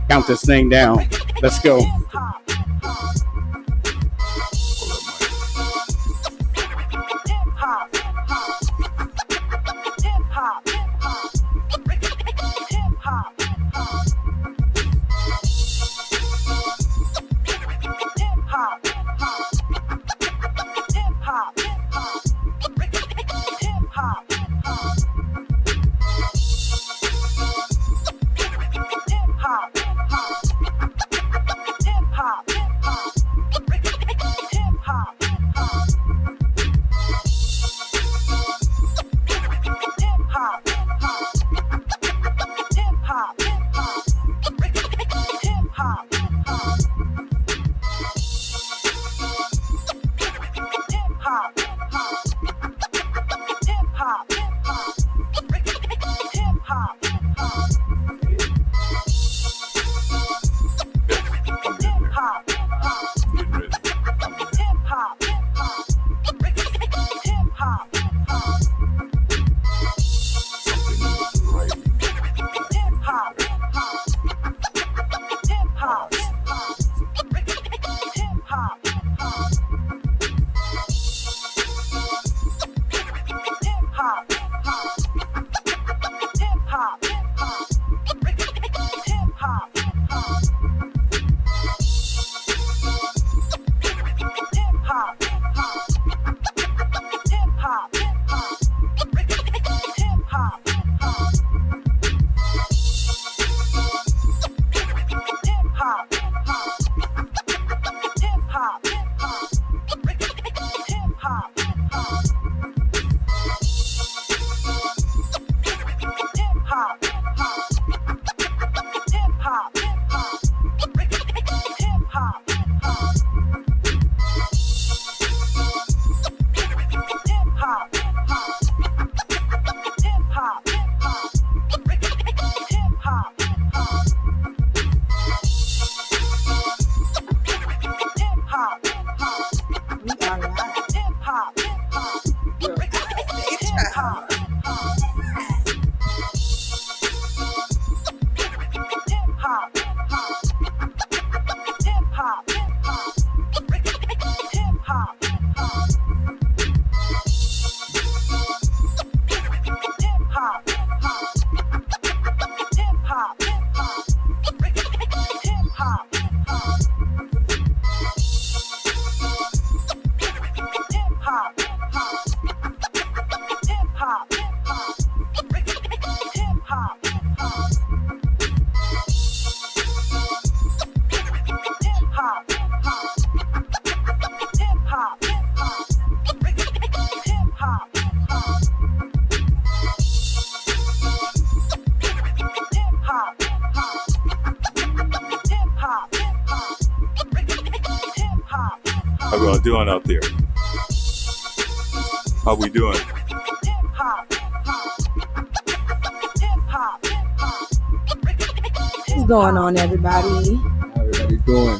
Count this thing down. Let's go. How we all doing out there? How we doing? What's going on, everybody? How everybody doing?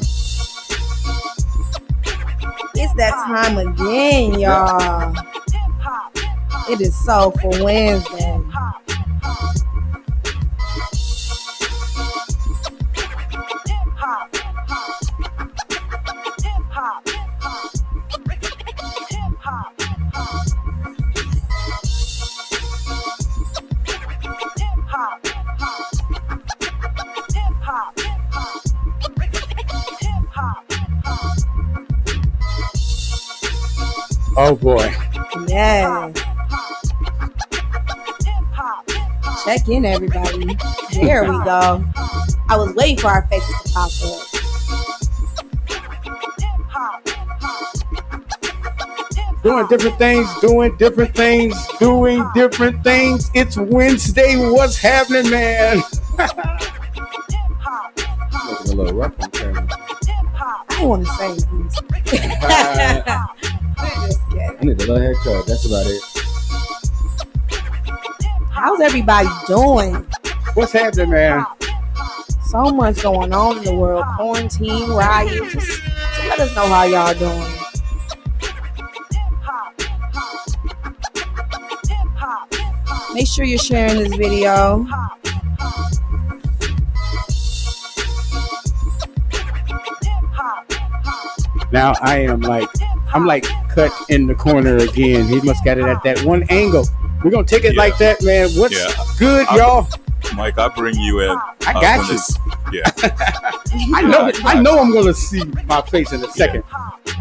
It's that time again, y'all. It is Soulful Wednesday. Oh boy. Yeah. Check in, everybody. There we go. I was waiting for our faces to pop up. Doing different things, doing different things, doing different things. It's Wednesday. What's happening, man? Looking a little rough on camera. I don't want to say anything. I need a little haircut. That's about it. How's everybody doing? What's happening, man? So much going on in the world. Quarantine, riots. Just let us know how y'all doing. Make sure you're sharing this video. Now I'm like cut in the corner again. He must got it at that one angle. We're gonna take it like that, man. What's good, y'all? Mike, I'll bring you in. I got you. I know I'm gonna see my face in a second.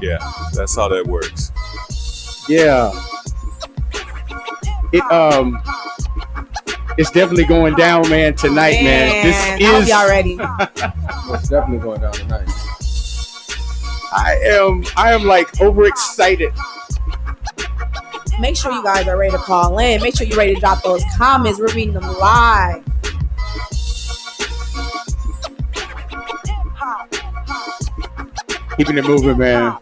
Yeah, that's how that works. Yeah. It's definitely going down, man, tonight, man. This I hope y'all ready. It's definitely going down tonight. I am like overexcited. Make sure you guys are ready to call in. Make sure you're ready to drop those comments. We're reading them live. Keeping it moving, man.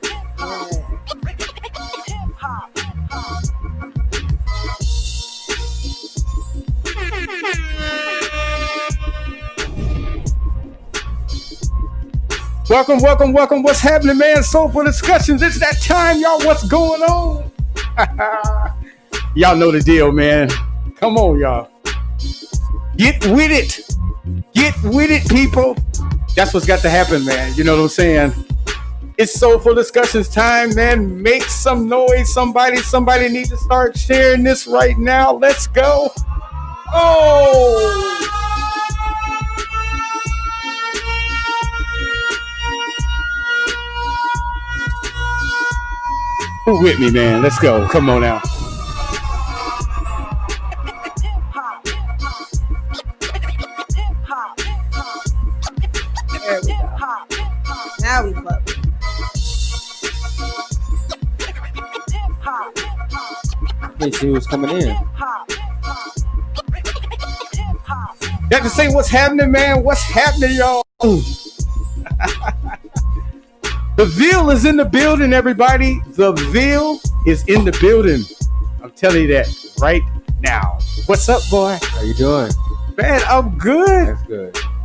Welcome. What's happening, man? Soulful Discussions. It's that time, y'all. What's going on? Y'all know the deal, man. Come on, y'all. Get with it. Get with it, people. That's what's got to happen, man. You know what I'm saying? It's Soulful Discussions time, man. Make some noise. Somebody needs to start sharing this right now. Let's go. Oh! Who with me, man? Let's go. Come on now. There we go. Now we love it. Can't see who's coming in. Got to say what's happening, man. What's happening, y'all? The Ville is in the building, everybody. The Ville is in the building. I'm telling you that right now. What's up, boy? How you doing? Man, I'm good.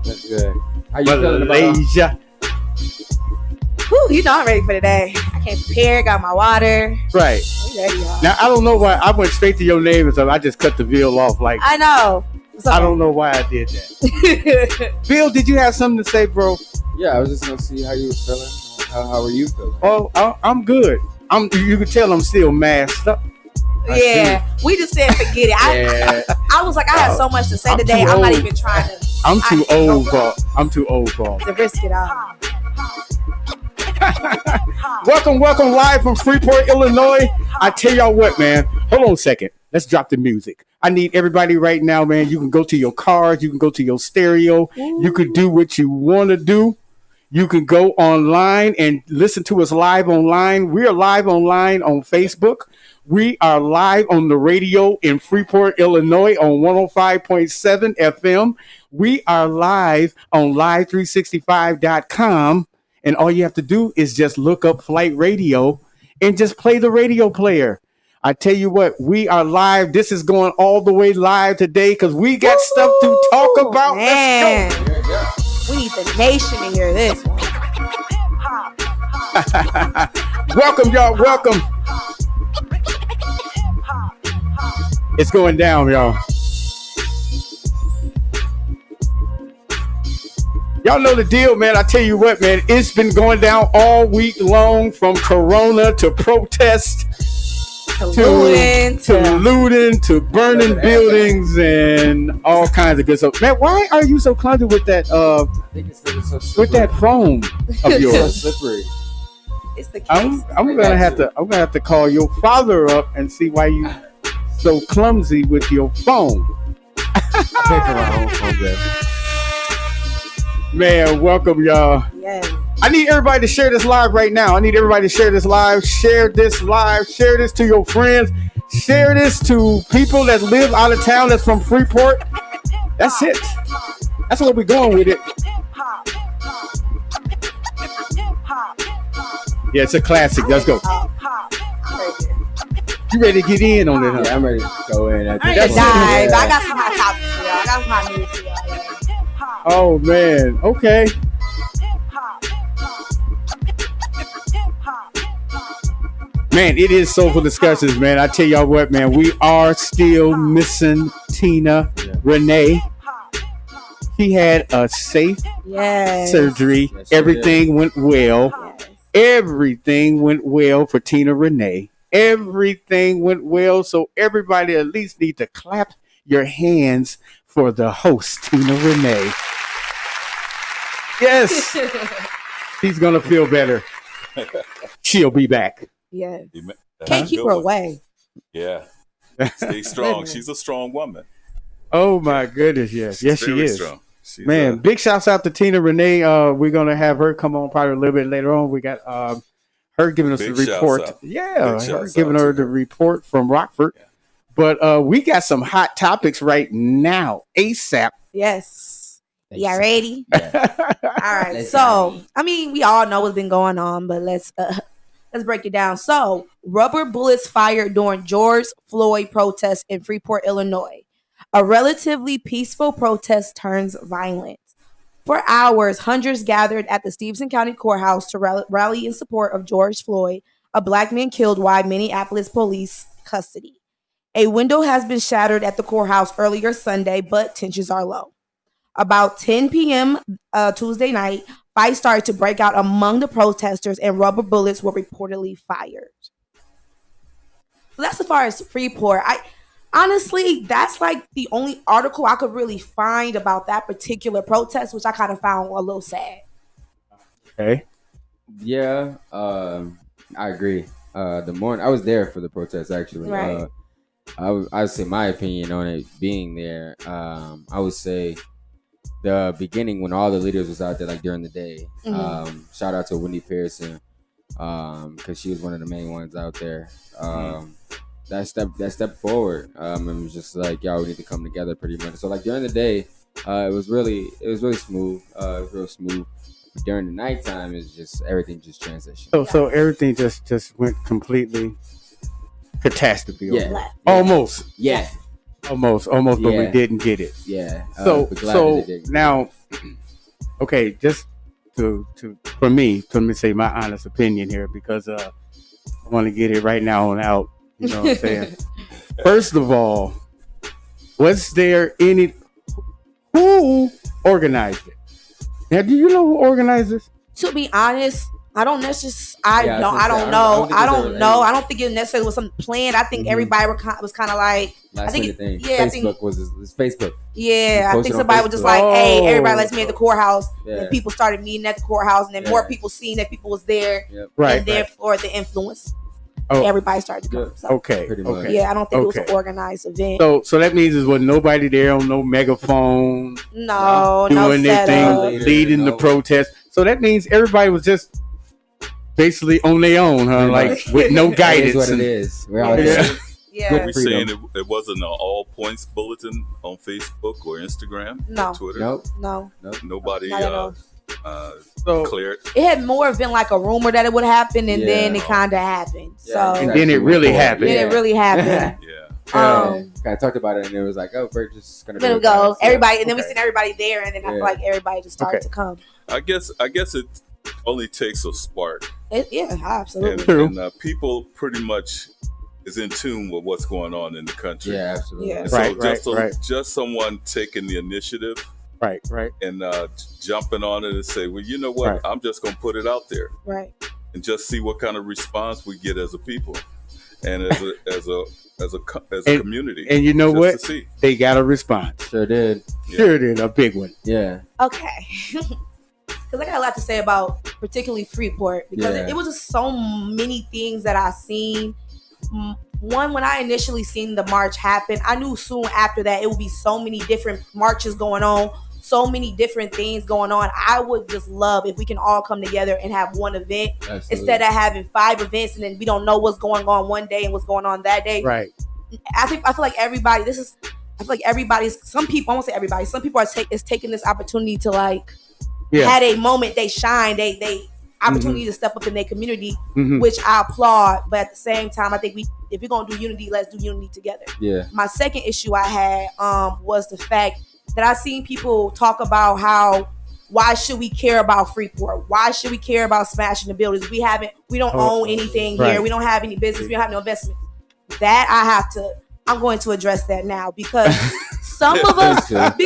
That's good. How you feeling about Malaysia? Whew, you know I'm ready for today. I came prepared, got my water. Right. We ready, y'all. Now, I don't know why I went straight to your name and so I just cut the Ville off. Like, I know. I don't know why I did that. Bill, did you have something to say, bro? Yeah, I was just gonna see how you were feeling. How are you feeling? Oh, I'm good. You can tell I'm still masked up. Yeah, we just said forget it. I was like, I had so much to say today. I'm not even trying to. I'm too old for to risk it all. Welcome live from Freeport, Illinois. I tell y'all what, man. Hold on a second. Let's drop the music. I need everybody right now, man. You can go to your cars. You can go to your stereo. Ooh. You could do what you want to do. You can go online and listen to us live online. We are live online on Facebook. We are live on the radio in Freeport, Illinois on 105.7 FM. We are live on live365.com. And all you have to do is just look up Flight Radio and just play the radio player. I tell you what, we are live. This is going all the way live today because we got stuff to talk about. Man. Let's go. Yeah. We need the nation to hear this one. Welcome, y'all. Welcome. It's going down, y'all. Y'all know the deal, man. I tell you what, man. It's been going down all week long, from Corona to protest to looting to burning buildings and all kinds of good stuff. Man, why are you so clumsy with that? I think it's with that phone of yours. So slippery. It's the I'm gonna have to call your father up and see why you so clumsy with your phone. Man, welcome, y'all. Yes. I need everybody to share this live right now. Share this live. Share this to your friends. Share this to people that live out of town that's from Freeport. That's it. That's what we're going with it. Yeah, it's a classic. Let's go. You ready to get in on it, huh? Yeah, I'm ready to go in. I got some hot topics for y'all. I got some hot news for y'all. Oh, man. Okay. Man, it is Soulful Discussions, man. I tell y'all what, man, we are still missing Tina Renee. She had a safe surgery. Yes, she Everything went well. Yes. Everything went well for Tina Renee. Everything went well. So everybody at least need to clap your hands for the host, Tina Renee. Yes. She's gonna feel better. She'll be back. Yeah. That's Can't a keep good her one. away. Yeah. Stay strong. She's a strong woman. Oh my goodness, yes. Yes, she Very is. strong. She's, Man, big shouts out to Tina Renee. We're gonna have her come on probably a little bit later on. We got her giving us the Big shouts report. out. Yeah, Big her shouts giving out her to the her. report from Rockford. Yeah. But we got some hot topics right now. ASAP. Yes. Yeah, ready? Yeah. All right. Let's So, go. I mean, we all know what's been going on, but let's break it down. So, rubber bullets fired during George Floyd protest in Freeport, Illinois. A relatively peaceful protest turns violent. For hours, hundreds gathered at the Stevenson County Courthouse to rally in support of George Floyd, a black man killed while Minneapolis police custody. A window has been shattered at the courthouse earlier Sunday, but tensions are low. About 10 p.m. Tuesday night, fights started to break out among the protesters and rubber bullets were reportedly fired. So that's as far as Freeport. Honestly, that's like the only article I could really find about that particular protest, which I kind of found a little sad. Okay. Yeah, I agree. The morning I was there for the protest, actually. Right. I would say my opinion on it being there. I would say the beginning when all the leaders was out there, like during the day. Shout out to Wendy Pearson, because she was one of the main ones out there. That step forward. It was just like, y'all, we need to come together pretty much. So like during the day, it was really smooth. It was real smooth. But during the nighttime, it's just everything just transitioned. So everything just went completely catastrophe. Yeah. Almost. Yeah. Almost, but we Yeah. didn't get it. Yeah. So but glad that it didn't. now, okay, just to for me, let me say my honest opinion here because I want to get it right now on out. You know what I'm saying? First of all, was there any who organized it? Now, do you know who organized this? To be honest, I don't necessarily. I Yeah, don't. I I think don't so. know. I I don't don't think it know. was I don't think it necessarily was something planned. I think Mhm. everybody was kind of like. Last think minute it- thing. yeah, I think- Facebook was his Facebook. Yeah, I posted think on somebody was just Facebook. like, "Hey, Oh. everybody, let's meet at the courthouse." Yeah. And people started meeting at the courthouse, and then more Yeah. people seeing that people was there, Yep. Right. and therefore the influence. Oh. Everybody started to come. Good. So, Okay. Pretty much. Okay. yeah, I don't think it was Okay. an organized event. So that means there was nobody there on no megaphone No, no doing their setup. thing, leading the No. protest. So that means everybody was just basically on their own, huh? Pretty Like much. with no That guidance. is what it and- is. We're all Yeah. there. Yeah, Are we freedom. saying it wasn't an all points bulletin on Facebook or Instagram No. or Twitter? Nope. no, Nobody not at all. So cleared. It had more been like a rumor that it would happen, and then Yeah. it kind of happened. Yeah, So And then it really happened. then it really happened. Yeah. Kind of talked about it, and it was like, oh, we're just gonna Then do we it, go. guys. Everybody, and then Okay. we seen everybody there, and then I feel Yeah. like everybody just started Okay. to come. I guess it only takes a spark, Yeah, absolutely. and, True. and people pretty much is in tune with what's going on in the country. Yeah, absolutely. Yeah. And so Right, right. just someone taking the initiative right. and jumping on it and say, well, you know what? Right. I'm just going to put it out there Right. and just see what kind of response we get as a people and as a And- community. And you know just what? To see. They got a response. Sure did. Yeah. Sure did, a big one. Yeah. Okay. Because I got a lot to say about particularly Freeport because Yeah. it was just so many things that I seen. One, when I initially seen the march happen, I knew soon after that it would be so many different marches going on, so many different things going on. I would just love if we can all come together and have one event Absolutely. instead of having 5 events and then we don't know what's going on one day and what's going on that day. Right. I feel like everybody's, some people, I won't say everybody, some people are taking this opportunity to like Yeah. had a moment, they shine, they opportunity to step up in their community, Mhm. which I applaud. But at the same time, I think if we're gonna do unity, let's do unity together. Yeah. My second issue I had was the fact that I seen people talk about how why should we care about Freeport? Why should we care about smashing the buildings? We don't own anything here. Right. We don't have any business. We don't have no investments. I'm going to address that now because some of us, Let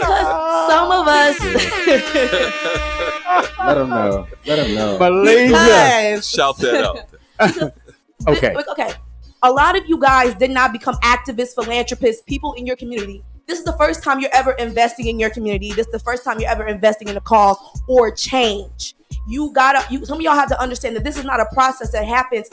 them know. Malaysia. Shout that out. Okay. Okay. A lot of you guys did not become activists, philanthropists, people in your community. This is the first time you're ever investing in your community. This is the first time you're ever investing in a cause or change. Some of y'all have to understand that this is not a process that happens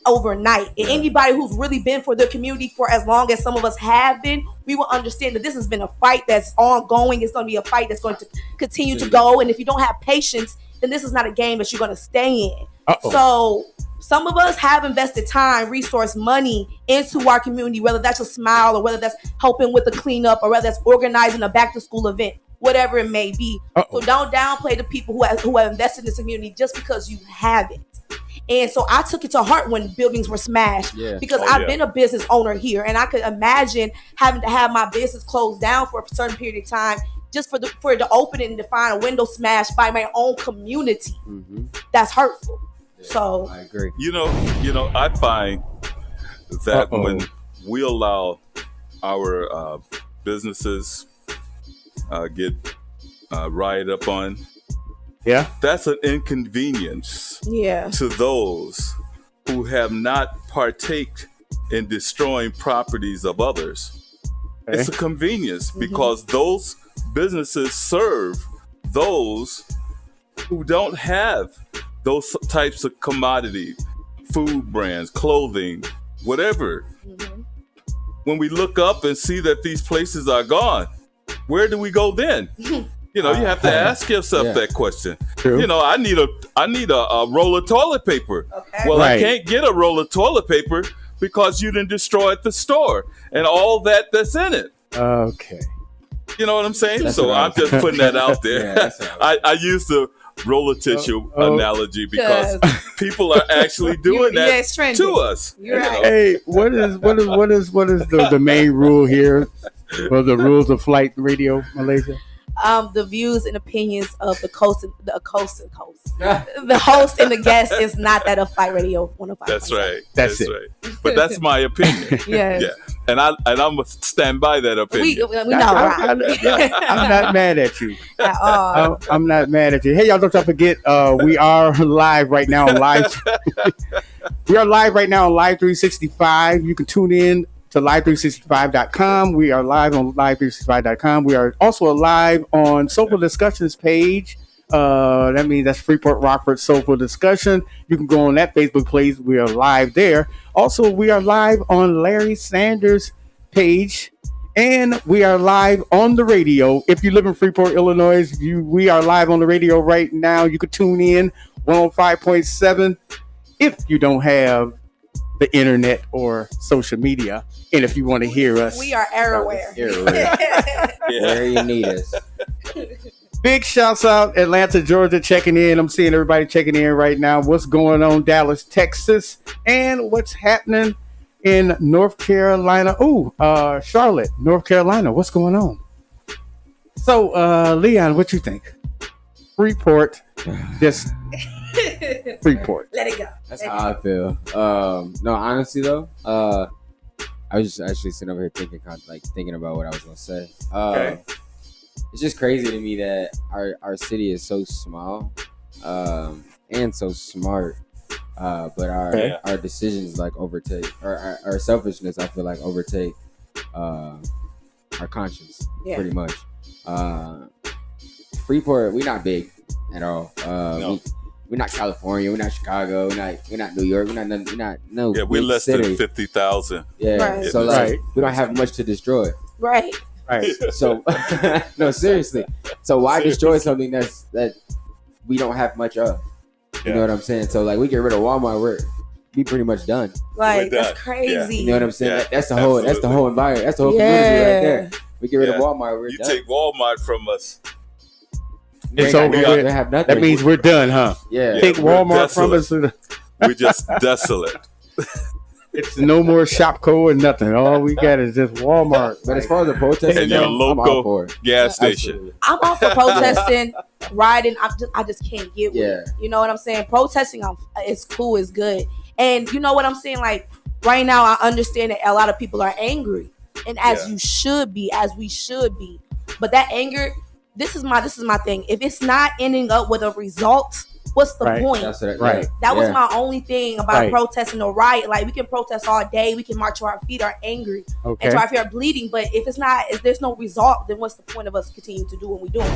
overnight. And anybody who's really been for the community for as long as some of us have been, we will understand that this has been a fight that's ongoing. It's going to be a fight that's going to continue to go. And if you don't have patience, then this is not a game that you're going to stay in. Uh-oh. So some of us have invested time, resource, money into our community, whether that's a smile or whether that's helping with the cleanup or whether that's organizing a back to school event, whatever it may be. Uh-oh. So don't downplay the people who have invested in this community just because you haven't. And so I took it to heart when buildings were smashed because I've been a business owner here, and I could imagine having to have my business closed down for a certain period of time just for it to open and to find a window smashed by my own community. Mm-hmm. That's hurtful. Yeah, So I agree. You know, I find that when we allow our businesses get ride up on, that's an inconvenience to those who have not partaked in destroying properties of others. Okay. It's a convenience because those businesses serve those who don't have those types of commodity, food brands, clothing, whatever. When we look up and see that these places are gone, where do we go then? You have to ask yourself that question. True. I need a roll of toilet paper. Okay. Well, I can't get a roll of toilet paper because you didn't destroy the store and all that's in it. Okay. You know what I'm saying? So I'm just putting that out there. I use the roll of tissue analogy because people are actually doing that to us. You're right. Hey, what is the main rule here? Well, the rules of flight radio, Malaysia. The views and opinions of the host and the host and the guest is not that of Fight Radio 105. That's right. That's it. Right. But that's my opinion. Yeah. And I'm gonna stand by that opinion. We know, right? I'm not mad at you At all. I'm not mad at you. Hey, y'all, don't forget, we are live right now on live. We are live right now on Live 365. You can tune in to live365.com. We are live on live365.com. We are also live on Soulful Discussions page. That means that's Freeport Rockford Soulful Discussion. You can go on that Facebook page. We are live there. Also, we are live on Larry Sanders' page. And we are live on the radio. If you live in Freeport, Illinois, we are live on the radio right now. You could tune in 105.7 if you don't have the internet or social media. And if you want to hear us, we are everywhere. Where you need us. Big shouts out Atlanta, Georgia, checking in. I'm seeing everybody checking in right now. What's going on, Dallas, Texas, and what's happening in North Carolina? Charlotte, North Carolina. What's going on? So, Leon, what you think? Freeport, just Freeport. Let it go. That's how I feel. No, honestly though, I was just actually sitting over here thinking about what I was gonna say. It's just crazy to me that our city is so small, and so smart, but our decisions overtake, or our selfishness, I feel like overtake our conscience pretty much. Freeport, we're not big at all. No. We're not California. We're not Chicago. We're not New York. We're not. Yeah, we're less city. than 50,000. Yeah, Right. so we don't have much to destroy. Right. Right. So no, seriously. So why destroy something that we don't have much of? You know what I'm saying? So we get rid of Walmart, we pretty much done. Like, We're that's done. crazy. You know what I'm saying? Yeah, That's the whole environment. That's the whole community right there. We get rid of Walmart, we're You done. take Walmart from us. It's We over with. have nothing. That means we're done, huh? yeah. Take we're Walmart from us. We're just desolate. It's no more Shopko or nothing. All we got is just Walmart. But as far as the protesting, And your I'm all for local it. gas station. Absolutely. I'm all for protesting, riding. I just can't get with Yeah. it. You know what I'm saying? Protesting, it's cool, it's good. And you know what I'm saying? Like right now, I understand that a lot of people are angry, and as you should be, as we should be. But that anger, this is my thing. If it's not ending up with a result, what's the point? That's it. Right. Yeah. That was my only thing about Right. protesting or riot. Like we can protest all day, we can march to our feet, are angry, Okay. and to our feet are bleeding. But if there's no result, then what's the point of us continuing to do what we're doing?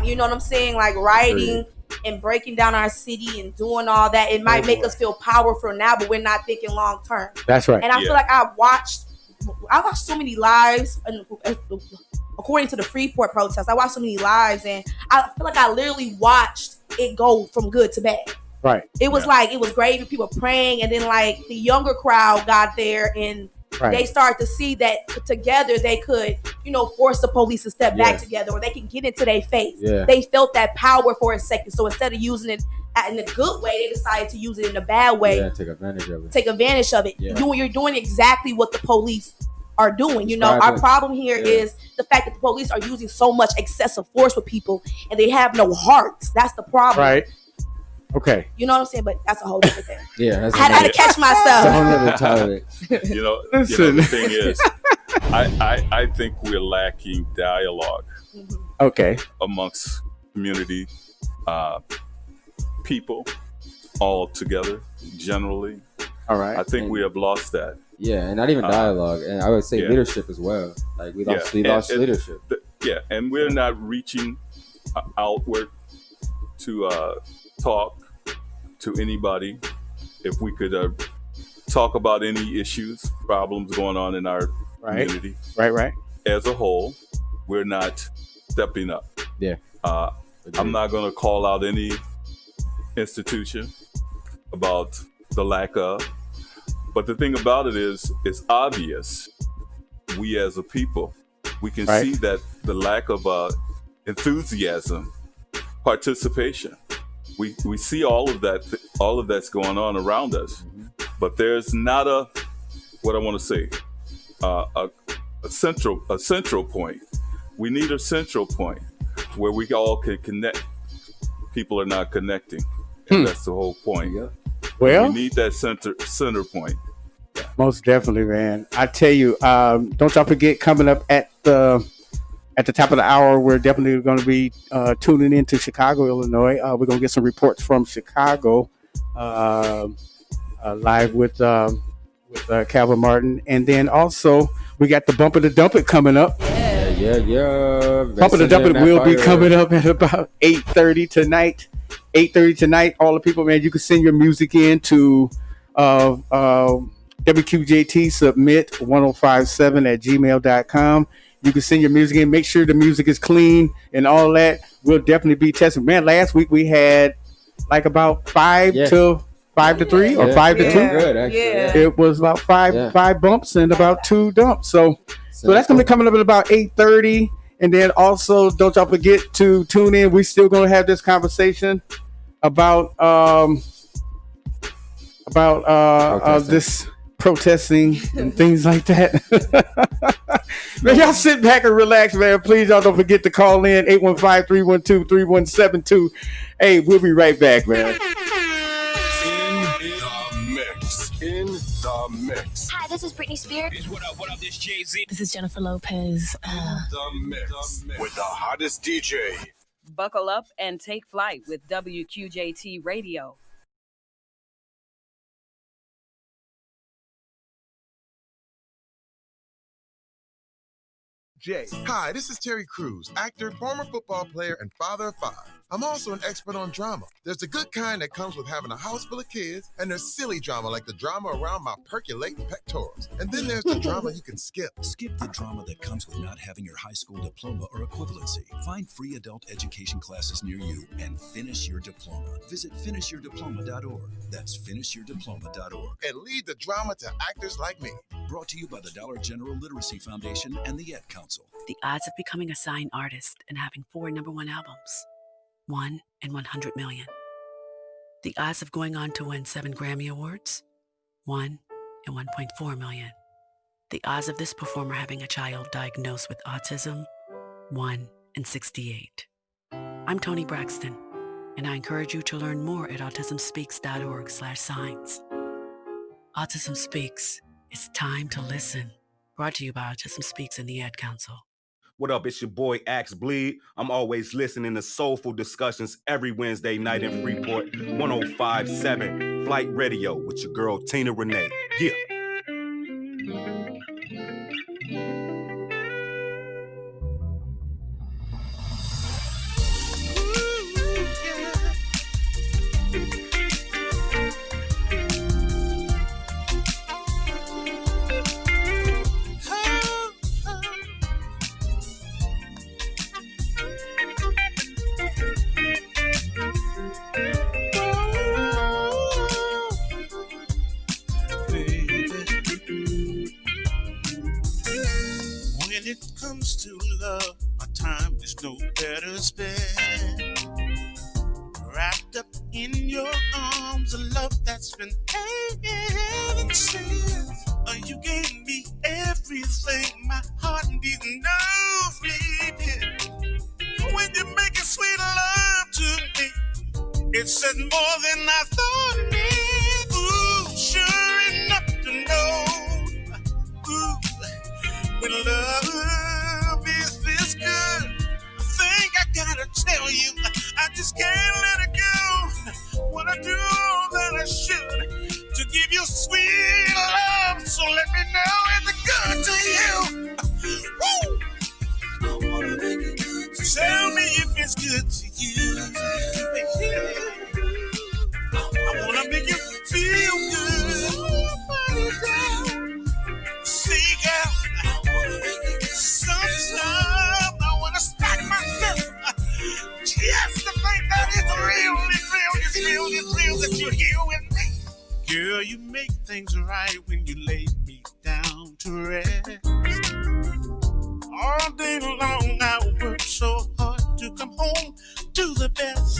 You know what I'm saying? Like rioting and breaking down our city and doing all that, it might make us feel powerful now, but we're not thinking long term. That's right. And I feel like I watched so many lives, and according to the Freeport protest, I watched so many lives, and I feel like I literally watched it go from good to bad. Right. It was like it was great, and people praying, and then like the younger crowd got there, and they started to see that together they could, force the police to step back together, or they can get into their face. Yeah. They felt that power for a second, so instead of using it in a good way, they decided to use it in a bad way. Yeah, take advantage of it. Yeah. You're doing exactly what the police are doing. Our problem here is the fact that the police are using so much excessive force with people, and they have no hearts. That's the problem. Right. Okay. You know what I'm saying? But that's a whole different thing. Yeah. I had to catch myself. The thing is, I think we're lacking dialogue. Okay. Amongst community people all together, generally. All right. I think we have lost that. Yeah, and not even dialogue, and I would say leadership as well. Like we lost leadership. And we're not reaching outward to talk to anybody. If we could talk about any issues, problems going on in our community, right, as a whole, we're not stepping up. Yeah. I'm not going to call out any institution about the lack of. But the thing about it is, it's obvious. We as a people, we can see that the lack of enthusiasm, participation. We see all of that's going on around us. But there's not a central point. We need a central point where we all can connect. People are not connecting, and that's the whole point. Well, we need that center point. Most definitely, man. I tell you, don't y'all forget, coming up at the top of the hour, we're definitely going to be tuning into Chicago, Illinois. We're going to get some reports from Chicago, live with Calvin Martin, and then also we got the Bump It to Dump It coming up. Yeah. Bump It to Dump It will be coming up at about 8:30 tonight. 8:30 tonight. All the people, man, you can send your music in to WQJT submit 1057@gmail.com. You can send your music in. Make sure the music is clean and all that. We'll definitely be testing. Man, last week we had like about 5 to 3 or 5 to 2. Good, actually. It was about five bumps and about 2 dumps. So that's gonna be coming up at about 8:30. And then also, don't y'all forget to tune in. We still gonna have this conversation about this protesting and things like that. Man, y'all sit back and relax, man. Please, y'all don't forget to call in 815-312-3172. Hey, we'll be right back, man. In the mix. Hi, this is Britney Spears. What up, this Jay-Z. This is Jennifer Lopez. The mix with the hottest DJ. Buckle up and take flight with WQJT Radio. Jay. Hi, this is Terry Crews, actor, former football player, and father of 5. I'm also an expert on drama. There's the good kind that comes with having a house full of kids, and there's silly drama like the drama around my percolating pectorals. And then there's the drama you can skip. Skip the drama that comes with not having your high school diploma or equivalency. Find free adult education classes near you and finish your diploma. Visit finishyourdiploma.org. That's finishyourdiploma.org. And lead the drama to actors like me. Brought to you by the Dollar General Literacy Foundation and the Ed Council. The odds of becoming a signed artist and having 4 #1 albums. 1 in 100 million. The odds of going on to win 7 Grammy Awards. 1 in 1.4 million. The odds of this performer having a child diagnosed with autism, 1 in 68. I'm Toni Braxton, and I encourage you to learn more at autismspeaks.org/signs. Autism Speaks. It's time to listen. Brought to you by Autism Speaks and the Ad Council. What up? It's your boy Axe Bleed. I'm always listening to Soulful Discussions every Wednesday night in Freeport, 105.7 Flight Radio with your girl Tina Renee. Yeah. When it comes to love, my time is no better spent. Wrapped up in your arms, a love that's been heaven sent. You gave me everything my heart didn't know needed. When you're making sweet love to me, it said more than I thought it did. Ooh, sure enough to know. Ooh, when love is this good, I think I gotta tell you, I just can't let it go. Wanna do all that I should to give you sweet love, so let me know it's good to you. Woo! I wanna make it good to tell me if it's good to you. I wanna make you feel good. See, girl, sometimes I wanna stack myself just to think that it's real that you're here with me. Girl, you make things right when you lay me down to rest. All day long I work so hard to come home to the best.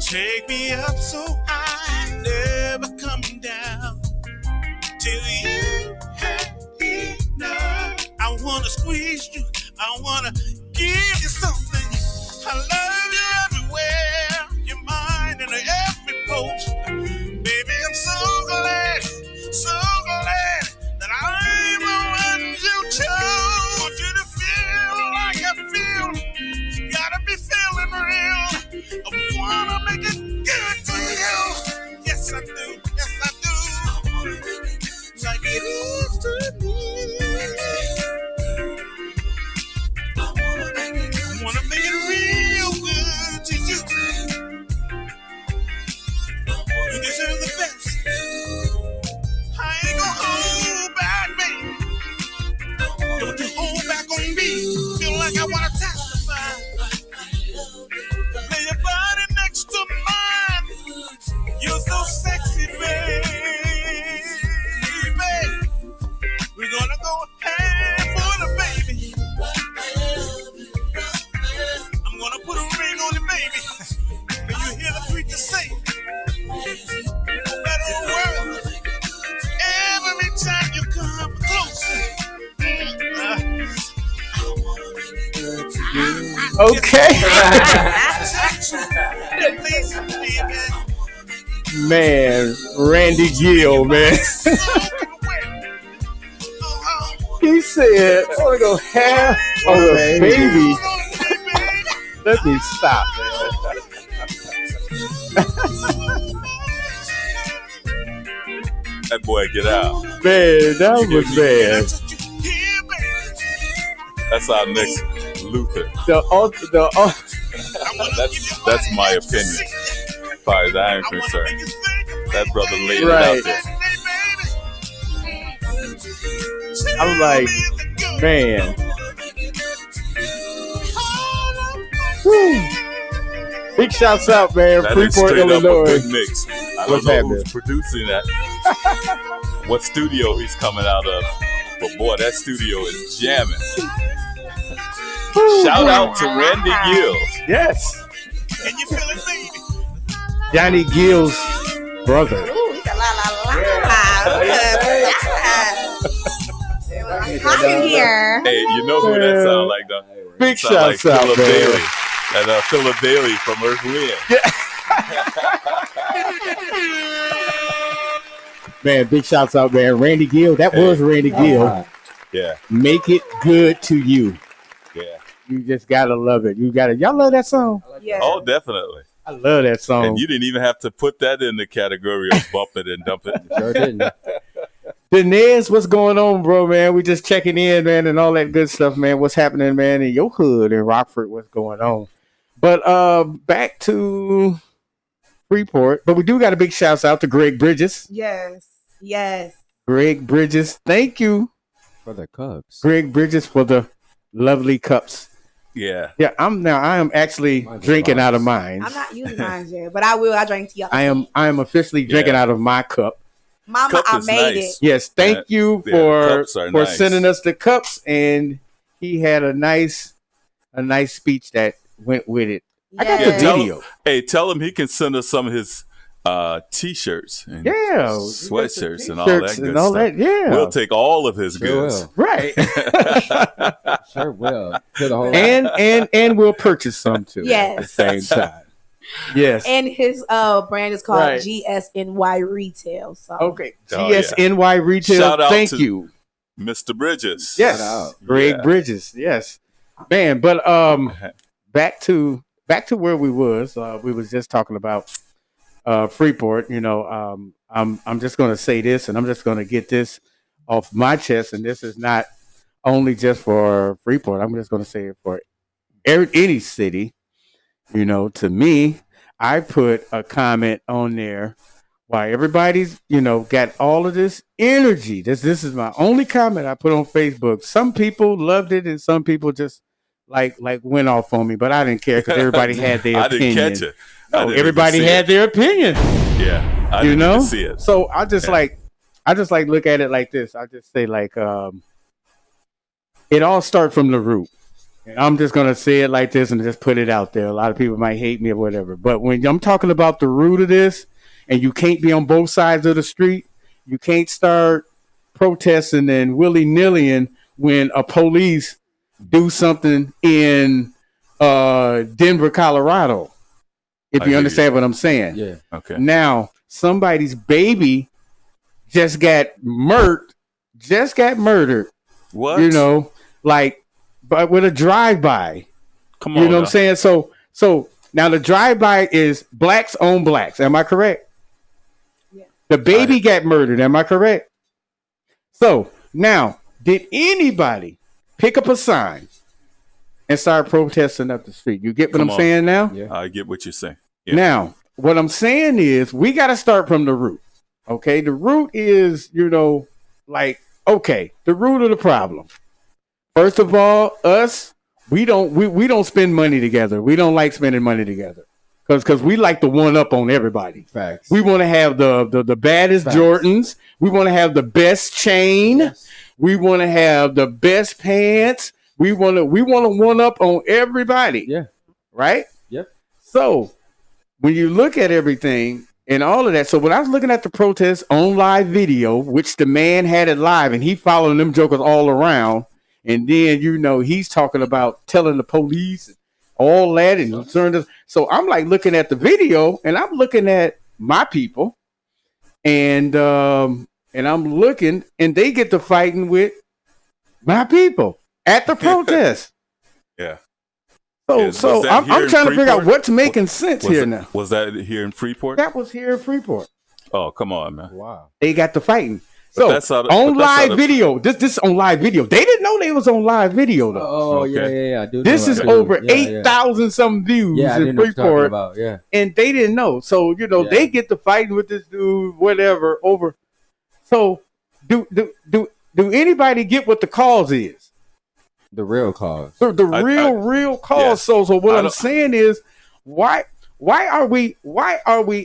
Take me up so high, never coming down till you have enough. I wanna squeeze you, I wanna give you something. I love you everywhere, you're mine in every post. Baby, I'm so glad that I'm the one you chose. Want you to feel like I feel, you gotta be feeling real. I wanna make it good to you. Yes, I do, yes, I do. I wanna make it good like it is to me. I wanna make it real good to you. You deserve the best. I ain't gonna hold back, baby. Don't you hold back on me. Feel like I wanna testify. Lay your body next to mine. You're so sexy, baby. We're gonna go hand for the baby. I'm gonna put a ring on it, baby. Can you hear the preacher say? Better world. Every time you come closer. Okay. Man, Randy Gill, man. He said, I want to go half on a baby. Let me stop, man. That boy, get out. Man, that was bad. That's our next Luther. That's my opinion, as far as I am concerned. That brother laid it out there. I'm like, man. Woo. Big shouts out, man. That Freeport, is straight Illinois. up a good mix. I don't know who's producing that, what studio he's coming out of, but boy, that studio is jamming. Shout out to Randy Gills. Yes. Johnny Gill's brother. Ooh, he's a la la la. Hot in here. Hey, you know who that sound like though? Big Sound like shouts out, Philip man. Bailey. That Philip Bailey from Earth Wind. Man, big shouts out, man. Randy Gill. That was Randy Gill. Yeah. Make it good to you. Yeah. You just gotta love it. Y'all love that song? Yeah. Oh, definitely. I love that song. And you didn't even have to put that in the category of bump it and dump it. Sure didn't. Denez, what's going on, bro, man? We just checking in, man, and all that good stuff, man. What's happening, man, in your hood in Rockford? What's going on? But back to Freeport. But we do got a big shout out to Greg Bridges. Yes. Greg Bridges, thank you For the Cubs. Greg Bridges for the lovely cups. Yeah. Yeah, I am actually drinking out of mine. I'm not using mine yet, but I will. I drank tea. I am officially drinking out of my cup. Mama, Cup I is made nice. it. Yes, thank you the for cups are nice. sending us the cups, and he had a nice speech that went with it. I got the Yes. video. Tell him he can send us some of his T-shirts and sweatshirts and all that Shirts good and all stuff. that, yeah. We'll take all of his Sure goods. will. Right. Sure will. For the whole and we'll purchase some too. Yes. At the same time. Yes. And his brand is called Right. GSNY Retail. So Okay. Oh, yeah. GSNY Retail. Shout out Thank to you. Mr. Bridges. Yes. Shout out. Greg Yeah. Bridges. Yes. Man, but back to where we was. We was just talking about Freeport. You know, I'm just gonna say this, and I'm just gonna get this off my chest, and this is not only just for Freeport. I'm just gonna say it for any city. You know, to me, I put a comment on there why everybody's, got all of this energy. This is my only comment I put on Facebook. Some people loved it and some people just like went off on me, but I didn't care because everybody had their I opinion. didn't catch it. I No, didn't everybody even see had it. their opinion. Yeah. I didn't even see it. So I just look at it like this. I just say it all starts from the root. And I'm just going to say it like this and just put it out there. A lot of people might hate me or whatever. But when I'm talking about the root of this, and you can't be on both sides of the street, you can't start protesting and willy-nilly when a police do something in Denver, Colorado. If you understand what I'm saying. Yeah. Okay. Now, somebody's baby just got murdered. What? But with a drive-by. Come on. You know what I'm saying? So now the drive-by is blacks on blacks. Am I correct? Yeah. The baby got murdered. Am I correct? So now, did anybody pick up a sign and start protesting up the street? You get what I'm saying now? Yeah. I get what you're saying. Yeah. Now, what I'm saying is we got to start from the root. Okay? The root is, the root of the problem. First of all, us, we don't spend money together. We don't like spending money together because we like to one up on everybody. Facts. We want to have the baddest Facts. Jordans. We want to have the best chain. Yes. We want to have the best pants. We want to one up on everybody. Yeah. Right? Yep. So when you look at everything and all of that, so when I was looking at the protest on live video, which the man had it live and he following them jokers all around. And then, he's talking about telling the police all that and concerned us. So I'm looking at the video and I'm looking at my people and I'm looking and they get to fighting with my people at the protest. Yeah. So I'm trying to figure out what's making sense here now. Was that here in Freeport? That was here in Freeport. Oh, come on, man. Wow. They got to fighting. But So that's on live video, this is on live video. They didn't know they was on live video though. Oh, Okay. yeah. I do This know is that. over Yeah, 8,000 some views Yeah, I in didn't know what you're talking Freeport, about. Yeah. and they didn't know. So they get to fighting with this dude, whatever. Over. So do anybody get what the cause is? The real cause. The real cause. Yeah. So what I I'm don't- saying is, why are we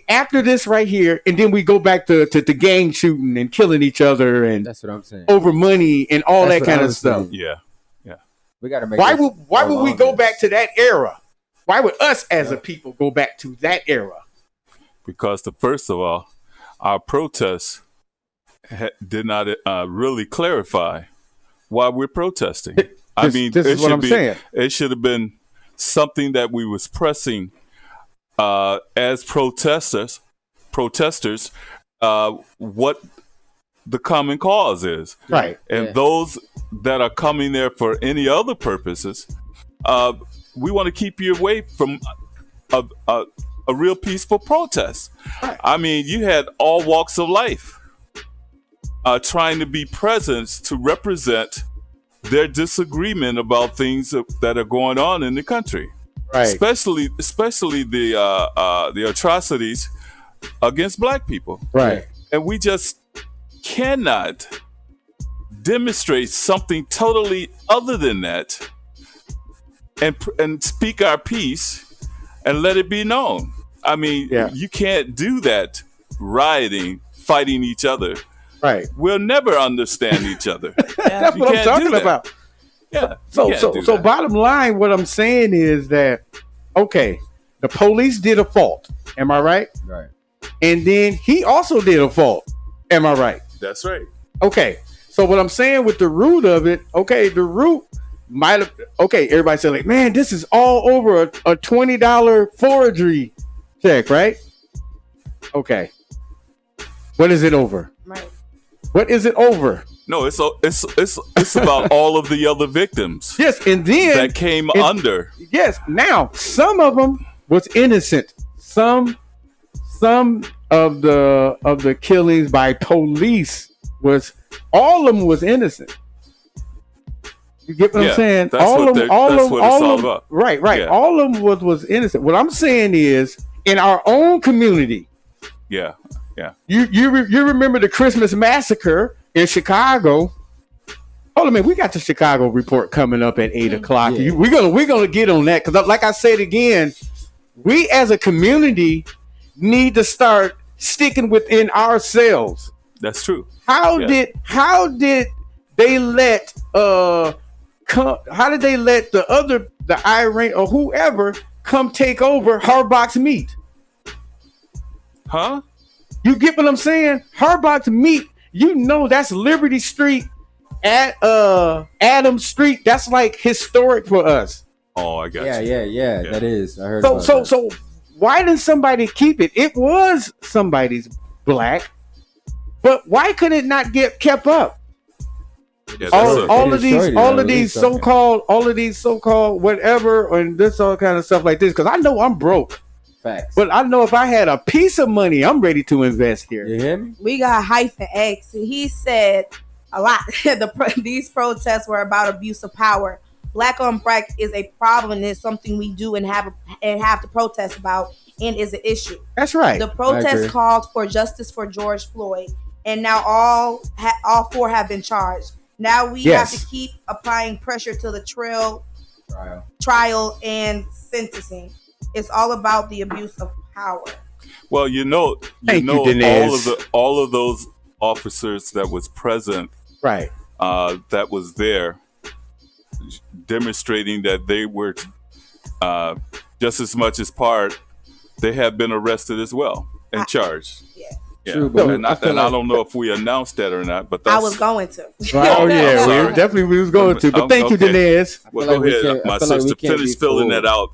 after this right here, and then we go back to gang shooting and killing each other and That's what I'm saying. over money and all That's that what kind I of was stuff? saying. Yeah. We got to make. Why this would we go go longer. back to that era? Why would us as a people go back to that era? Because first of all, our protests did not really clarify why we're protesting. This is what I'm saying. It should have been something that we was pressing as protesters, what the common cause is. Right. And those that are coming there for any other purposes, we want to keep you away from a real peaceful protest. Right. I mean, you had all walks of life trying to be present to represent their disagreement about things that are going on in the country. Right. Especially the atrocities against Black people. Right. And we just cannot demonstrate something totally other than that and speak our piece and let it be known. I mean, you can't do that rioting, fighting each other. Right. We'll never understand each other. That's what I'm talking about. Yeah. So bottom line, what I'm saying is that, okay, the police did a fault. Am I right? Right. And then he also did a fault. Am I right? That's right. Okay. So what I'm saying with the root of it, okay, the root might have, okay, everybody said like, man, this is all over a $20 forgery check, right? Okay. What is it over? Right. What is it over? No, it's about all of the other victims. Yes, and then that came under. Yes. Now, some of them was innocent. Some of the killings by police all of them was innocent. You get what I'm saying? That's what it's all about. Right. Yeah. All of them was innocent. What I'm saying is, in our own community. Yeah. You remember the Christmas massacre in Chicago? Hold on a minute, we got the Chicago report coming up at 8 o'clock. Yeah. We're gonna get on that because, like I said again, we as a community need to start sticking within ourselves. That's true. How did they let the Iran or whoever come take over Harbach's meat? Huh? You get what I'm saying? Harbach's meat, that's Liberty Street at Adams Street. That's like historic for us. Oh, I got you. Yeah. That is. I heard. So why didn't somebody keep it? It was somebody's black, but why could it not get kept up? Yeah, all of these so-called whatever and this all kind of stuff like this, because I know I'm broke. Facts. But I know if I had a piece of money, I'm ready to invest here. You hear me? We got Hyphen X, and he said a lot. These protests were about abuse of power. Black on black is a problem, and it's something we do and have to protest about, and is an issue. That's right. The protest called for justice for George Floyd, and now all four have been charged. Now we have to keep applying pressure to the trial and sentencing. It's all about the abuse of power. Well, all of those officers that was present, right? That was there, demonstrating that they were just as much as part. They have been arrested as well and charged. Yeah. True, but I don't know if we announced that or not, but I was going to. Oh yeah, we was going to. But thank you, Denez. Well, go ahead, my sister. Finish filling that out.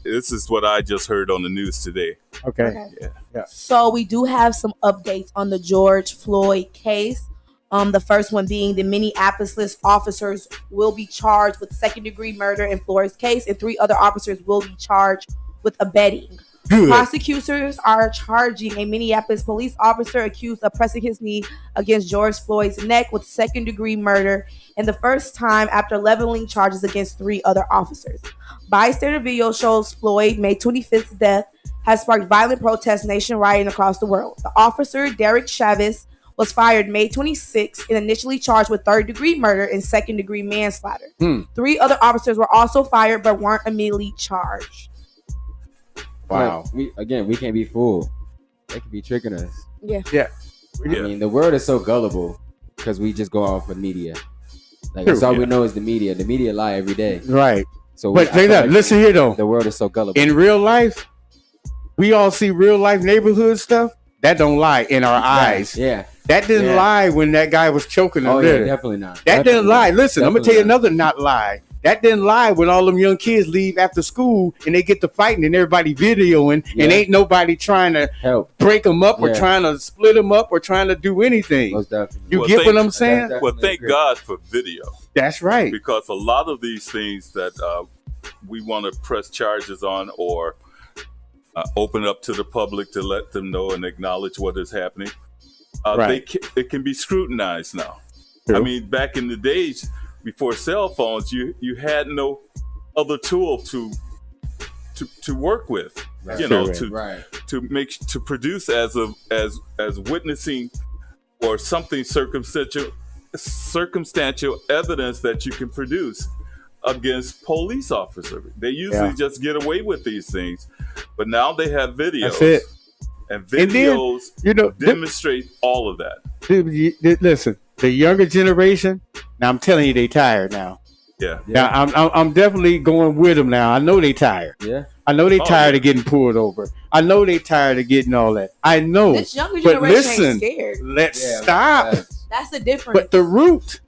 This is what I just heard on the news today. Okay. Yeah. So we do have some updates on the George Floyd case. The first one being the Minneapolis officers will be charged with second-degree murder in Floyd's case, and 3 other officers will be charged with abetting. Good. Prosecutors are charging a Minneapolis police officer accused of pressing his knee against George Floyd's neck with second-degree murder, and the first time after leveling charges against 3 other officers. Bystander video shows Floyd May 25th's death has sparked violent protests nationwide and across the world. The officer, Derek Chavis, was fired May 26th and initially charged with third-degree murder and second-degree manslaughter. 3 other officers were also fired but weren't immediately charged. Wow. We can't be fooled. They could be tricking us. Yeah. I mean, the world is so gullible because we just go off of media. That's all we know is the media. The media lie every day. Right. So, but listen here though. The world is so gullible. In real life, we all see real life neighborhood stuff that don't lie in our eyes. Yeah. That didn't lie when that guy was choking her. Oh yeah, definitely not. That definitely didn't lie. not. Listen, I'm gonna tell you another not lie. That didn't lie when all them young kids leave after school and they get to fighting and everybody videoing and ain't nobody trying to help break them up or trying to split them up or trying to do anything. Most definitely. You get what I'm saying? Well, thank God for video. That's right. Because a lot of these things that we want to press charges on or open up to the public to let them know and acknowledge what is happening, it can be scrutinized now. True. I mean, back in the days before cell phones, you had no other tool to work with, you know, to produce as witnessing or something circumstantial evidence that you can produce against police officers. They usually just get away with these things, but now they have videos. That's it. And videos, and then, demonstrate all of that. Listen, the younger generation. Now I'm telling you, they tired now. Yeah. Now I'm definitely going with them now. I know they tired. Yeah. I know they tired of getting pulled over. I know they tired of getting all that. I know. This younger but generation listen, ain't scared. let's stop. That's the difference. But the root.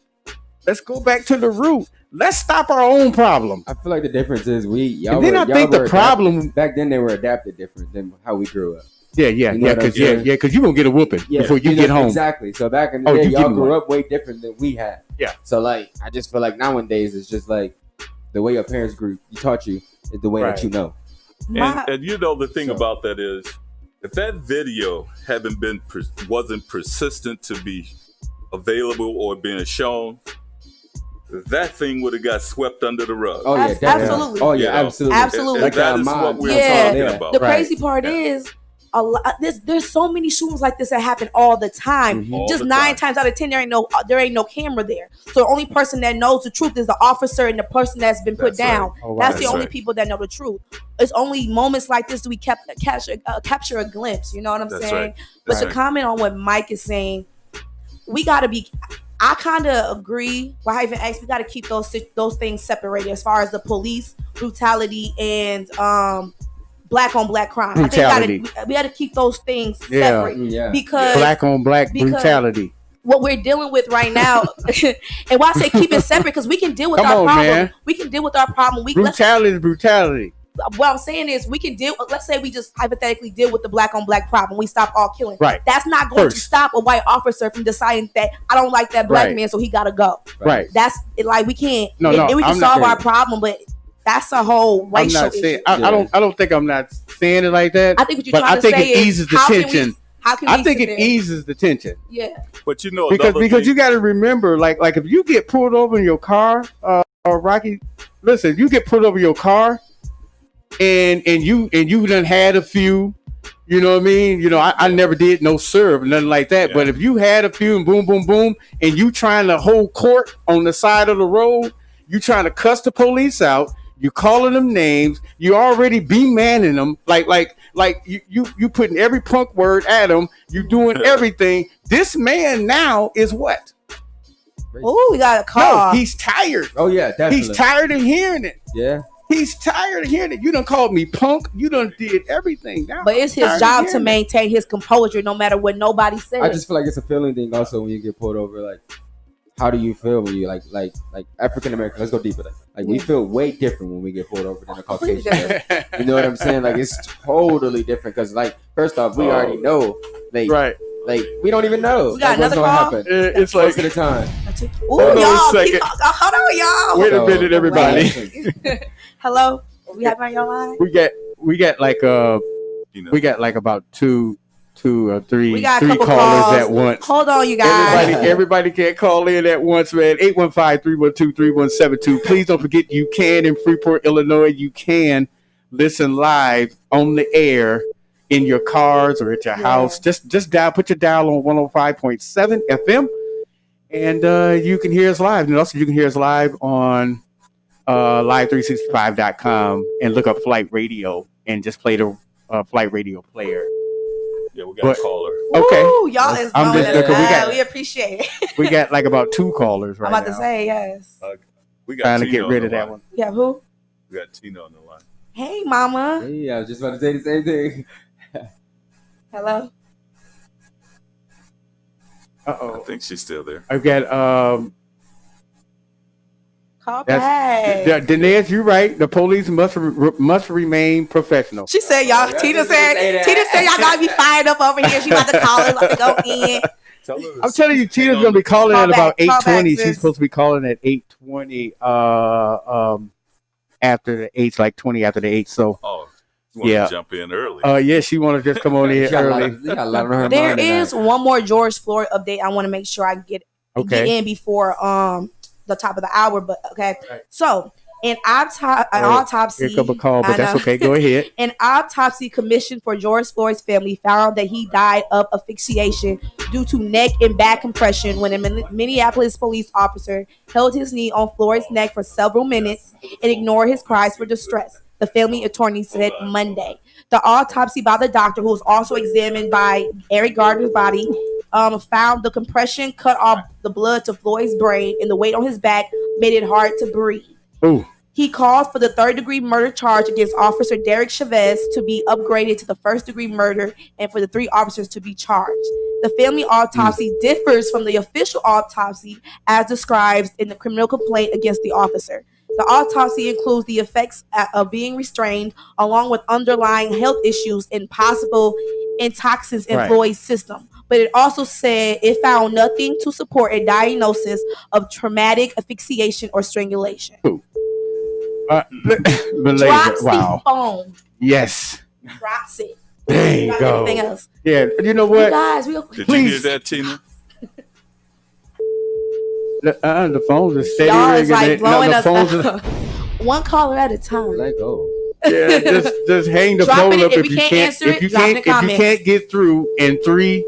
Let's go back to the root. Let's stop our own problem. I feel like the difference is the problem back then they were adapted different than how we grew up. Because you're gonna get a whooping before you get home. Exactly. So back in the day, y'all grew up way different than we had. Yeah. So like, I just feel like nowadays it's just like the way your parents taught you is the way that you know. And you know the thing about that is, if that video wasn't persistent to be available or being shown, that thing would have got swept under the rug. Oh yeah, absolutely. Oh yeah, absolutely. And that is what we're talking about. The crazy part is, there's so many shootings like this that happen all the time. Mm-hmm. Just 9 times out of 10, there ain't no camera there. So the only person that knows the truth is the officer and the person that's been put down. Right. That's the only people that know the truth. It's only moments like this do we capture a glimpse. You know what I'm saying? Right. But to comment on what Mike is saying, we got to be. I kind of agree. Well, I even asked, we got to keep those things separated as far as the police brutality and black on black crime. Brutality. I think we got to keep those things separate because black on black brutality. What we're dealing with right now, and why I say keep it separate, because we can deal with our problem. Man. We can deal with our problem. Brutality is brutality. What I'm saying is, we can deal. Let's say we just hypothetically deal with the black on black problem. We stop all killing. Right. That's not going to stop a white officer from deciding that I don't like that black man, so he got to go. Right. That's like we can't. No, we can solve our problem, but that's a whole racial issue. I don't think I'm not saying it like that. I think what you're trying to say is, I think it eases the tension. I think it eases the tension. Yeah. But you know, because you got to remember, like if you get pulled over in your car, Rocky, listen, you get pulled over your car, and you done had a few, you know what I mean? You know, I never did no serve, nothing like that. Yeah. But if you had a few and boom, boom, boom, and you trying to hold court on the side of the road, you trying to cuss the police out, you calling them names, you already be-manning them, like you putting every punk word at them, you doing everything. This man now is what? Oh, we got a call. No, he's tired. Oh yeah, definitely. He's tired of hearing it. Yeah. He's tired of hearing it. You done called me punk. You done did everything. Now, but it's his job to maintain his composure no matter what nobody says. I just feel like it's a feeling thing also when you get pulled over. Like, how do you feel when you like African American? Let's go deeper. Like we feel way different when we get pulled over than a Caucasian. You know what I'm saying? Like it's totally different because like first off, we already know. Like we don't even know. We got what's another call. Happen. It's like most of the time. Ooh, hold on a second. Hold on, y'all. Wait a minute, everybody. Hello, we have on your line. We got like we got like about two or three we got three callers calls at once. Hold on, you guys. Everybody can't call in at once, man. 815-312-3172. Please don't forget you can in Freeport, Illinois. You can listen live on the air in your cars or at your house. Just put your dial on 105.7 FM, and you can hear us live. And also you can hear us live on live365.com and look up Flight Radio and just play the Flight Radio player. Yeah, we got a caller. Okay. Ooh, y'all is we appreciate it. We got like about 2 callers right now. I'm about to say yes. We got trying to get rid of that one. Yeah, who? We got Tina on the line. Hey, mama. Hey, I was just about to say the same thing. Hello. I think she's still there. I've got Call back. Denise, you're right. The police must remain professional. She said, y'all. Tina said y'all gotta be fired up over here. She about to call us, about to go in. I'm telling you, Tina's gonna be calling at about 8:20. She's sis. supposed to be calling at 8:20. After the 8, like 20 after the 8. So, you want to jump in early? Yeah, she want to just come on here early. There is one more George Floyd update. I want to make sure I get in before the top of the hour. But okay, so an autopsy. Here come a call, but that's okay. Go ahead. An autopsy commission for George Floyd's family found that he died of asphyxiation due to neck and back compression when a Minneapolis police officer held his knee on Floyd's neck for several minutes and ignored his cries for distress, the family attorney said Monday. The autopsy by the doctor, who was also examined by Eric Gardner's body, found the compression cut off the blood to Floyd's brain, and the weight on his back made it hard to breathe. Ooh. He called for the third-degree murder charge against Officer Derek Chavez to be upgraded to the first-degree murder and for the 3 officers to be charged. The family autopsy differs from the official autopsy as described in the criminal complaint against the officer. The autopsy includes the effects of being restrained, along with underlying health issues and possible intoxicants in Floyd's system. But it also said it found nothing to support a diagnosis of traumatic asphyxiation or strangulation. Drops the phone. Yes. Drops it. There you go. Anything else? Yeah. You know what? You guys, Did you hear that, Tina? The phones are steady Y'all ringing. is like blowing us up. One caller at a time. Let go. Yeah, just hang the phone up if you can't. If you can't get through in three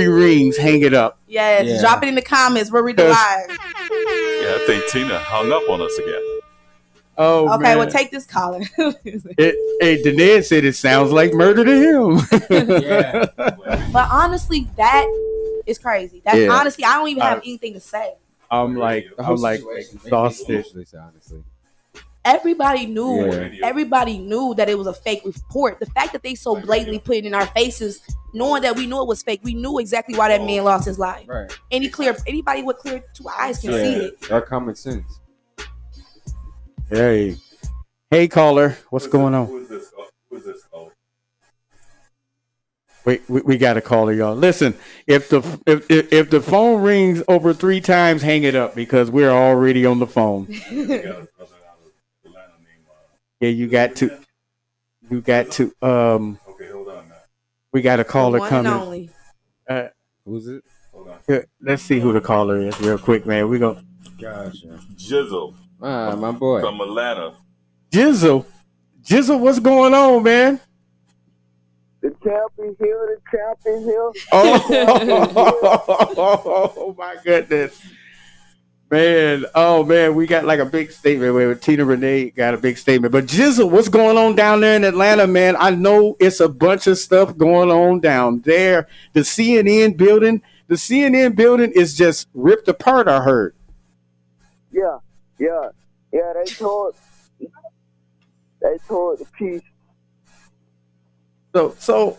rings, hang it up. Yes, drop it in the comments. We'll read the live. Yeah, I think Tina hung up on us again. Oh, okay, man. well, take this caller. Denise said it sounds like murder to him. Yeah. But honestly, that is crazy. That's honestly, I don't even have anything to say. I'm like exhausted. Honestly. Everybody knew. Everybody knew that it was a fake report. The fact that they so blatantly put it in our faces, knowing that we knew it was fake, we knew exactly why that man lost his life. Right. Anybody with clear 2 eyes can see it. That common sense. Hey, caller, what's going on? Who is this caller? Wait, we got a caller, y'all. Listen, if the phone rings over 3 times, hang it up because we're already on the phone. Yeah, you got to. Okay, hold on now. We got a caller coming. Who's it? Hold on. Let's see who the caller is real quick, man. We go. Gotcha. Jizzle. My boy. From Atlanta. Jizzle, what's going on, man? The champion here, Oh my goodness. Man, we got like a big statement where Tina Renee got a big statement. But Jizzle, what's going on down there in Atlanta, man? I know it's a bunch of stuff going on down there. The CNN building is just ripped apart, I heard. Yeah. They tore the piece. So tell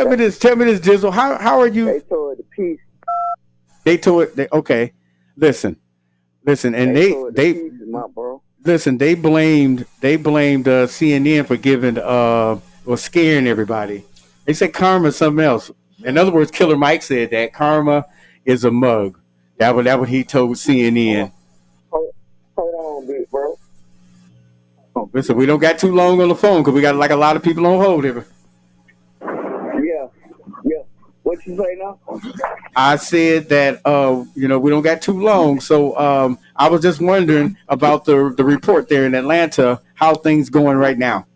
me this, Jizzle. How are you? They tore the piece. They tore it. Okay, listen, and they pieces, my bro. Listen. They blamed CNN for giving or scaring everybody. They said karma is something else. In other words, Killer Mike said that karma is a mug. That what he told CNN. Hold on, big bro. Oh, listen, we don't got too long on the phone because we got like a lot of people on hold here. Yeah. What you say now? I said that we don't got too long, so I was just wondering about the report there in Atlanta. How things going right now?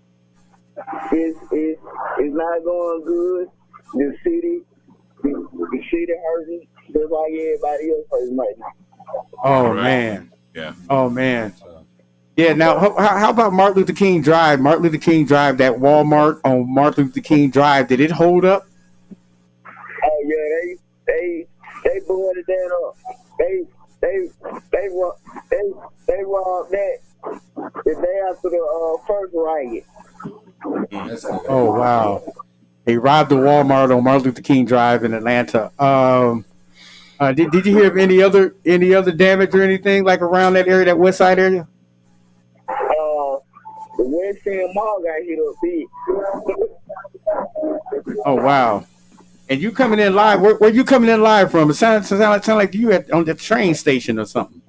It's not going good. The city hurting just like everybody else hurting right now. Oh man. Yeah. Oh man. Yeah. Now, how about Martin Luther King Drive? Martin Luther King Drive, that Walmart on Martin Luther King Drive, did it hold up? Oh yeah, they blew it down up. They robbed that the day after the first riot. Oh wow. They robbed the Walmart on Martin Luther King Drive in Atlanta. Did you hear of any other damage or anything like around that area, that West Side area? The West End Mall got hit up big. Oh wow! And you coming in live? Where you coming in live from? It sound like you on the train station or something.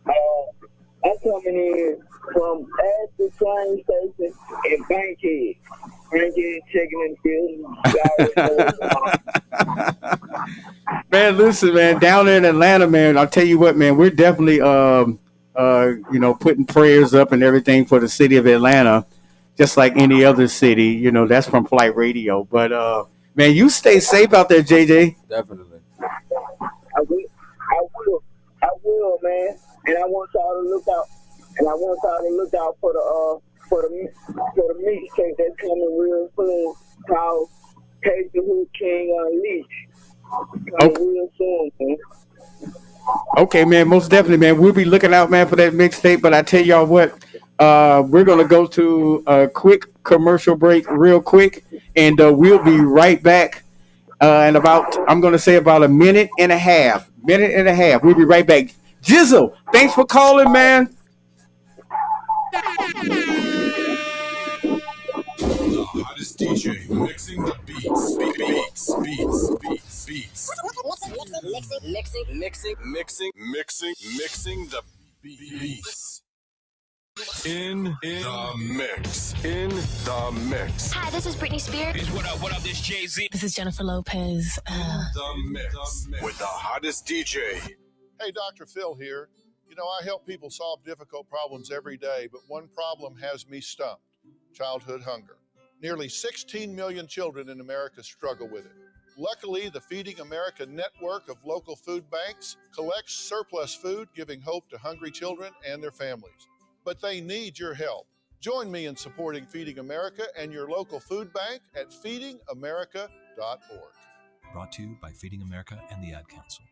I'm coming in from at the train station in Bankhead. Bankhead checking in the building. Man, listen, man, down there in Atlanta, man, I'll tell you what, man, we're definitely putting prayers up and everything for the city of Atlanta, just like any other city. You know, that's from Flight Radio. But man, you stay safe out there, JJ. Definitely. I will, man. And I want y'all to look out. And I want y'all to look out for the mixtape that's coming real soon called Take the Hood King Unleashed. Coming real soon, man. Okay, man, most definitely, man. We'll be looking out, man, for that mixtape. But I tell y'all what, we're gonna go to a quick commercial break, real quick, and we'll be right back. In about, I'm gonna say about a minute and a half. We'll be right back. Jizzle, thanks for calling, man. The hottest DJ mixing the beats. Mixing the beats. In the mix. Hi, this is Britney Spears. What up, this Jay-Z. This is Jennifer Lopez. The mix with the hottest DJ. Hey, Dr. Phil here. You know, I help people solve difficult problems every day, but one problem has me stumped: childhood hunger. Nearly 16 million children in America struggle with it. Luckily, the Feeding America network of local food banks collects surplus food, giving hope to hungry children and their families. But they need your help. Join me in supporting Feeding America and your local food bank at feedingamerica.org. Brought to you by Feeding America and the Ad Council.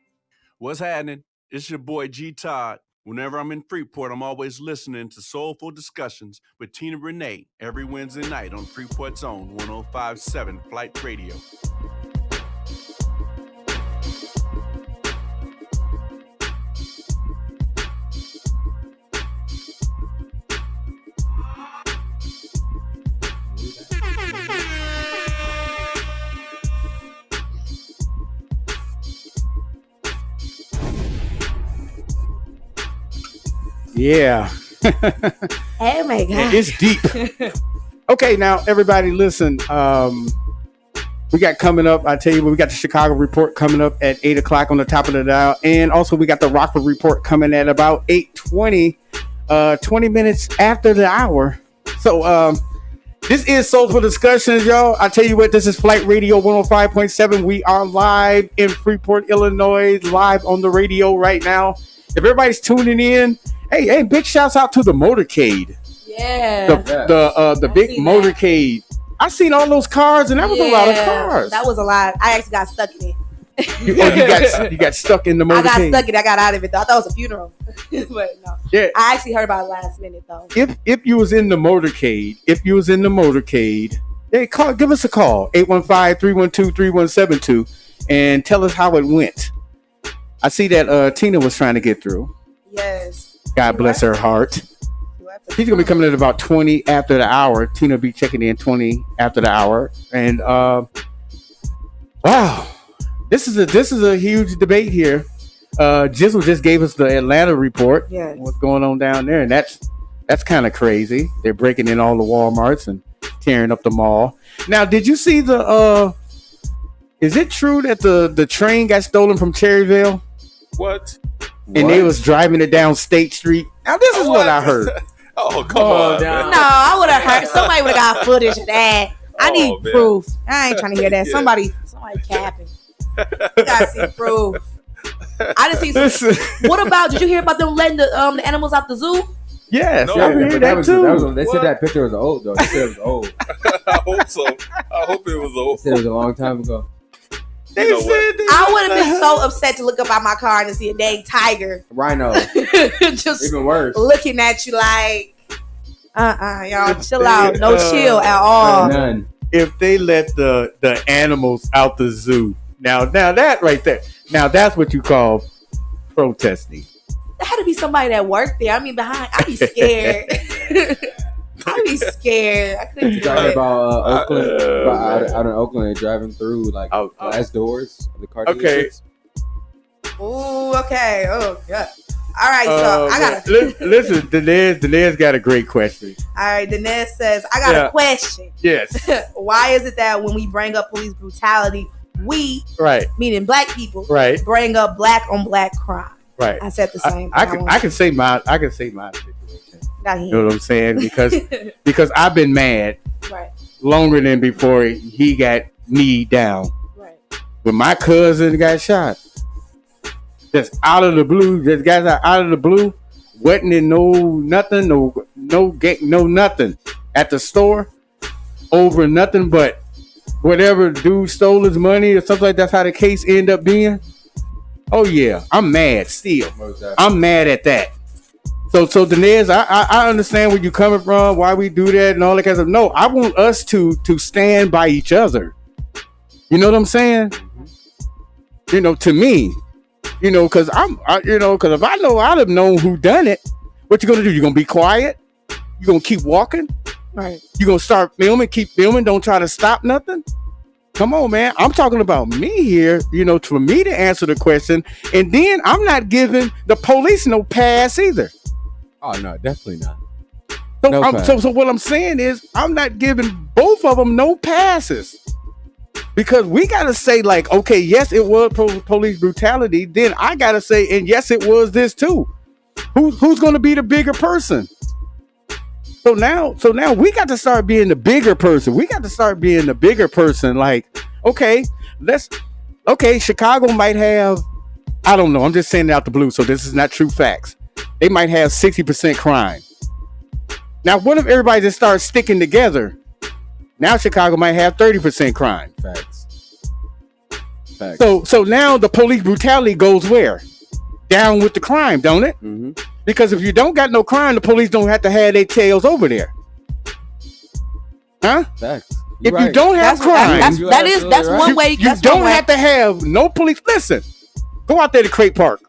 What's happening? It's your boy G Todd. Whenever I'm in Freeport, I'm always listening to Soulful Discussions with Tina Renee every Wednesday night on Freeport's own 105.7 Flight Radio. Yeah. Oh my God. It's deep. Okay, now everybody listen. We got coming up, I tell you what, we got the Chicago report coming up at 8 o'clock on the top of the dial. And also we got the Rockford report coming at about 8:20, 20 minutes after the hour. So this is Soulful Discussions, y'all. I tell you what, this is Flight Radio 105.7. We are live in Freeport, Illinois, live on the radio right now. If everybody's tuning in, hey, big shouts out to the motorcade. Yeah. The big motorcade. I seen all those cars, and that was a lot of cars. That was a lot. I actually got stuck in it. You got stuck in the motorcade. I got stuck in it. I got out of it, though. I thought it was a funeral. But no. Yeah. I actually heard about it last minute, though. If you was in the motorcade, hey, give us a call, 815-312-3172, and tell us how it went. I see that Tina was trying to get through. Yes. God bless her heart. She's gonna be coming in about 20 after the hour. Tina will be checking in 20 after the hour. And wow, this is a huge debate here. Jizzle just gave us the Atlanta report. Yes. What's going on down there, and that's kind of crazy. They're breaking in all the Walmarts and tearing up the mall. Now, did you see the? Is it true that the train got stolen from Cherryville? What? And they was driving it down State Street. Now this is what I heard. Oh, come on. No, I would have heard. Somebody would have got footage of that. I need proof. I ain't trying to hear that. Yeah. Somebody capping. You gotta see proof. I didn't see. What about? Did you hear about them letting the animals out the zoo? Yes, No, I heard that too. They said that picture was old though. They said it was old. I hope so. I hope it was old. They said it was a long time ago. I would have been so upset to look up out my car and to see a dang tiger. Rhino. Just even worse. Looking at you like, y'all chill out. No chill at all. None. if they let the animals out the zoo. Now that right there. Now that's what you call protesting. There had to be somebody that worked there. I mean, I'd be scared. I'd be scared. I couldn't do Talking it. about Oakland, out in Oakland, and driving through like glass doors of the car dealerships. Ooh, okay. Oh, God. All right, so I got listen. Dinesh got a great question. All right, Dinesh says, I got a question. Yes. Why is it that when we bring up police brutality, we, meaning black people, bring up black on black crime? Right. I said the same. I can say my situation. You know what I'm saying? Because I've been mad longer than before he got kneed down. Right. When my cousin got shot, just out of the blue, just guys out of the blue, wasn't in no nothing at the store over nothing but whatever dude stole his money or something like that's how the case ended up being. Oh yeah, I'm mad still. I'm mad at that. So Dinesh, I understand where you're coming from, why we do that and all that kind of stuff. No, I want us to stand by each other. You know what I'm saying? You know, to me, you know, because because if I know I'd have known who done it, what you gonna do? You gonna be quiet? You gonna keep walking? Right. You gonna start filming? Keep filming? Don't try to stop nothing. Come on, man. I'm talking about me here, you know, for me to answer the question. And then I'm not giving the police no pass either. Oh, no, definitely not. So what I'm saying is I'm not giving both of them no passes. Because we got to say like, okay, yes, it was police brutality. Then I got to say, and yes, it was this too. Who's going to be the bigger person? So now we got to start being the bigger person. We got to start being the bigger person. Like, okay, Chicago might have, I don't know. I'm just saying it out the blue. So this is not true facts. They might have 60% crime. Now, what if everybody just starts sticking together? Now Chicago might have 30% crime. Facts. So now the police brutality goes where? Down with the crime, don't it? Mm-hmm. Because if you don't got no crime, the police don't have to have their tails over there. Huh? Facts. If you don't have crime, that's one way. You don't have to have no police. Listen, go out there to Craig Park.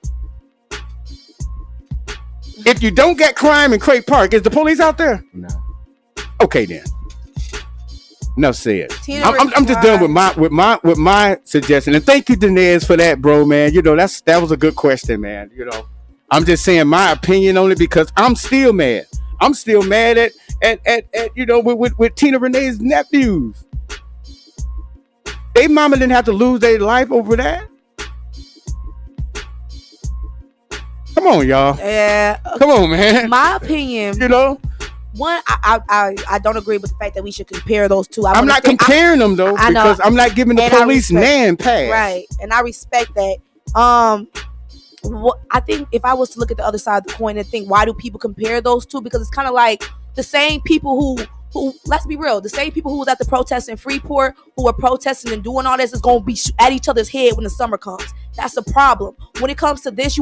If you don't get crime in Craig Park, is the police out there? No. Okay then. Enough said. I'm just done with my suggestion. And thank you, Dinesh, for that, bro, man. You know, that was a good question, man. You know, I'm just saying my opinion on it because I'm still mad. I'm still mad at you know, with Tina Renee's nephews. They mama didn't have to lose their life over that. Come on, y'all. Yeah. Come on, man. My opinion. You know. One, I don't agree with the fact that we should compare those two. I'm not comparing them though, because I'm not giving the police nan pass. Right, and I respect that. I think if I was to look at the other side of the coin and think, why do people compare those two? Because it's kind of like the same people who, let's be real, the same people who was at the protest in Freeport, who were protesting and doing all this, is going to be at each other's head when the summer comes. That's the problem. When it comes to this,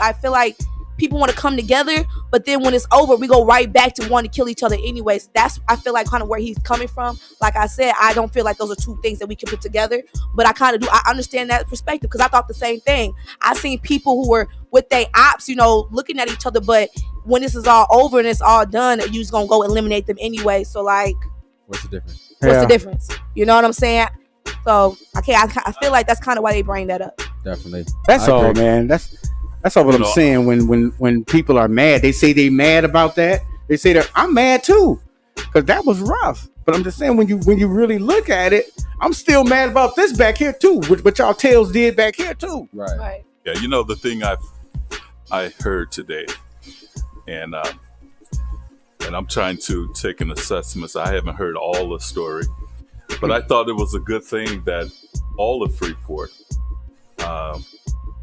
I feel like people want to come together, but then when it's over, we go right back to wanting to kill each other anyways. That's, I feel like, kind of where he's coming from. Like I said, I don't feel like those are two things that we can put together, but I kind of do. I understand that perspective because I thought the same thing. I seen people who were with their ops, you know, looking at each other, but when this is all over and it's all done, you just gonna go eliminate them anyway. So like, what's the difference? What's the difference? You know what I'm saying? So okay, I feel like that's kind of why they bring that up. Definitely. That's all, man. That's all what I'm saying. When people are mad, they say they mad about that. They say that I'm mad too, because that was rough. But I'm just saying when you really look at it, I'm still mad about this back here too, what y'all tails did back here too. Right. Yeah, you know the thing I heard today, and I'm trying to take an assessment. So I haven't heard all the story, but I thought it was a good thing that all of Freeport,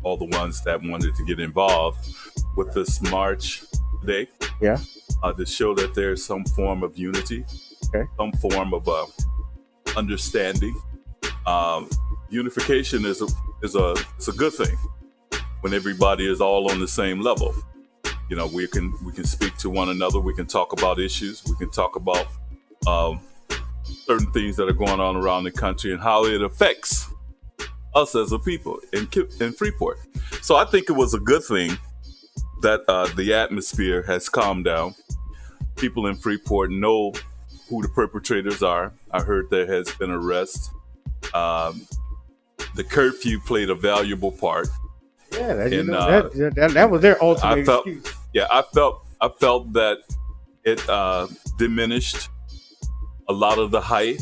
all the ones that wanted to get involved with this march today, to show that there's some form of unity, some form of understanding. Unification is a good thing when everybody is all on the same level. You know, we can speak to one another. We can talk about issues. We can talk about certain things that are going on around the country and how it affects us as a people in Freeport. So I think it was a good thing that the atmosphere has calmed down. People in Freeport know who the perpetrators are. I heard there has been arrest. The curfew played a valuable part. Yeah, that was their ultimate excuse. Yeah, I felt that it diminished a lot of the hype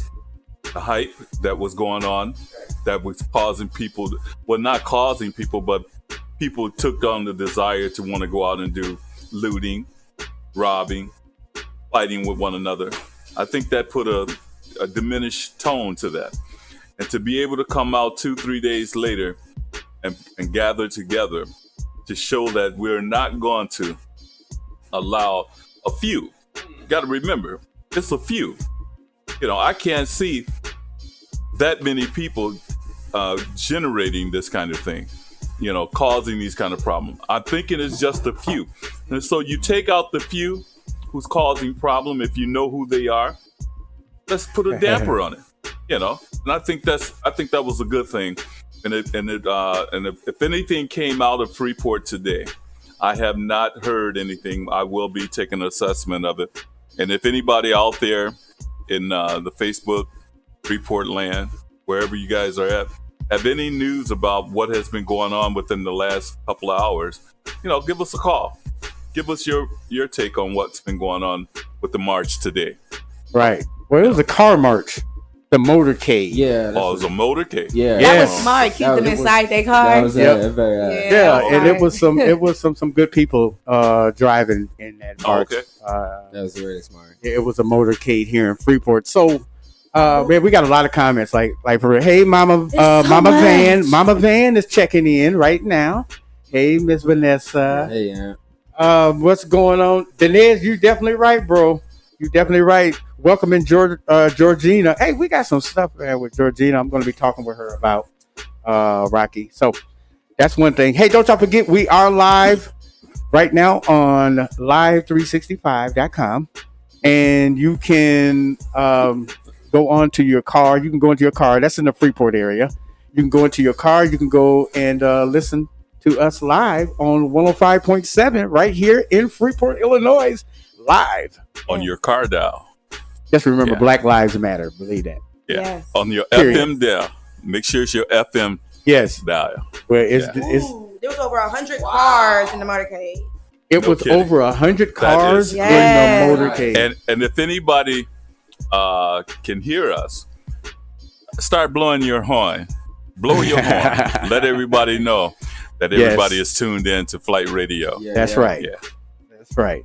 that was going on, that was causing people, well, not causing people, but people took on the desire to want to go out and do looting, robbing, fighting with one another. I think that put a diminished tone to that. And to be able to come out 2-3 days later and gather together to show that we're not going to allow a few. You got to remember, it's a few. I can't see that many people generating this kind of thing, causing these kind of problems. I'm thinking it's just a few. And so you take out the few who's causing problem. If you know who they are, let's put a damper on it, And I think that was a good thing. And if anything came out of Freeport today, I have not heard anything. I will be taking an assessment of it. And if anybody out there in the Facebook Freeport land, wherever you guys are at, have any news about what has been going on within the last couple of hours, give us a call. Give us your take on what's been going on with the march today. Right. Well, it was a car march. The motorcade. Yeah. Oh, it was a motorcade. Yeah. That was smart. Keep them inside their cars. And it was some good people driving in that march. Okay. That was really smart. It was a motorcade here in Freeport. So, man, we got a lot of comments like for hey, Mama Van is checking in right now. Hey, Miss Vanessa. Hey, yeah. What's going on, Denise? You definitely right, bro. You definitely right. Welcome in Georgina. Hey, we got some stuff there with Georgina. I'm going to be talking with her about Rocky. So that's one thing. Hey, don't y'all forget, we are live right now on live365.com. And you can go onto your car. You can go into your car. That's in the Freeport area. You can go into your car. You can go and listen to us live on 105.7 right here in Freeport, Illinois. Live on your car dial. Just remember, Black Lives Matter. Believe that. Yeah. Yes. On your FM dial. Make sure it's your FM dial. Well, it's there was over 100 cars in the motorcade. It was over 100 cars in the motorcade. And if anybody can hear us, start blowing your horn. Blow your horn. Let everybody know that everybody is tuned in to Flight Radio. That's right. Yeah. That's right.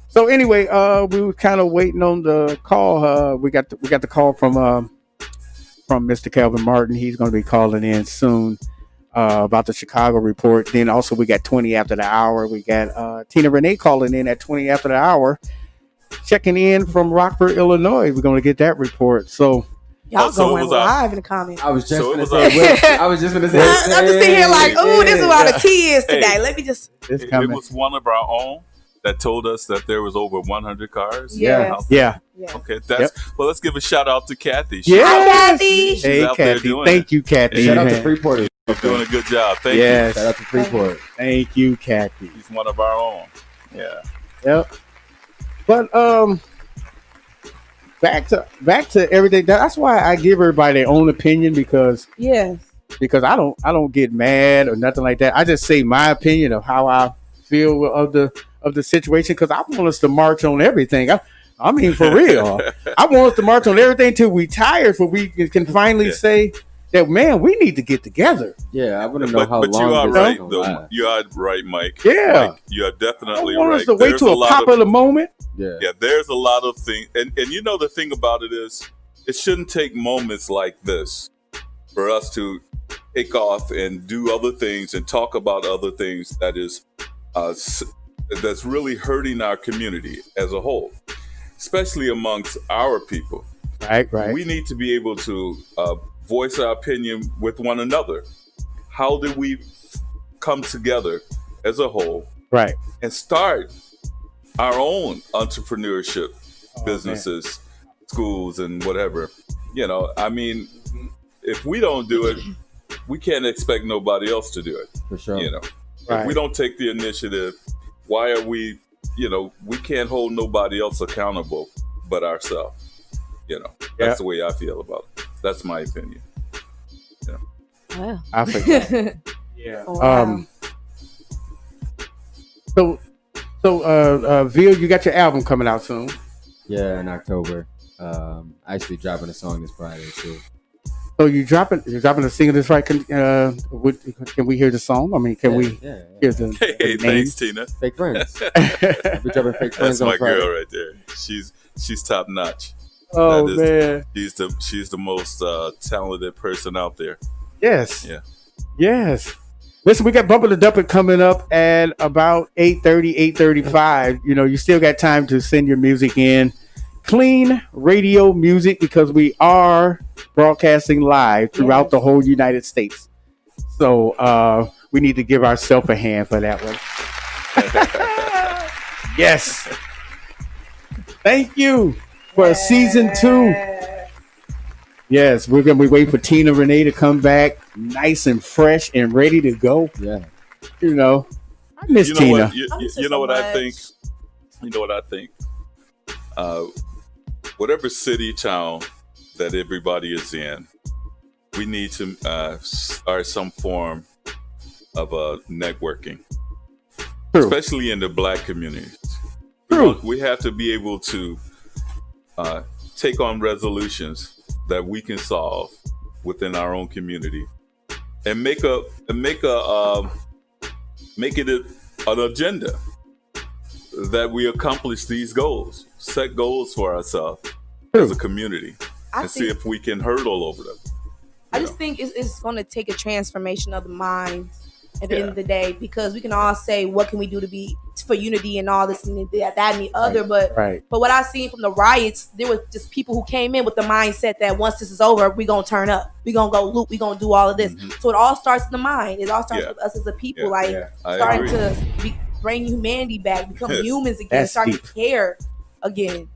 So anyway, we were kind of waiting on the call. We got the call from Mr. Kelvin Martin. He's going to be calling in soon about the Chicago report. Then also we got 20 after the hour. We got Tina Renee calling in at 20 after the hour, checking in from Rockford, Illinois. We're going to get that report. So y'all going live in the comments. I was just going to say. I'm just sitting here like, oh, this is what the tea is today. Let me just. It was one of our own that told us that there was over 100 cars. Yeah. Okay, well, let's give a shout out to Kathy. Hi, Kathy. Hey, Kathy. Thank you, Kathy. Shout out to Freeport. You're doing a good job. Thank you. Shout out to Freeport. Thank you, Kathy. He's one of our own. Yeah. Yep. But back to everything. That's why I give everybody their own opinion because I don't get mad or nothing like that. I just say my opinion of how I feel of the situation because I want us to march on everything. I mean, for real. I want us to march on everything till we tired, so we can finally say that, man, we need to get together. Yeah, I want to know how long. But you are right, though. You are right, Mike. Yeah, Mike, you are definitely I want right. us to wait till a popular moment. Yeah, there's a lot of things, and the thing about it is, it shouldn't take moments like this for us to take off and do other things and talk about other things that is that's really hurting our community as a whole, especially amongst our people. Right. We need to be able to voice our opinion with one another. How do we come together as a whole, right, and start our own entrepreneurship businesses schools and whatever. I mean, if we don't do it, we can't expect nobody else to do it. For sure. If we don't take the initiative, why are we? We can't hold nobody else accountable but ourselves. That's the way I feel about it. That's my opinion. Wow. I forget. Yeah. Wow. So, Vil, you got your album coming out soon. Yeah, in October. Actually dropping a song this Friday too. So you're dropping a single this Friday. Can we hear the song? I mean, can we hear the Hey, name? thanks, Tina. Fake Friends. We're dropping Fake Friends That's on my Friday. girl right there. She's top notch. Oh man, she's the most talented person out there. Yes. Yeah. Yes. Listen, we got Bumper the Dumper coming up at about 8:30, 8:35. You still got time to send your music in. Clean radio music, because we are broadcasting live throughout the whole United States. So we need to give ourselves a hand for that one. Yes. Thank you for season 2. Yes, we're going to be waiting for Tina Renee to come back nice and fresh and ready to go. Yeah. I miss Tina. You know what I think? You know what I think? Whatever city, town that everybody is in, we need to start some form of networking, especially in the Black communities. We have to be able to take on resolutions that we can solve within our own community, and make it an agenda that we accomplish these goals, set goals for ourselves as a community, and see if we can hurdle over them. I just think it's going to take a transformation of the mind at the end of the day, because we can all say, what can we do for unity and all this and that and the other, but what I seen from the riots, there was just people who came in with the mindset that once this is over, we're going to turn up, we're going to go loot, we're going to do all of this. So it all starts in the mind. It all starts with us as a people, starting to bring humanity back, become humans again, starting to care again.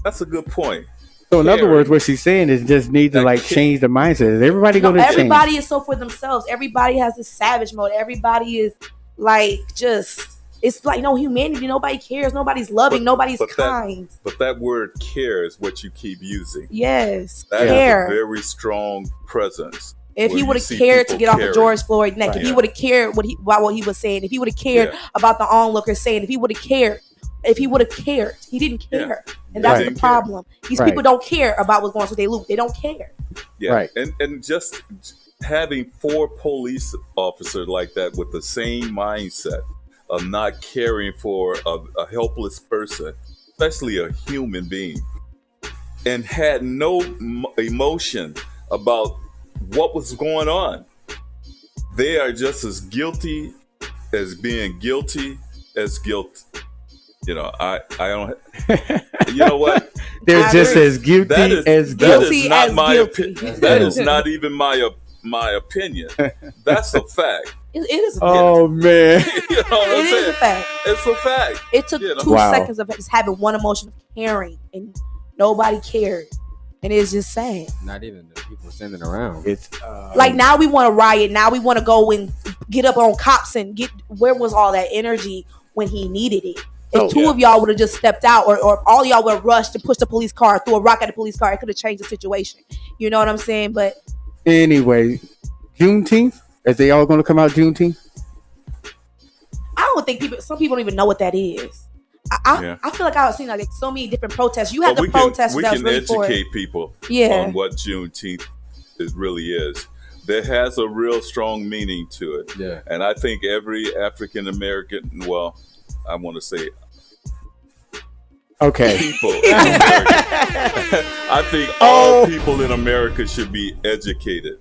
That's a good point. So in other words, what she's saying is just need to change the mindset. Is everybody going to change? Everybody is so for themselves. Everybody has this savage mode. Everybody is it's like no humanity. Nobody cares. Nobody's loving. Nobody's kind. But that word "care" is what you keep using. Yes, that care. Is a very strong presence. If he would have cared to get off of George Floyd's neck, if he would have cared about what he was saying, if he would have cared about the onlookers saying, if he would have cared, he didn't care, and that's the problem. These people don't care about what's going on with their loot. They don't care. Yeah, and just having 4 police officers like that with the same mindset of not caring for a helpless person, especially a human being, and had no emotion about what was going on. They are just as guilty as being guilty as guilt. I don't. You know what? They're just as guilty as guilty. That is not my opinion. That is not even my opinion. That's a fact. It is a fact. Oh man. You know what I'm saying? Is a fact. It's a fact. It took 2 seconds of just having one emotion of caring, and nobody cared. And it's just sad. Not even the people standing around. It's like now we want to riot. Now we want to go and get up on cops and get. Where was all that energy when he needed it? If 2 of y'all would have just stepped out, or all y'all would have rushed and pushed the police car, threw a rock at the police car, it could have changed the situation. You know what I'm saying? But anyway, Juneteenth. Is they all going to come out Juneteenth? I don't think some people don't even know what that is. I feel like I've seen so many different protests. You had the protesters that was really for it. We can educate people on what Juneteenth really is. That has a real strong meaning to it. Yeah. And I think every African American, well, I want to say people in America. I think all people in America should be educated.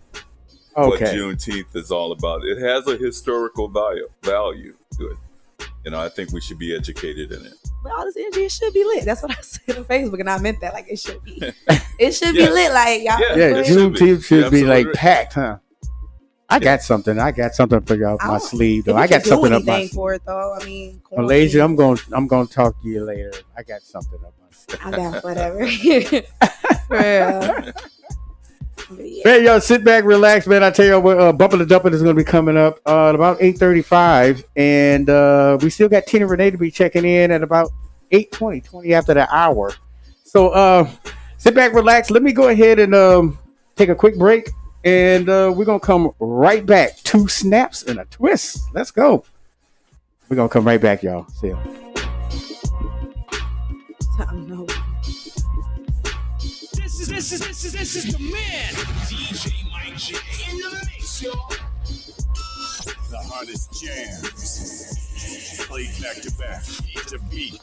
What Juneteenth is all about. It has a historical value to it. I think we should be educated in it. But all this energy, it should be lit. That's what I said on Facebook, and I meant that. Like, it should be. It should be lit. Like, y'all. Yeah, Juneteenth should be like packed, huh? I got something for y'all up my sleeve, though. I got something up my sleeve. For it, though. I mean, Malaysia, I'm going to talk to you later. I got something up my I got whatever. For real. Yeah. Man, y'all sit back, relax, man. I tell you what, Bumper the Dumper is going to be coming up at about 8:35, and we still got Tina Renee to be checking in at about 8:20, 20 after the hour. So sit back, relax. Let me go ahead and take a quick break, and we're going to come right back. 2 snaps and a twist. Let's go. We're going to come right back, y'all. See ya. This is the man, DJ Mike J in the mix, y'all. The hardest jams. Played back to back, beat to beat.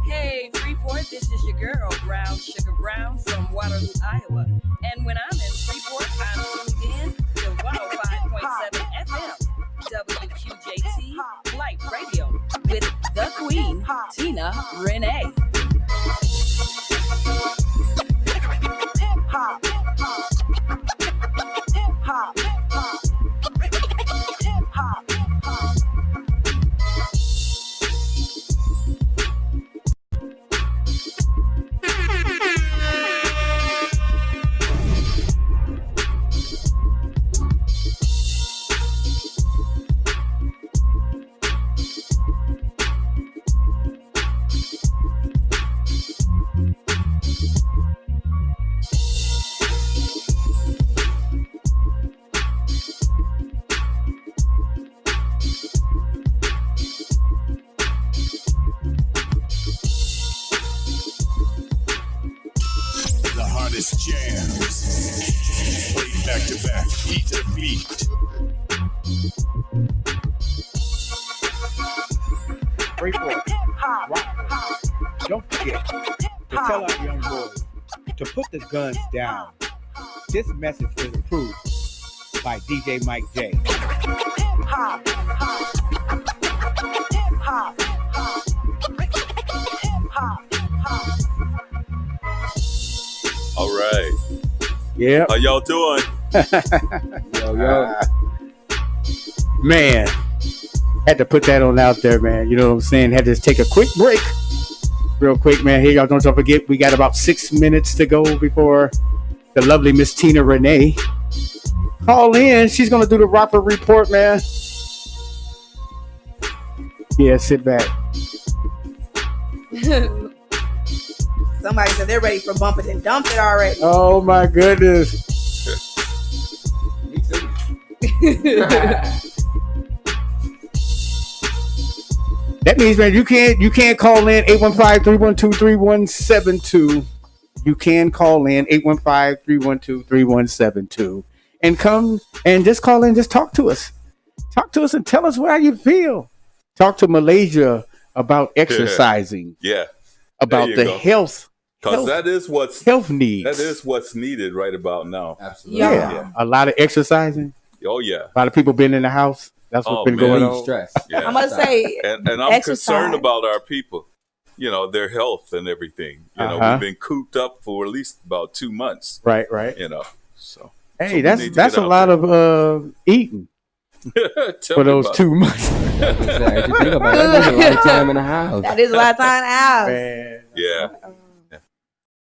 Hey, Freeport, this is your girl, Brown Sugar Brown from Waterloo, Iowa. And when I'm in Freeport, I'm tuned in to 105.7 FM, WQJT Flight Radio, with the Queen, Tina Renee. The hardest jams. Played back to back, beat to beat. Freeport, Rockford. Don't forget to tell our young boys to put the guns down. This message was approved by DJ Mike J. All right. Yeah. How y'all doing? Yo. Man, had to put that on out there, man. You know what I'm saying? Had to take a quick break. Real quick, man. Here, y'all don't forget, we got about 6 minutes to go before the lovely Miss Tina Renee call in. She's going to do the Rocker Report, man. Yeah, sit back. Somebody said they're ready for Bump It and Dump It already. Oh, my goodness. That means, man, you can't call in 815-312-3172. You can call in 815-312-3172 and come and just call in, just talk to us. Talk to us and tell us how you feel. Talk to Malaysia about exercising. Yeah. About the health. Because that is what's health needs. That is what's needed right about now. Absolutely. Yeah. A lot of exercising. Oh yeah. A lot of people been in the house. That's what's been going on. Stress. Yeah. I'm gonna say, and I'm exercise. concerned about our people. You know, their health and everything. You know, we've been cooped up for at least about 2 months. Right. You know, so. Hey, that's a lot of eating for those 2 months. That is a lot of time in the house. That is a lot of time in the house. Man. Yeah.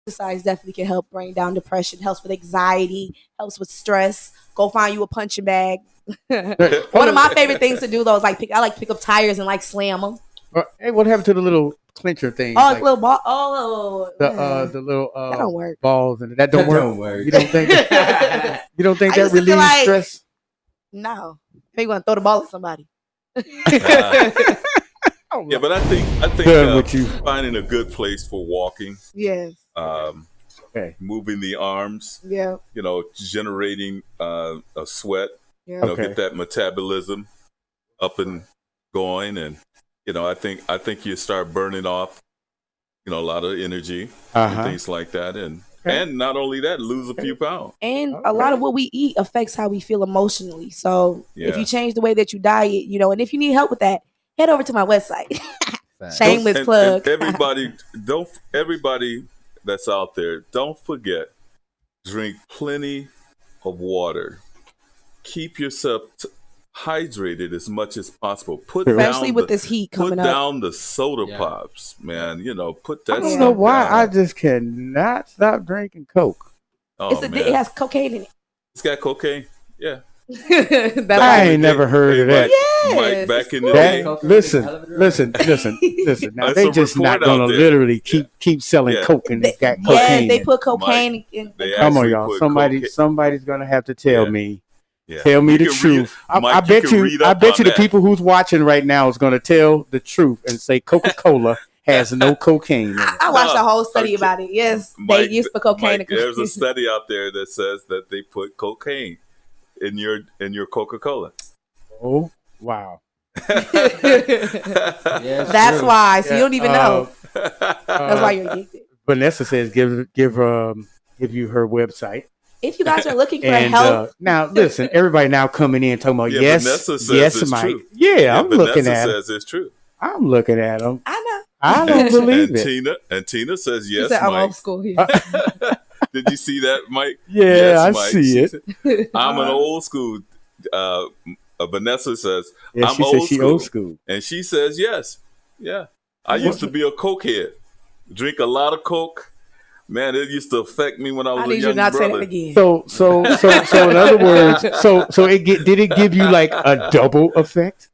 Exercise definitely can help bring down depression, helps with anxiety, helps with stress. Go find you a punching bag. One of my favorite things to do though is I like pick up tires and like slam them. Hey, what happened to the little clincher thing? Oh, like, little ball. Oh, the little that don't work. balls and that don't work. You don't think you don't think I that used to feel relieves like- stress? No, you want to throw the ball at somebody. Yeah, but I think Good with you. finding a good place for walking, Yes. moving the arms, Yeah. you know, generating a sweat, Yeah. you know, Okay. get that metabolism up and going, and you know, I think you start burning off a lot of energy and Uh-huh. things like that, and Okay. and not only that, lose a few pounds. And a lot of what we eat affects how we feel emotionally. So if you Yeah. change the way that you diet, and if you need help with that, head over to my website. Facts. Shameless And plug. everybody that's out there, don't forget, drink plenty of water. Keep yourself hydrated as much as possible. Especially with this heat coming put up. down the soda Yeah. pops, man. Put I that don't stuff know why down. I just cannot stop drinking Coke. Oh It man, has cocaine in it. it's got cocaine. Yeah. That's I why. ain't never heard of that. Mike, back Yes, in the it's day, That listen. Now There's they a just not report gonna out there. literally keep selling Yeah. Coke and it's got Yes, cocaine. they in it. put cocaine in they Come on, actually y'all. put Somebody's gonna have to tell Yeah. me. Yeah. Tell me You the can read- truth. Mike, I bet can you. read I up bet on you the that. people who's watching right now is gonna tell the truth and say Coca-Cola has no cocaine in it. I watched No, a whole study okay. about it. Yes, Mike, they used for cocaine. Mike, there's a study out there that says that they put cocaine in your Coca-Cola. Oh wow! Yeah, it's That's true. why. So you don't even know. That's why you're addicted. Vanessa says give you her website. If you guys are looking for And help, now listen, everybody now coming in talking about Yeah, yes, Vanessa says yes, it's Mike. true. Yeah, I'm looking Vanessa at him. says it's true. I'm looking at him. I know. I don't believe and it. Tina says She yes, said, I'm Mike. old school here. Did you see that, Mike? Yeah, yes, I Mike. see She it. said, I'm an old school. Vanessa says Yeah, I'm she said old she school. old school. And she says yes. Yeah, I used to be a Coke head. Drink a lot of Coke. Man, it used to affect me when I was I a need you young to not say brother. that again. So in other words, did it give you like a double effect?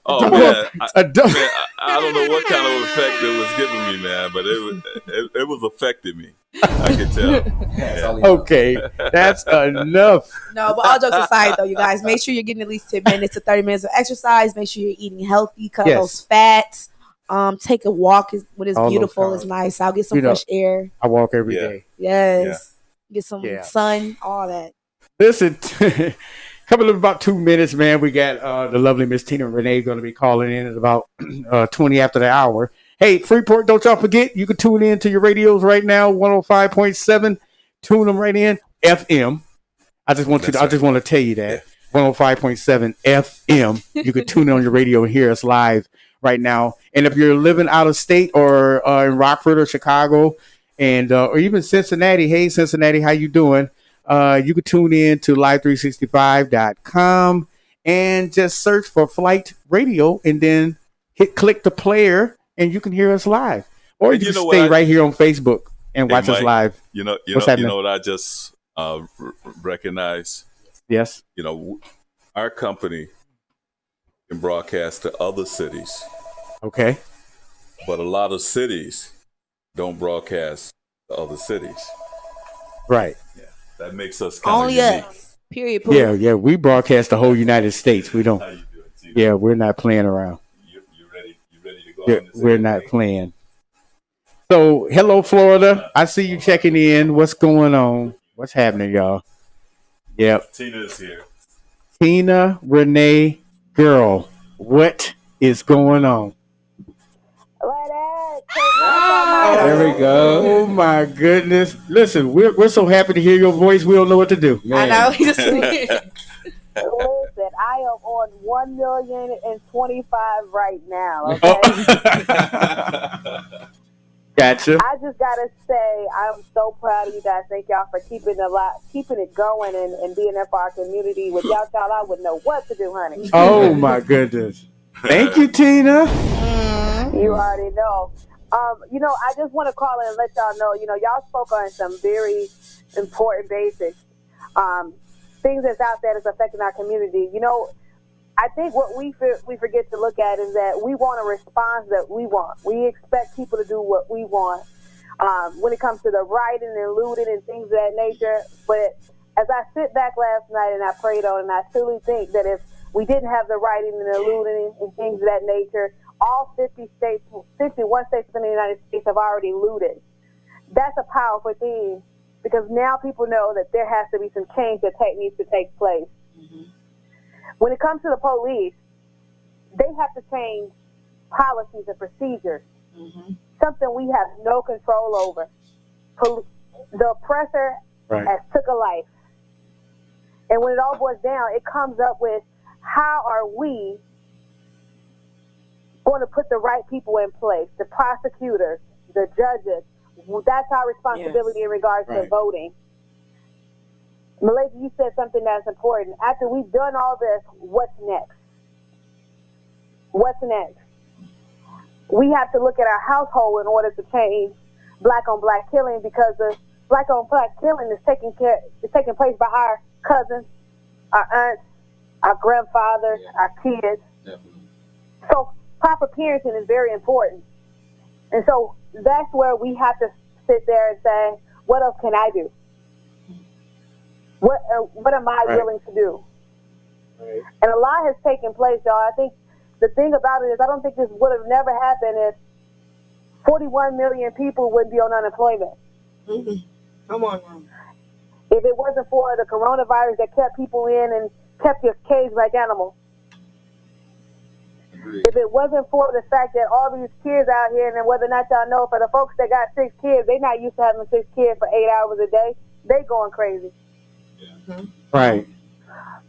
Oh Double- man, a double. I don't know what kind of effect it was giving me, man, but it was affecting me. I could tell. Yeah. Okay, that's enough. No, but all jokes aside, though, you guys, make sure you're getting at least 10 minutes to 30 minutes of exercise. Make sure you're eating healthy, cut Yes. those fats. Take a walk when it's All those beautiful. carbs. It's nice. I'll get some You know, fresh air. I walk every Yeah. day. Yes. Get some Yeah. sun, all that. Listen, coming up about 2 minutes, man. We got the lovely Miss Tina Renee going to be calling in at about 20 after the hour. Hey, Freeport, don't y'all forget, you can tune in to your radios right now, 105.7. Tune them right in. FM. I just want to tell you that. 105.7 FM. You can tune in on your radio and hear us live right now. And if you're living out of state or in Rockford or Chicago and or even Cincinnati, hey Cincinnati, how you doing? You can tune in to live365.com and just search for Flight Radio and then click the player and you can hear us live. Or And you you can know stay what right here on Facebook and watch us Mike, live. You know What's happening? what I just recognize. Yes. Our company can broadcast to other cities, Okay. but a lot of cities don't broadcast to other cities. Right. That makes us kind of Only unique. us. Period. Pooh. Yeah. We broadcast the whole United States. We don't. How you doing, Tina? Yeah, we're not playing around. You ready to go Yeah, on this? we're not playing. So, hello, Florida. I see you checking in. What's going on? What's happening, y'all? Yep. Tina is here. Tina Renee, girl, what is going on? There we go. Oh my goodness! Listen, we're so happy to hear your voice. We don't know what to do. I know. Listen, I am on 1,025,000 right now. Okay. Gotcha. I just gotta say, I'm so proud of you guys. Thank y'all for keeping it going and being there for our community. Without y'all, I wouldn't know what to do, honey. Oh my goodness! Thank you, Tina. You already know. I just want to call in and let y'all know, y'all spoke on some very important basics, things that's out there that's affecting our community. I think what we forget to look at is that we want a response that we want. We expect people to do what we want when it comes to the rioting and looting and things of that nature. But as I sit back last night and I prayed on, and I truly think that if we didn't have the rioting and the looting and things of that nature, all 51 states in the United States have already looted. That's a powerful thing because now people know that there has to be some change that needs to take place. Mm-hmm. When it comes to the police, they have to change policies and procedures. Mm-hmm. something we have no control over. The oppressor has took a life. And when it all boils down, it comes up with how are we going to put the right people in place, the prosecutors, the judges. That's our responsibility in regards to voting. Malaysia, you said something that's important. After we've done all this, what's next? What's next? We have to look at our household in order to change black-on-black killing, because the black-on-black killing is taking place by our cousins, our aunts, our grandfathers, our kids. Definitely. So proper parenting is very important. And so that's where we have to sit there and say, what else can I do? What am I willing to do? Right. And a lot has taken place, y'all. I think the thing about it is I don't think this would have never happened if 41 million people would be on unemployment. Mm-hmm. Come on now. If it wasn't for the coronavirus that kept people in and kept you caged like animals. If it wasn't for the fact that all these kids out here, and whether or not y'all know, for the folks that got 6 kids, they not used to having 6 kids for 8 hours a day. They going crazy. Mm-hmm. Right.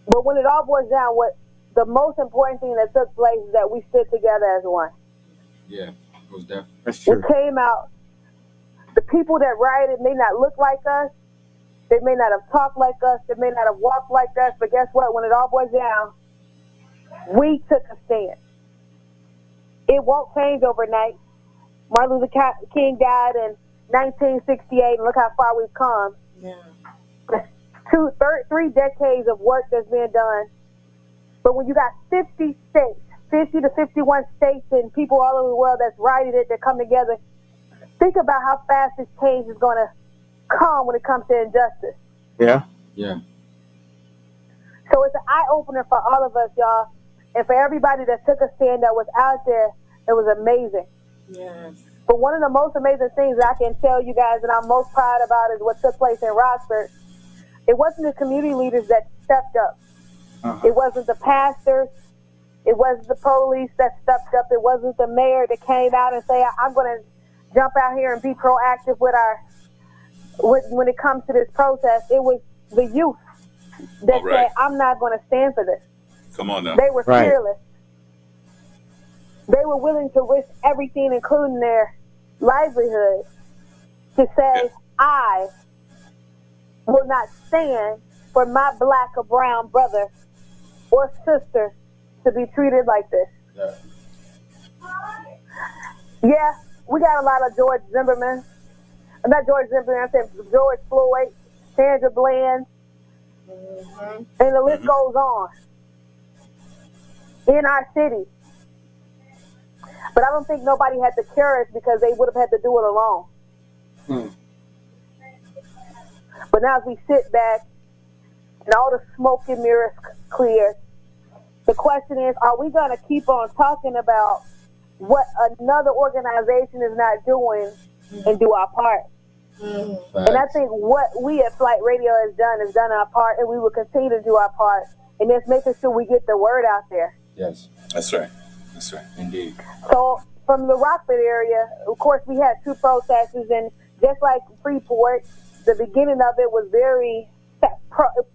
But when it all boils down, what the most important thing that took place is that we stood together as one. Yeah, most definitely. That's true. We came out. The people that rioted may not look like us. They may not have talked like us. They may not have walked like us. But guess what? When it all boils down, we took a stand. It won't change overnight. Martin Luther King died in 1968, and look how far we've come. Yeah. 3 decades of work that's been done. But when you got 50 states, 50 to 51 states and people all over the world that's rioted it, that come together, think about how fast this change is going to come when it comes to injustice. Yeah. Yeah. So it's an eye-opener for all of us, y'all. And for everybody that took a stand that was out there, it was amazing. Yes. But one of the most amazing things that I can tell you guys that I'm most proud about is what took place in Rockford. It wasn't the community leaders that stepped up. It wasn't the pastors. It wasn't the police that stepped up. It wasn't the mayor that came out and say, I'm going to jump out here and be proactive when it comes to this protest. It was the youth that said, I'm not going to stand for this. Come on now. They were fearless. They were willing to risk everything, including their livelihood, to say, I will not stand for my black or brown brother or sister to be treated like this. Yeah, we got a lot of George Zimmerman. Not George Zimmerman, I'm saying George Floyd, Sandra Bland, and the list goes on in our city. But I don't think nobody had the courage because they would have had to do it alone. But now as we sit back and all the smoke and mirrors clear, the question is, are we going to keep on talking about what another organization is not doing and do our part? And I think what we at Flight Radio has done our part, and we will continue to do our part, and that's making sure we get the word out there. Yes. That's right. That's right. Indeed. So from the Rockford area, of course, we had 2 protests, and just like Freeport, the beginning of it was very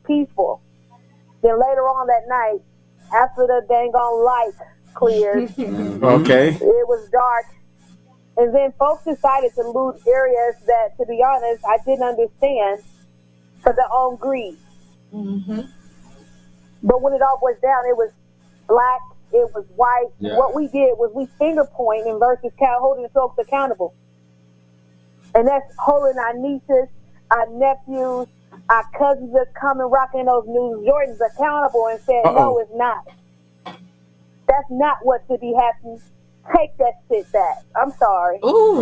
peaceful. Then later on that night, after the dang on light cleared, it was dark. And then folks decided to loot areas that, to be honest, I didn't understand for their own greed. But when it all boils down, it was black, it was white. Yeah. What we did was we finger pointing versus holding folks accountable. And that's holding our nieces, our nephews, our cousins that's coming rocking those new Jordans accountable and saying, no, it's not. That's not what should be happening. Take that shit back. I'm sorry. Ooh.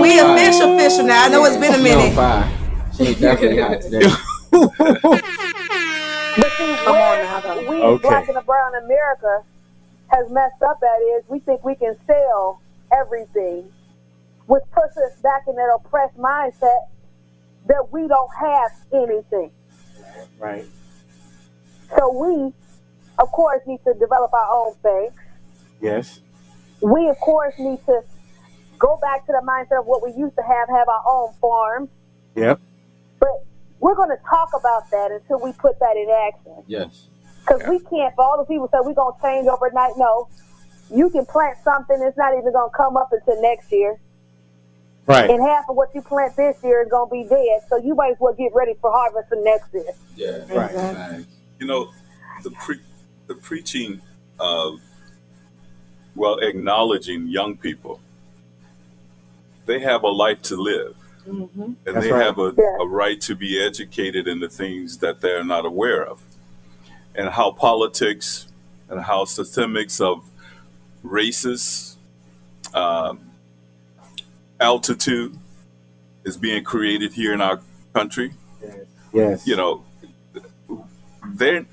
We official now. I know it's been a minute. She definitely hot today. But see, where we black and brown America has messed up at is we think we can sell everything, which puts us back in that oppressed mindset that we don't have anything. Right. So we, of course, need to develop our own thing. Yes. We, of course, need to go back to the mindset of what we used to have our own farms. Yep. But we're going to talk about that until we put that in action. Yes. Because we can't, for all the people say we're going to change overnight, no. You can plant something, it's not even going to come up until next year. Right. And half of what you plant this year is going to be dead. So you might as well get ready for harvest for next year. Yeah. Right. Exactly. You know, the preaching of, acknowledging young people, they have a life to live. Mm-hmm. And That's they right. have a right to be educated in the things that they're not aware of. And how politics and how systemics of racist altitude is being created here in our country. Yes. You know, they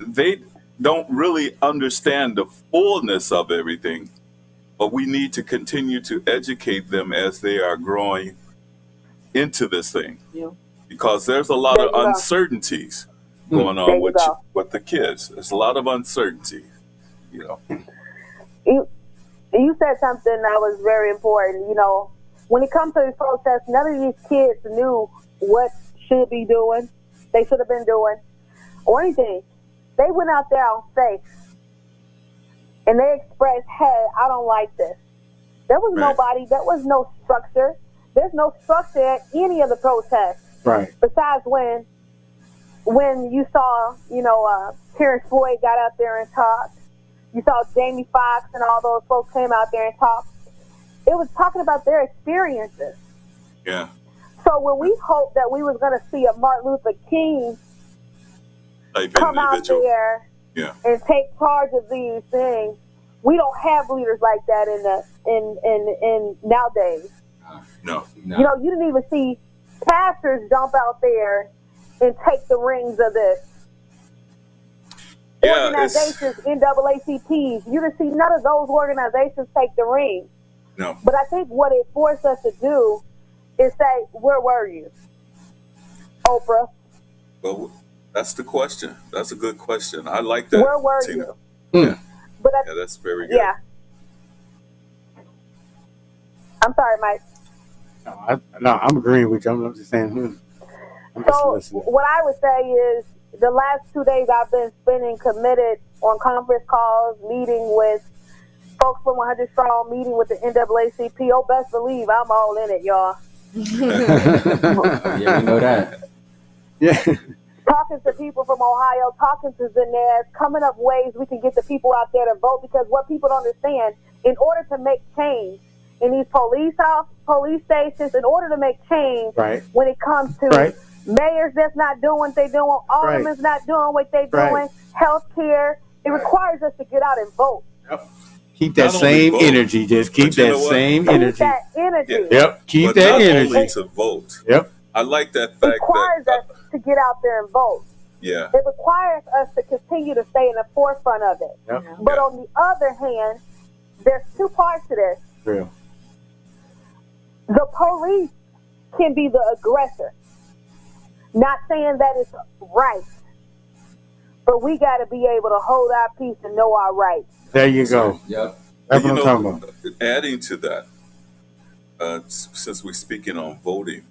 don't really understand the fullness of everything, but we need to continue to educate them as they are growing into this thing. Yeah. Because there's a lot of uncertainties going on with the kids. There's a lot of uncertainty, you know. You said something that was very important. You know, when it comes to these protests, none of these kids knew what should be doing, they should have been doing, or anything. They went out there on faith, and they expressed, hey, I don't like this. There was nobody, there was no structure. There's no structure at any of the protests. Right. Besides when you saw, Terrence Floyd got out there and talked. You saw Jamie Foxx and all those folks came out there and talked. It was talking about their experiences. Yeah. So when we hoped that we was going to see a Martin Luther King come out there and take charge of these things, we don't have leaders like that in nowadays. No. You know, you didn't even see pastors jump out there and take the reins of this. Yeah, organizations, NAACPs, you didn't see none of those organizations take the reins. No. But I think what it forced us to do is say, where were you, Oprah? Well, that's the question. That's a good question. I like that. Where were Tina. you? Yeah. But That's very good. Yeah. I'm sorry, Mike. I'm agreeing with you. I'm just saying. I'm just So listening. what I would say is the last 2 days I've been spending committed on conference calls, meeting with folks from 100 Strong, meeting with the NAACP. Oh, best believe I'm all in it, y'all. Yeah, we know that. Yeah. Talking to people from Ohio, talking to Zinez, coming up ways we can get the people out there to vote, because what people don't understand, in order to make change in these police stations, in order to make change when it comes to mayors that's not doing what they doing, aldermen's not doing what they doing, health care, it requires us to get out and vote. Keep that same energy. Just keep that same energy. Keep that energy. Yep. Keep But that not energy. only to vote. Yep. I like that It fact requires that us to get out there and vote. yeah. It requires us to continue to stay in the forefront of it. Yep. But on the other hand, there's two parts to this. Real. The police can be the aggressor. Not saying that it's right, but we got to be able to hold our peace and know our rights. There you go. Yep. That's what I'm talking about. Adding to that, since we're speaking on voting,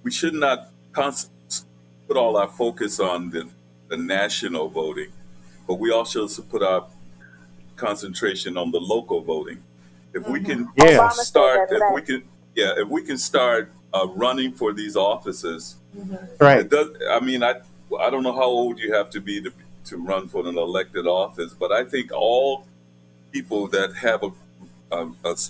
we should not put all our focus on the national voting, but we also should put our concentration on the local voting. If we can start, if we can start running for these offices, right? It does. I mean, I don't know how old you have to be to run for an elected office, but I think all people that have a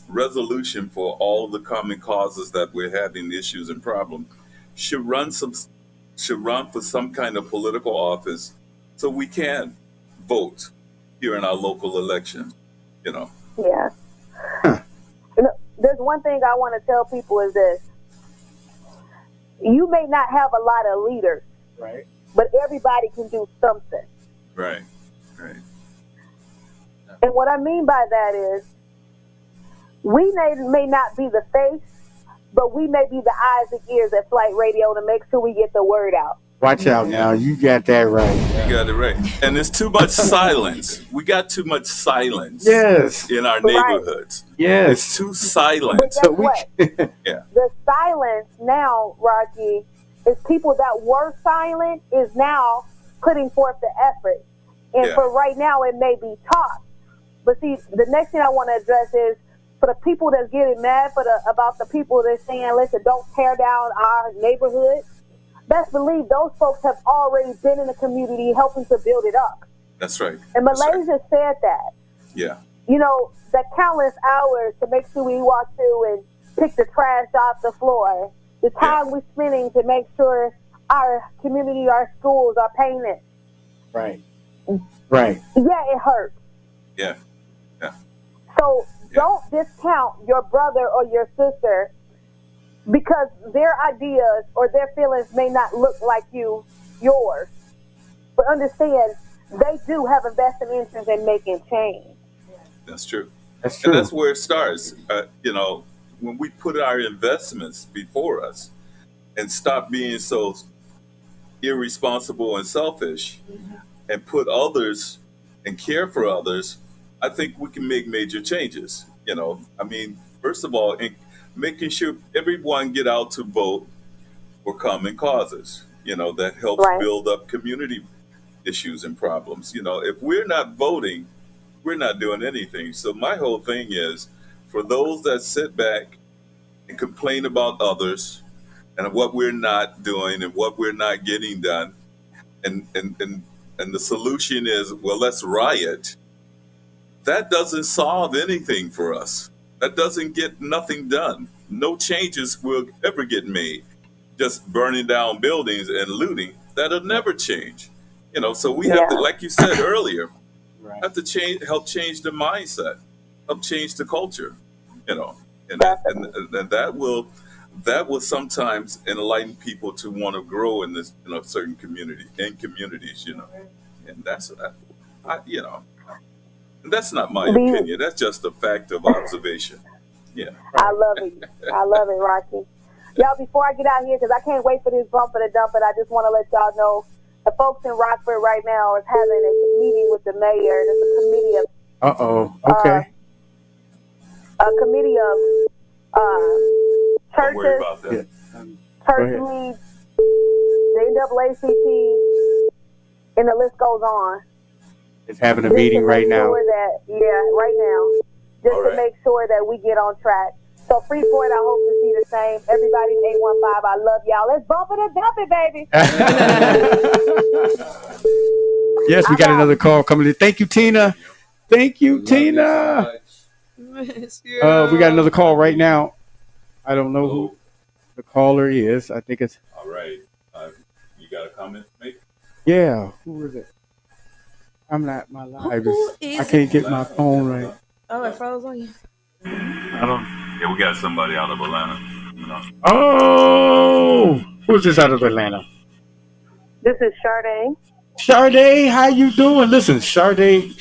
resolution for all of the common causes that we're having issues and problems should run for some kind of political office, so we can vote here in our local election. You know. Yeah. There's one thing I want to tell people is this. You may not have a lot of leaders, right? But everybody can do something. Right, right. And what I mean by that is, we may not be the face, but we may be the eyes and ears at Flight Radio to make sure we get the word out. Watch out now. You got that right. You got it right. And there's too much silence. We got too much silence. Yes. In our Right. neighborhoods. Yes. It's too silent. But guess what? Yeah. The silence now, Rocky, is people that were silent is now putting forth the effort. And Yeah. for right now, it may be talk. But see, the next thing I want to address is for the people that's getting mad about the people that's saying, listen, don't tear down our neighborhood. Best believe those folks have already been in the community helping to build it up. That's right. And Malaysia said that. Yeah. You know, the countless hours to make sure we walk through and pick the trash off the floor, the time we're spending to make sure our community, our schools are painted. Right. Right. Yeah, it hurts. Yeah. Yeah. So don't discount your brother or your sister because their ideas or their feelings may not look like yours. But understand, they do have a vested interest in making change. That's true. That's true. And that's where it starts. You know, when we put our investments before us and stop being so irresponsible and selfish and put others and care for others, I think we can make major changes. You know, I mean, first of all, in making sure everyone get out to vote for common causes, you know, that helps build up community issues and problems. You know, if we're not voting, we're not doing anything. So my whole thing is for those that sit back and complain about others and what we're not doing and what we're not getting done, and the solution is, well, let's riot. That doesn't solve anything for us. That doesn't get nothing done. No changes will ever get made. Just burning down buildings and looting, that'll never change. You know, so we have to, like you said earlier, have to help change the mindset, help change the culture. You know, and that will sometimes enlighten people to want to grow in this, you know, certain communities. You know, and that's you know. That's not my opinion. That's just a fact of observation. Yeah. I love it. I love it, Rocky. Y'all, before I get out here, because I can't wait for this bumper to dump it, I just want to let y'all know the folks in Rockford right now is having a meeting with the mayor. There's a committee of Okay. a committee of Don't worry churches, about that. church leads, the NAACP, and the list goes on. It's having a Just meeting to right make now. sure that, right now, just to make sure that we get on track. So Freeport, I hope to see the same. Everybody in 815, I love y'all. Let's bump it and dump it, baby. Yes, we got another call coming in. Thank you, Tina. Thank you, Tina. We got another call right now. I don't know who the caller is. I think it's. All right. You got a comment to make? Yeah. Who is it? I'm not my live. I can't get my phone right. Oh, it froze on you. Yeah, we got somebody out of Atlanta. You know. Oh, who's this out of Atlanta? This is Sade. Sade, how you doing? Listen, Sade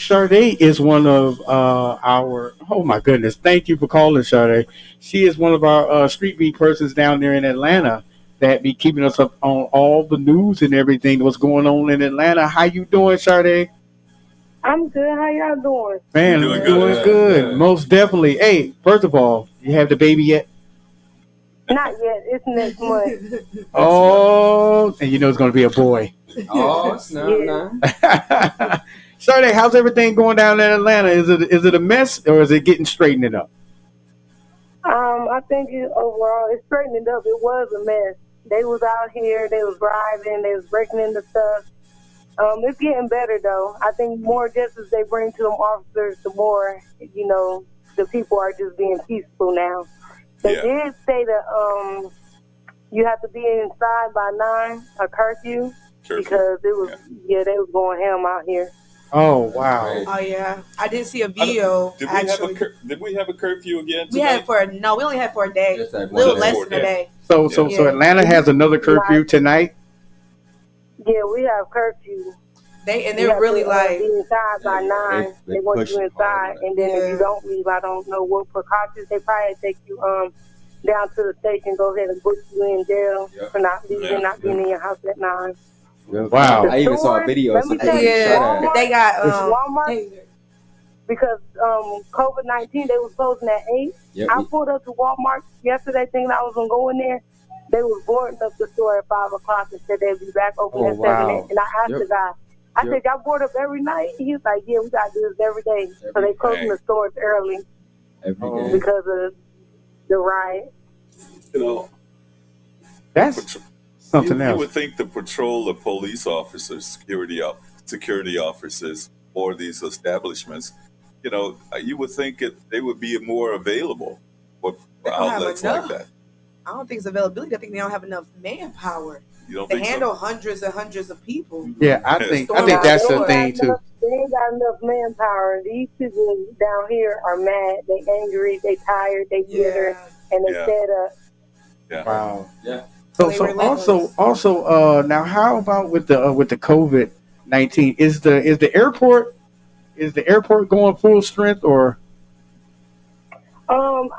is one of our. Oh my goodness! Thank you for calling, Sade. She is one of our street beat persons down there in Atlanta that be keeping us up on all the news and everything what's going on in Atlanta. How you doing, Sade? I'm good. How y'all doing? Man, doing good. Most definitely. Hey, first of all, you have the baby yet? Not yet. It's next month. Oh, and you know it's going to be a boy. Oh, snap. Sade, how's everything going down in Atlanta? Is it a mess or is it getting straightened up? I think overall it's straightened up. It was a mess. They was out here. They was driving. They was breaking into stuff. It's getting better though. I think more justice they bring to them officers, the more, you know, the people are just being peaceful now. They did say that you have to be inside by 9, a curfew, because it was they was going ham out here. Oh wow! Oh yeah, I did see a video. Did we have a curfew again today? We had we only had for a day, a little less than a day. So Atlanta has another curfew tonight. Yeah, we have curfew. They're really like be inside by 9. They want you inside, and then if you don't leave, I don't know what precautions. They probably take you down to the station, go ahead and put you in jail for not leaving, not being in your house at 9. Wow. I even saw a video of Let me somebody tell you, Yeah, Walmart, they got Walmart because COVID-19 they was closing at 8. Yep. I pulled up to Walmart yesterday thinking I was gonna go in there. They was boarding up the store at 5 o'clock and said they'd be back open at 7. And I asked the guy, I said, y'all board up every night? He was like, yeah, we gotta do this every day. So they closing the stores early every day because of the riot. You know, that's something you else. would think the patrol of police officers, security officers, or these establishments, you know, you would think they would be more available for outlets like that. I don't think it's availability. I think they don't have enough manpower You don't to think handle so? hundreds and hundreds of people. Yeah, I think that's the thing too. They ain't got enough manpower. These people down here are mad. They angry. They tired. They bitter, and they fed up. Yeah. Wow. Yeah. So also now how about with the COVID-19? Is the airport going full strength or?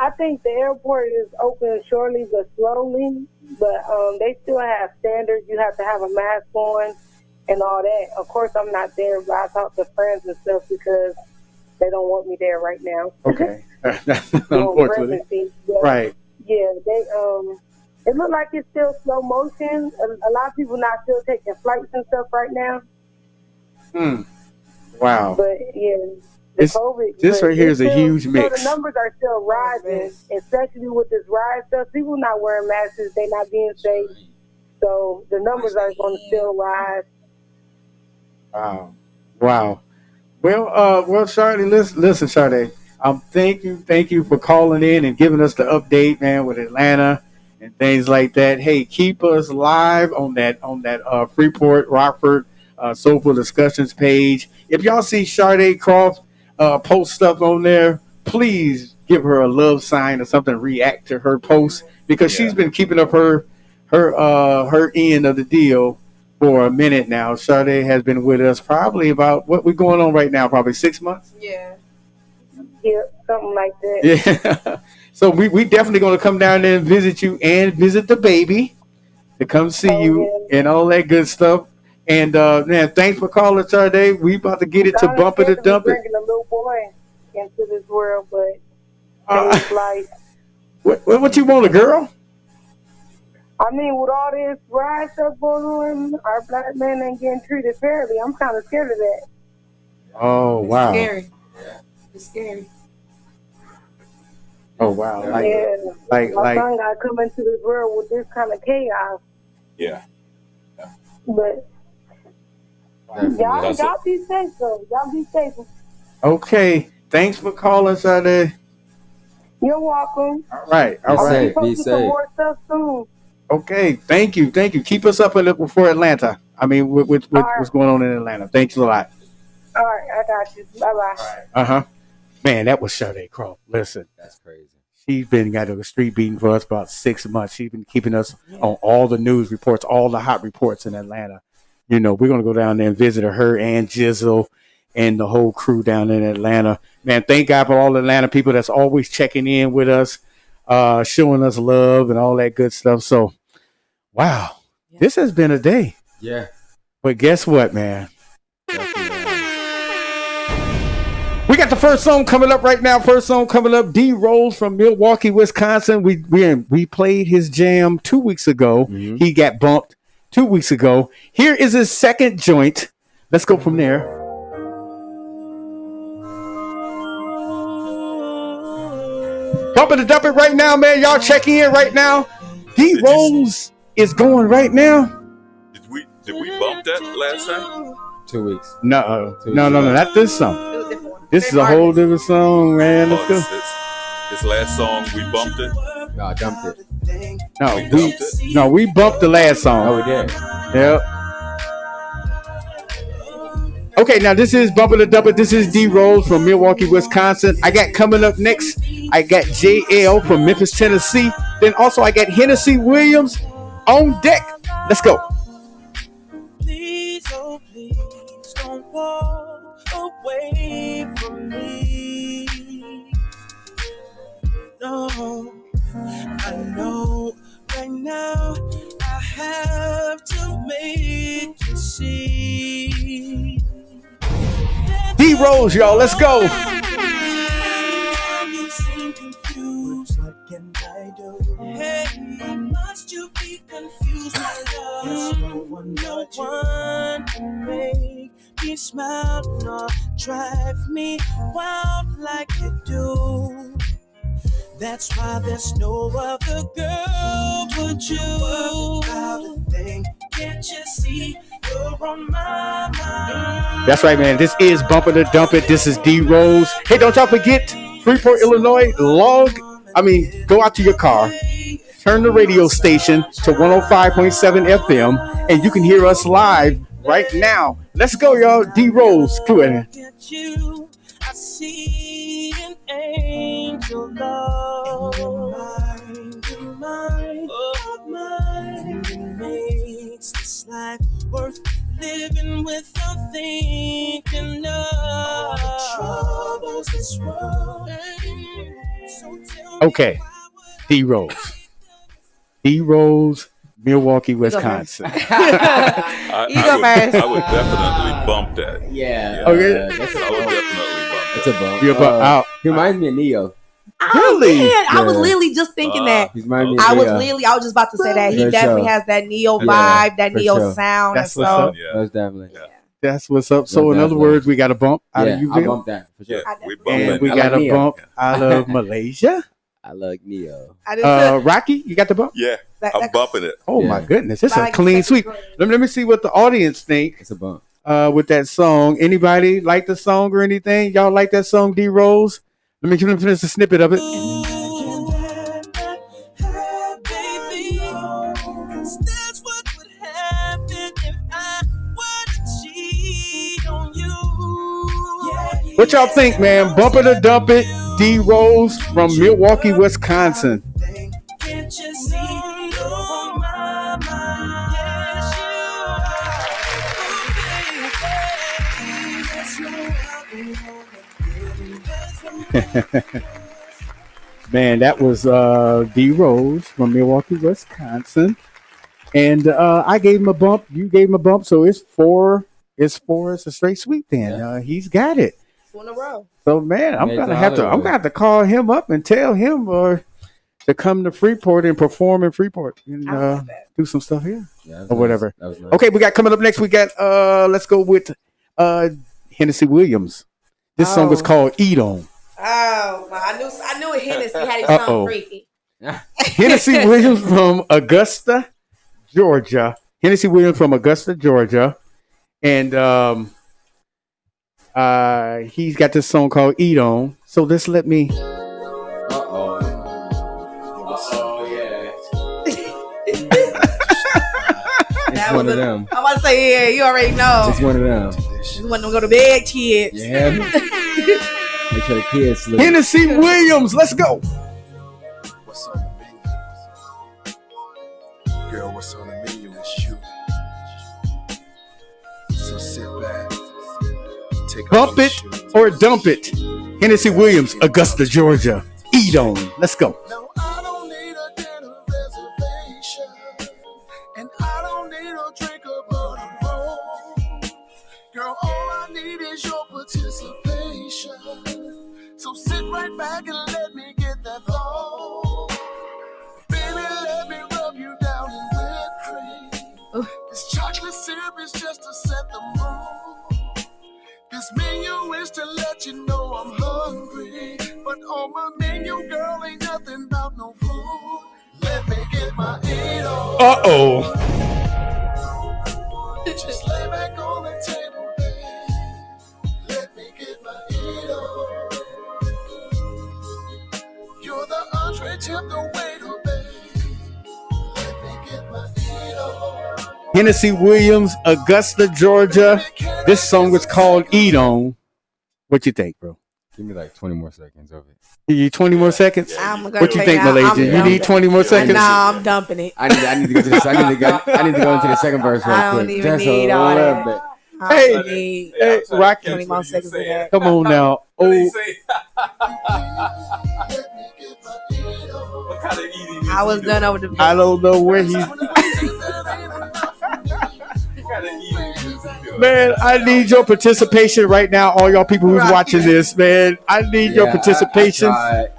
I think the airport is open shortly but slowly, but they still have standards. You have to have a mask on and all that. Of course, I'm not there, but I talk to friends and stuff because they don't want me there right now. Okay. Unfortunately. Right. Yeah, they it look like it's still slow motion. A lot of people not still taking flights and stuff right now. Wow. But yeah. COVID, this right here is a huge mix. The numbers are still rising, especially with this rise stuff. People not wearing masks, they not being safe. So the numbers are going to still rise. Wow. Well, Sade, listen, Sade. Thank you for calling in and giving us the update, man, with Atlanta and things like that. Hey, keep us live on that Freeport Rockford Soulful Discussions page. If y'all see Sade Croft post stuff on there, please give her a love sign or something. React to her post because she's been keeping up her end of the deal for a minute now. Sade has been with us probably about what we're going on right now, probably 6 months. Yeah, something like that. Yeah. So we definitely going to come down there and visit you and visit the baby to come see you and all that good stuff. And man, thanks for calling, Sade. We about to get it to bump it or dump it. Bringing a little boy into this world, but life. What you want, a girl? I mean, with all this riot stuff going on, our black men ain't getting treated fairly. I'm kind of scared of that. Oh wow! It's scary. It's scary. Oh wow! My son got to come into this world with this kind of chaos. Yeah. But y'all be safe, though. Y'all be safe. Okay. Thanks for calling, Sade. You're welcome. All right. Be safe. Some more stuff soon. Okay. Thank you. Keep us up a little for Atlanta. I mean, with what's going on in Atlanta. Thanks a lot. All right. I got you. Bye-bye. Man, that was Sade Croft. Listen. That's crazy. She's been got a street beating for us about 6 months. She's been keeping us on all the news reports, all the hot reports in Atlanta. You know, we're going to go down there and visit her and Jizzle and the whole crew down in Atlanta. Man, thank God for all the Atlanta people that's always checking in with us, showing us love and all that good stuff. So, wow, this has been a day. Yeah. But guess what, man? We got the first song coming up right now. D Rose from Milwaukee, Wisconsin. We played his jam 2 weeks ago. Mm-hmm. He got bumped 2 weeks ago. Here is his second joint. Let's go from there. Bumping the dump it right now, man. Y'all check in right now. D Rose is going right now. Did we bump that last time? 2 weeks. No, not this song. This is a whole different song, man. Let's go. This last song, we bumped it? No, I dumped it. We bumped the last song. Oh, we did. Yep. Okay, now this is Bumping the Dump It. This is D Rose from Milwaukee, Wisconsin. I got coming up next, I got JL from Memphis, Tennessee. Then also I got Hennessy Williams on deck. Let's go. Please, oh please, don't walk away from me. No, I know right now I have to make you see. D Rose, y'all, let's go. You seem confused. What can I do? Hey, why must you be confused, my love? There's no one can make me smile nor drive me wild like you do. That's why there's no other girl but you. About a thing, can't you see you're on my mind? That's right, man. This is Bumper to Dump It. This is D Rose. Hey, don't y'all forget, Freeport, Illinois, go out to your car, turn the radio station to 105.7 FM, and you can hear us live right now. Let's go, y'all. D Rose, do it. I see an angel love in mine, oh mine. It makes this life worth living without thinking of the troubles this world. So Okay, D Rose. D Rose, Milwaukee, Wisconsin. I would definitely bump that. Yeah. Okay. I would definitely bump That's a bump. You're out. He reminds me of Neo. Really? Man, I was literally just thinking that. He's reminds me of I was Neo. just about to say that. He For definitely sure. has that Neo Yeah, vibe, that for Neo sure. sound. That's and what's so, up. Most definitely. That's what's up. So, in other words, we got a bump out of I Uville. bumped that for sure. we bump And it. we I got like a Neo. bump out of Malaysia. I like Neo. I just Rocky, you got the bump? Yeah, I'm bumping it. Oh Yeah. my goodness, it's I a like clean the sweep. Let me see what the audience think It's a bump. with that song. Anybody like the song or anything? Y'all like that song, D Rose? Let me finish a snippet of it. that's what would happen if I were to cheat on you. What y'all think, man? Bumper to Dump It, D Rose from Milwaukee, Wisconsin. Can't you see you're on my mind? Yes, you are. Man, that was D Rose from Milwaukee, Wisconsin. And I gave him a bump. You gave him a bump. So it's four. It's a straight sweep then. He's got it. 2 in a row. So man, I'm Made gonna to have to Hollywood. call him up and tell him to come to Freeport and perform in Freeport and I like that. do some stuff here Yeah, that was or whatever. nice. That was nice. Okay, we got coming up next. We got let's go with Hennessy Williams. This song is Oh. called "Eat On." Oh, I knew Hennessy had his Uh-oh. song freaky. Hennessy Williams from Augusta, Georgia. Hennessy Williams from Augusta, Georgia, and he's got this song called "Eat On." So just let me. Oh yeah. It's one of them. I'm about to say, yeah, you already know. It's one of them. Just want them to go to bed, kids. Yeah. Make sure the kids sleep. Hennessy Williams, let's go. What's on the menu? Girl, what's on the menu is you. So sit back. Take Bump off your it shoes. or dump it. Hennessy Williams, Augusta, Georgia. Eat On. Let's go. No, I don't need a dinner reservation. And I don't need a drink about a roll. Girl, all I need is your participation. So sit right back and let me get that flow. Baby, let me rub you down in whipped cream. This chocolate syrup is just to set the mood. This menu is to let you know I'm hungry. But on my menu, girl, ain't nothing about no food. Let me get my eat on. Uh-oh. Just lay back on the table, babe. Let me get my eat on. You're the entree, tip the waiter, babe. Let me get my eat on. Hennessy Williams, Augusta, Georgia. This song is called Eat On. What you think, bro? Give me like 20 more seconds of it. You 20 more seconds? I'm gonna What you say think, now, I'm Malaysia? You dumping need 20 more it. seconds? Nah, I'm dumping it. I need to go to this. I need to go into the second verse real I quick. don't even Just need a all little that. bit. I don't Hey, need hey, Rocky. 20 more seconds of that. Come on now. What did he Oh, say? What kind of eating? I was done over the. I don't know where he's. What kind of eating? Man, I need your participation right now. All y'all people who's watching this, man, I need your participation.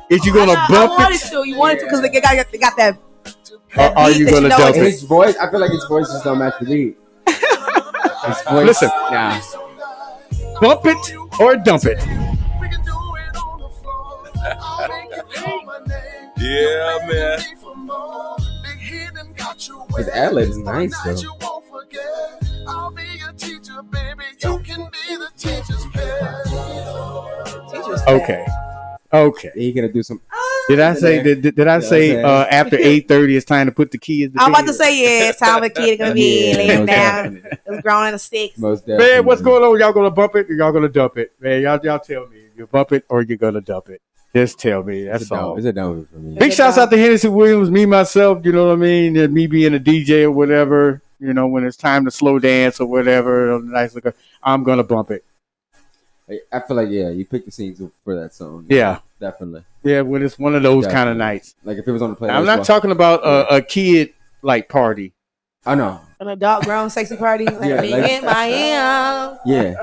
Is you gonna bump I wanted it? to. You wanted to because they got that. Or are you beat that gonna you know dump is- it? His voice, I feel like his voice just don't match the beat. His voice, Listen. nah. Bump it or dump it. Yeah, man. His ad lib is nice though. Okay. Okay. He gonna do some. Did I say did I say after 8:30 it's time to put the kids to I'm about bed? to say yeah. It's time for the kid gonna be Yeah, laying most down. It's grown in the six. Most Man, what's going on? Y'all gonna bump it or y'all gonna dump it? Man, y'all tell me. You bump it or you gonna dump it. Just tell me. That's all. It's a dump for me. Big shouts out to Hennessy Williams, me myself, you know what I mean? And me being a DJ or whatever, you know, when it's time to slow dance or whatever, nice look, I'm gonna bump it. I feel like you picked the scenes for that song. Yeah. Definitely. Yeah, when it's one of those kind of nights. Like if it was on the playlist. I'm not talking about a kid like party. I know. An adult grown sexy party. Like Yeah, me like- and my am. Yeah.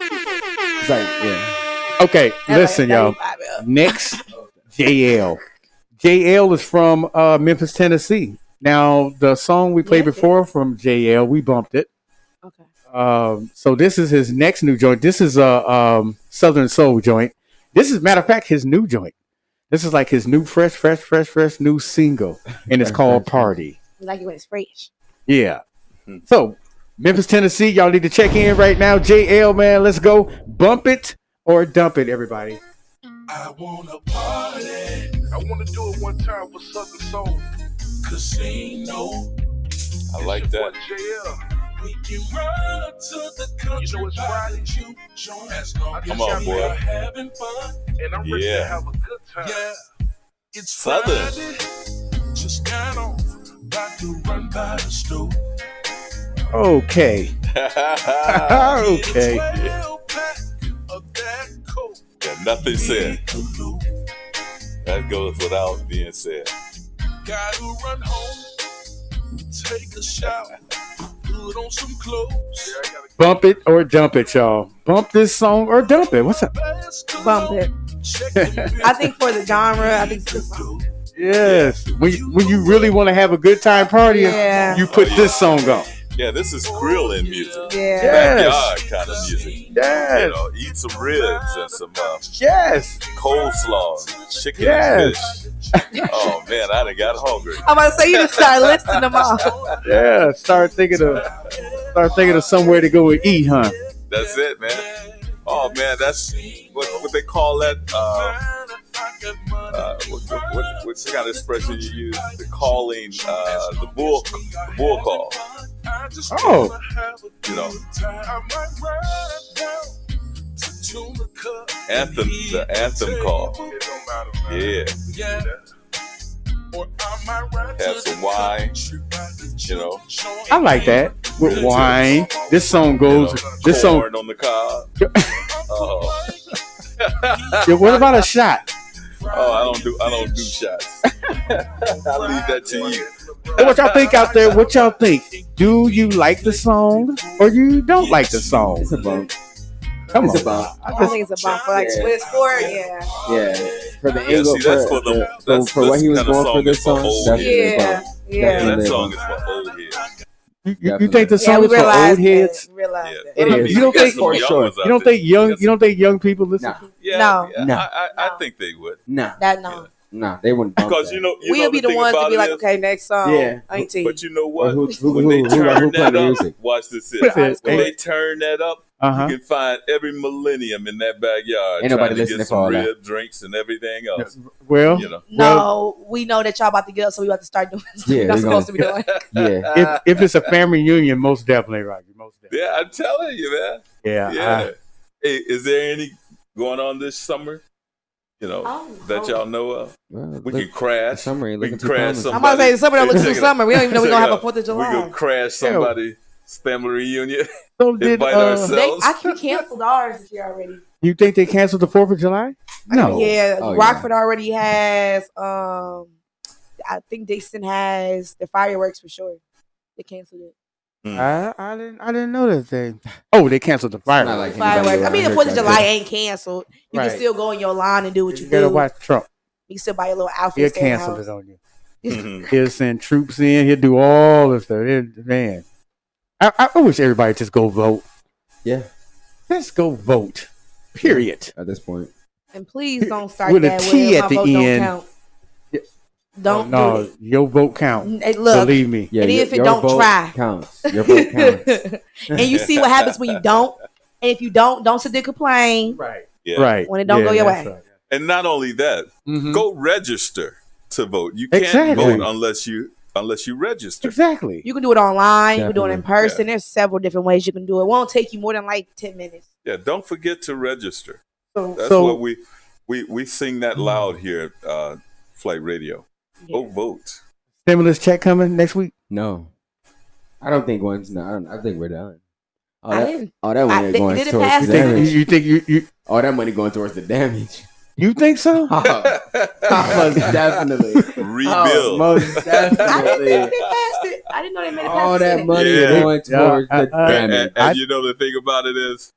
It's like, yeah. Okay, listen, y'all. Next, JL. JL is from Memphis, Tennessee. Now, the song we played before from JL, we bumped it. Okay. So this is his next new joint. This is a Southern Soul joint. This is, matter of fact, his new joint. This is like his new fresh new single, and it's called Party. Like it when it's fresh. Yeah. So, Memphis, Tennessee, y'all need to check in right now. JL, man, let's go. Bump it or dump it, everybody. I wanna party. I wanna do it one time for Southern Soul. Casino. I like that. We can run to the country. You know it's Friday. Come on, boy. Having fun. And I'm ready to have a good time. Yeah. It's Southern. Friday. Just got on. About to run by the store. Okay. Okay. Yeah, nothing said. That goes without being said. Gotta run home. Take a shower. Put on some clothes. Bump it or dump it, y'all. Bump this song or dump it. What's up? Bump it. I think for the genre, I think it's this song. Yes. When you really want to have a good time partying, Yeah. you put this song on. Yeah, this is grilling music. Yeah. Backyard kind of music. Yes. You know, eat some ribs and some Yes. coleslaw, chicken Yes. and fish. Oh man, I done got hungry. I'm about to say you just start listing them off. Yeah. Start thinking of somewhere to go and eat, huh? That's it, man. Oh man, that's what they call that. What kind of expression you use? The calling, the bull call. Oh. You know, the anthem call. Yeah. Have some wine. You know. I like that. With wine. This song goes. This song. Corn on the cob. Oh. Yeah, what about a shot? Oh, I don't do shots. I leave that to you. Hey, what y'all think out there? What y'all think? Do you like the song or you don't like the song? It's a bump. Come It's on. a bump. I think it's a bump for like split sport. Yeah. Yeah. For the Yeah, angle, see, that's for the- that's for what he was kind of going for song this is for song, old definitely a heads. bump. Yeah. Yeah, Definitely that a song bump. is for old heads. You think the song we is for old realized heads? that. Realized that. It is. You don't got think some young ones out you don't there. think young people listen? Nah. Yeah, No. yeah, No. I think they would. Nah. That no. Nah, they wouldn't bump Because that. you know We'll be the the thing ones to about be it like, is- okay, next song. Yeah. 19. But you know Or what? who When they playing turn the that up, music? watch this. What's that? When they turn that up, Uh-huh. you can find every millennium in that backyard. Ain't nobody trying to listening get for all some that. rib drinks and everything else. Well, You know. No, we know that y'all about to get up, so we about to start doing something Yeah, we're not we supposed to be gonna- doing. Yeah. if it's a family reunion, most definitely, Rocky. Most definitely. Yeah, I'm telling you, man. Yeah. Yeah. Hey, is there any going on this summer? You know, that y'all know of? Well, We look, can crash. the summer ain't We looking can too crash promising. somebody. I'm about to say the summer don't look Hey, too check it summer. We don't even know we're Check gonna it have a out. 4th of We July. gonna crash somebody's family reunion. So did Invite They, ourselves. I can canceled ours this year already. you think they canceled the 4th of July? No. Yeah, Oh, yeah. Rockford already has. I think Dayton has the fireworks for sure. They canceled it. I didn't know that thing. Oh, they canceled the fireworks. Fireworks. I mean, the 4th of July ain't canceled. You can Right. still go in your line and do what you You gotta do. watch Trump. You can still buy your little outfit. He'll stay in the cancel house. it on you. He'll send troops in. He'll do all this stuff. Man, I wish everybody just go vote. Yeah. Just go vote. Period. At this point. And please don't start With a that T with at my the vote end. don't count. Don't no, do it. your vote count. Hey, look, Believe me. Yeah, and if it your don't vote try. counts. Your vote counts. And you see what happens when you don't. And if you don't sit there and complain. Right. Yeah. Right. When it don't go your that's way. right. And not only that, go register to vote. You can't Exactly. vote unless you register. Exactly. You can do it online. You can do it in Definitely. person. There's several different ways you can do it. It won't take you more than like 10 minutes. Yeah, don't forget to register. So- That's So- what we sing that loud here at Flight Radio. Go vote. Stimulus check coming next week. No. I don't think one's not. I think we're done. All I that, didn't- all that money they going did it towards pass the the- damage. You think you All that money going towards the damage. you think so? Most definitely. Rebuild. Most I didn't definitely. think they passed it. I didn't know they made it past All the that Senate. money Yeah. going towards the damage. And you know the thing about it is,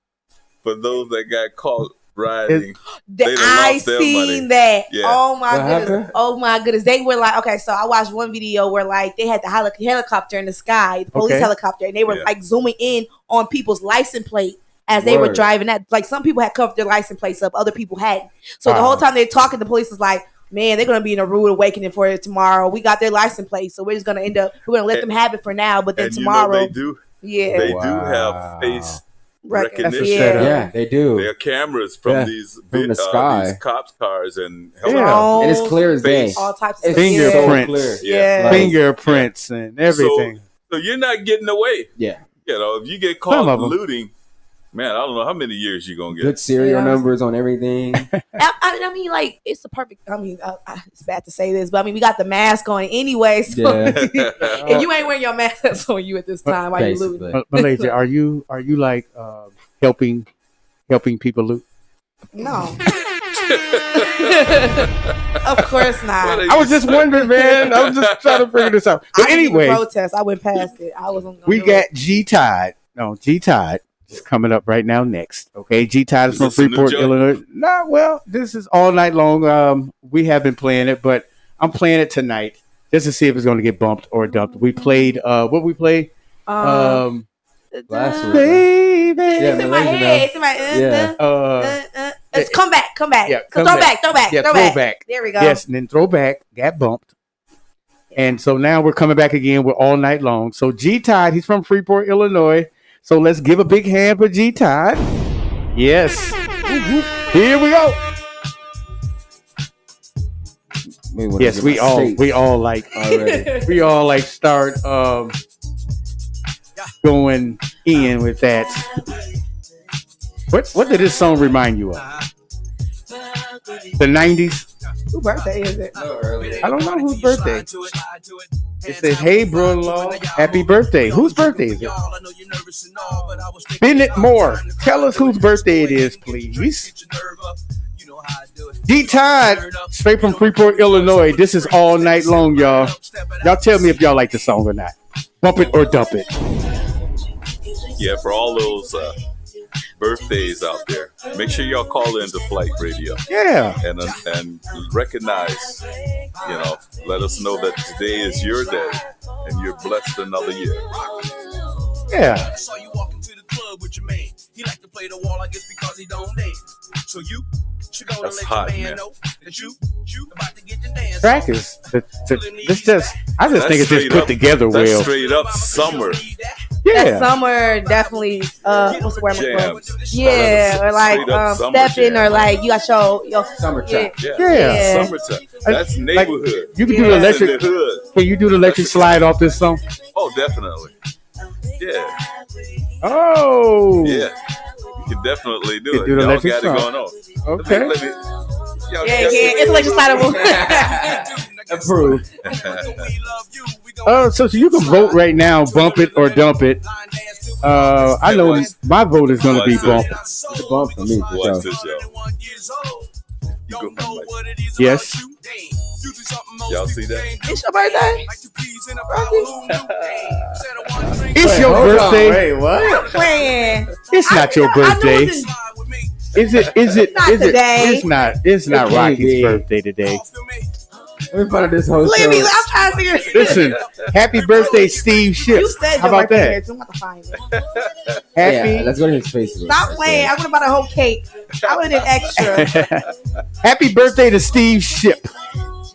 for those that got caught riding, That they done I lost their seen money. that. Yeah. Oh my What goodness. happened? Oh my goodness. They were like, okay, so I watched one video where like they had the helicopter in the sky, the police Okay. helicopter, and they were Yeah. like zooming in on people's license plate as they were Word. driving that. Like some people had covered their license plates up, other people hadn't. So the Wow. whole time they're talking, the police was like, man, they're gonna be in a rude awakening for it tomorrow. We got their license plate, so we're just gonna we're gonna let them have it for now, but then And tomorrow, you know yeah, they do Wow. have face Record. That's a recognition. setup. Yeah, they do. There are cameras from Yeah, these from the sky. these cops' cars and Yeah. And it's clear as day. Face. all types of It's stuff. so Fingerprints. clear. Yeah. Like, Fingerprints and everything. So you're not getting away. yeah. You know, if you get Some caught of 'em. looting, man, I don't know how many years you're gonna get. Good serial Yeah. numbers on everything. I mean, like it's the perfect. I mean, it's bad to say this, but I mean, we got the mask on anyway. So Yeah. if you ain't wearing your mask, that's on you at this time while you looting. Basically. Malaysia, are you like helping people loot? No, of course not. What I was just wondering, man. I was just trying to figure this out. But I didn't even anyway, protest. I went past it. I wasn't. Gonna we do got it. G Tide. No, G Tide is coming up right now next. Okay, G Tide is Is from this a new Freeport, joint? Illinois. No, well, this is all night long. We have been playing it, but I'm playing it tonight just to see if it's going to get bumped or dumped. We played what we played. Last week. Baby. Yeah, It's in my Malaysia head. now. It's in my. Yeah. It's come back. Yeah, So come back. throwback. Yeah, throwback. There we go. Yes, and then throwback got bumped. And so now we're coming back again. We're all night long. So G Tide, he's from Freeport, Illinois. So let's give a big hand for G Tide. Yes. Here we go. Yes, we all like already. we all like start going in with that. What did this song remind you of? The 90s? Whose birthday is it? I don't know whose birthday. It says, hey, bro-in-law, happy birthday. Whose birthday is it? Bennett Moore. Tell us whose birthday it is, please. D-Tide, straight from Freeport, Illinois. This is all night long, y'all. Y'all tell me if y'all like the song or not. Bump it or dump it. Yeah, for all those birthdays out there, make sure y'all call into Flight Radio. Yeah. And recognize, let us know that today is your day and you're blessed another year. Yeah. Saw you walking to the club with your man. He like to play the wall, I guess, because he don't dance. So you should go and That's let hot, your man man. know that you about to get your dance. Track is, this just, I just think it's just straight put up- together That's well. straight up summer. Yeah. That summer definitely. What's the word? I'm looking for? Jams. Yeah, or like Straight up summer stepping, jam. or like you got your Summer trap. Yeah. Summertime. That's neighborhood. You can do the That's in electric. the hood. Can you do the electric slide off this song? Oh, definitely. Yeah. Oh. Yeah. You can definitely do You it. do the Y'all electric got it slide. going on. Okay. Y'all Yeah, got it's electric slidable. Approved. So you can vote right now, bump it or dump it. I know my vote is going to be bump. It's a bump for me. For Watch sure. this, y'all. You go from like, Yes. Y'all see that? It's your birthday. It's your birthday. Wait, what? Playing. It's not your birthday. Is it? Not today. It's not. It's not It can't Rocky's be. birthday today. We're part of this whole Leave me. show. I'm trying to figure it. Listen, happy birthday, Steve Ship. You said How your about birthday that? here, so I'm about to find it. Happy. Yeah, let's go to his Facebook. Stop playing. I would have bought a whole cake. I would have did extra. Happy birthday to Steve Ship.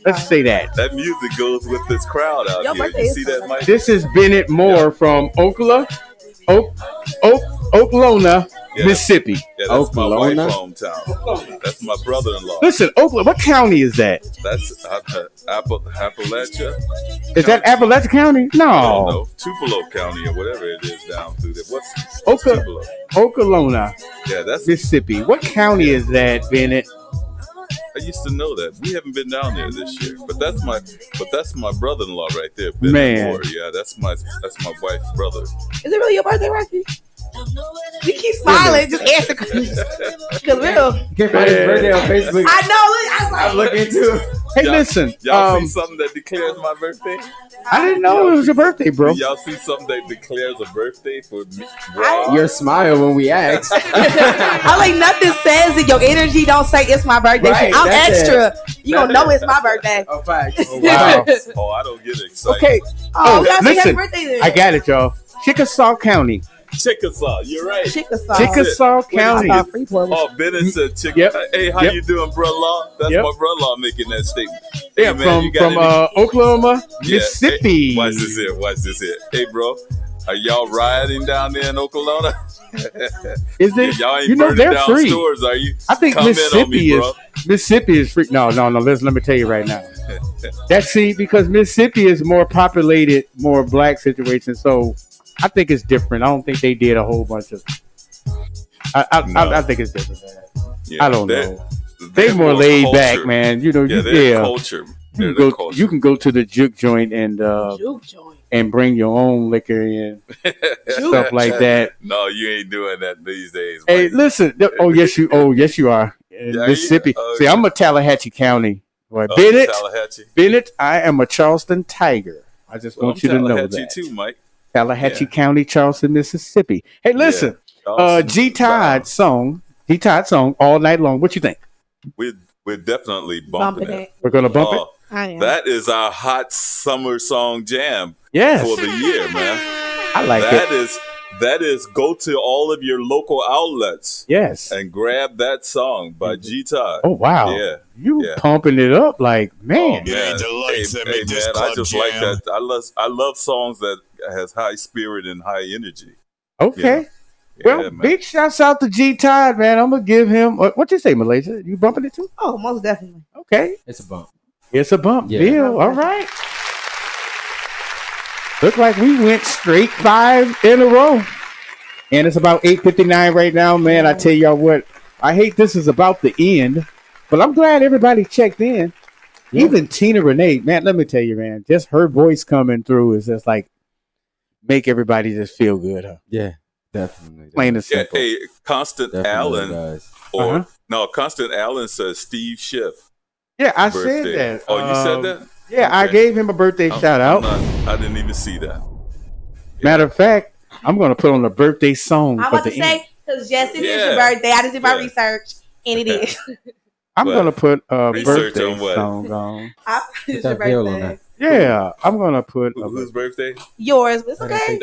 Let's say that. That music goes with this crowd out Your here. birthday You is see that, Mike? This is Bennett Moore from Oklahoma, Yeah, Mississippi. Yeah, that's my Oklahoma? wife's hometown. That's my brother-in-law. Listen, Oklahoma. What county is that? That's Appalachia. Is that Appalachia County? I don't No. know. Tupelo County or whatever it is down through there. What's Oka- Tupelo? Oklahoma, Yeah, that's. Mississippi. What county is that, Bennett? I used to know that. We haven't been down there this year, but that's my brother-in-law right there. Ben Man. Moore. Yeah, that's my wife's brother. Is it really your birthday, Rocky? You keep smiling. Just answer. Because real. You can't find his birthday on Facebook. I know. I was like, I'm looking too. Hey, Y'all- listen. Y'all see something that declares my birthday? I didn't know it was your birthday, bro. Y'all see something that declares a birthday for me? Your smile when we ask. I like nothing says that your energy don't say it's my birthday. Right, I'm that's extra. You don't know it's my birthday. Oh, facts. Oh, wow. Oh, I don't get excited. Okay. Oh, we gotta say happy listen. birthday then. I got it, y'all. Chickasaw County. Chickasaw, you're right. Chickasaw. Chickasaw County. Oh, Bennett said Chickasaw. Yep. Hey, how Yep. you doing, brother-in-law? That's Yep. my brother-in-law making that statement. Hey, Yeah, man, you got from any- Oklahoma, Yeah, Mississippi. Hey, watch this here. Watch this here. Hey, bro, are y'all rioting down there in Oklahoma? Is it? Y'all ain't You know burning they're down free. stores, are you? I think Comment on me, Mississippi is free. No. Let me tell you right now. That's because Mississippi is more populated, more black situation. So I think it's different. I don't think they did a whole bunch of. I think it's different. Man. Yeah, I don't they're- know. They more laid culture. back, man. You know, Yeah, you they're culture. You They're can the go. culture. You can go to the juke joint and Juke joint. and bring your own liquor in, stuff like that. No, you ain't doing that these days. Hey, Mike. listen. Oh yes, you are. In Yeah, Mississippi. oh, See, yeah. I'm a Tallahatchie County boy. Oh, Bennett. Tallahatchie. Bennett. I am a Charleston Tiger. I just Well, want I'm you to know Tallahatchie that. too, Mike. Tallahatchie County, Charleston, Mississippi. Hey, listen. Charleston, G Todd song. All night long. What you think? We're definitely bumping, Bumping it. it. We're gonna bump it. I am. That is our hot summer song jam Yes. for the year, man. I like That it. is go to all of your local outlets Yes. and grab that song by G Todd. Oh wow. Yeah. You Yeah. pumping it up like man. Oh, man. the lights that make this man, I club just jam. like that. I love songs that has high spirit and high energy. Okay. Yeah, Well, man. big shouts out to G Todd, man. I'm gonna give him. What you say, Malaysia? You bumping it too? Oh, most definitely. Okay. It's a bump. It's a bump. Yeah. Deal. All right. Look like we went straight 5 in a row. And it's about 8:59 right now, man. I tell y'all what, I hate this is about the end, but I'm glad everybody checked in. Yeah. Even Tina Renee, man, let me tell you, man, just her voice coming through is just like make everybody just feel good, huh? Yeah, definitely. Plain and Yeah, simple. hey, Constant Definitely Allen does. or Uh-huh. no, Constant Allen says Steve Schiff. Yeah, I birthday. said that. Oh, you said that? Yeah, I Okay. gave him a birthday shout out. I didn't even see that. Matter of fact, I'm gonna put on a birthday song I'm for about the to end. say, because yes, it is Yeah. your birthday. I just did my Yeah. research, and it is. I'm What? gonna put a Research birthday on what? song on. It's that your bill on birthday. Yeah, I'm gonna put. Whose birthday? Yours, but it's okay.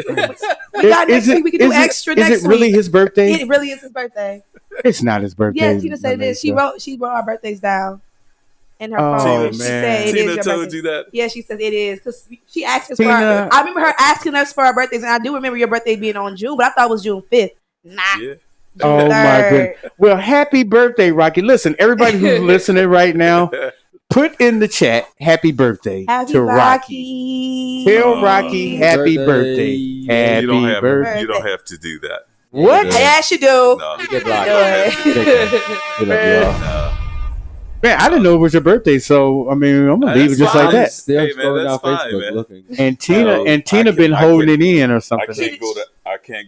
We Is- got next is it- week. We can do is it- extra is next it really week. his birthday? It really is his birthday. It's not his birthday. Yes, Tina said it is. She Malaysia. wrote our birthdays down in her Oh, phone. She man. said it Tina is your told birthday. you that? Yeah, she said it is because she asked us for. Tina- I remember her asking us for our birthdays, and I do remember your birthday being on June, but I thought it was June 5th. Nah. Yeah. Oh my 3rd. goodness. Well, happy birthday, Rocky. Listen, everybody who's listening right now, put in the chat happy birthday Happy to Rocky. Rocky. Tell Rocky happy birthday. Happy You don't have birthday. you don't have to do that. What? Yes, you do. No. You get blocked. Do it. We love you all. No. Man, I didn't know it was your birthday, so I mean, I'm gonna leave it That's just like fine. that. Still Hey, man, scrolling that's down fine, Facebook man. looking. And Tina No, and Tina I been can't- holding it in or I something. can't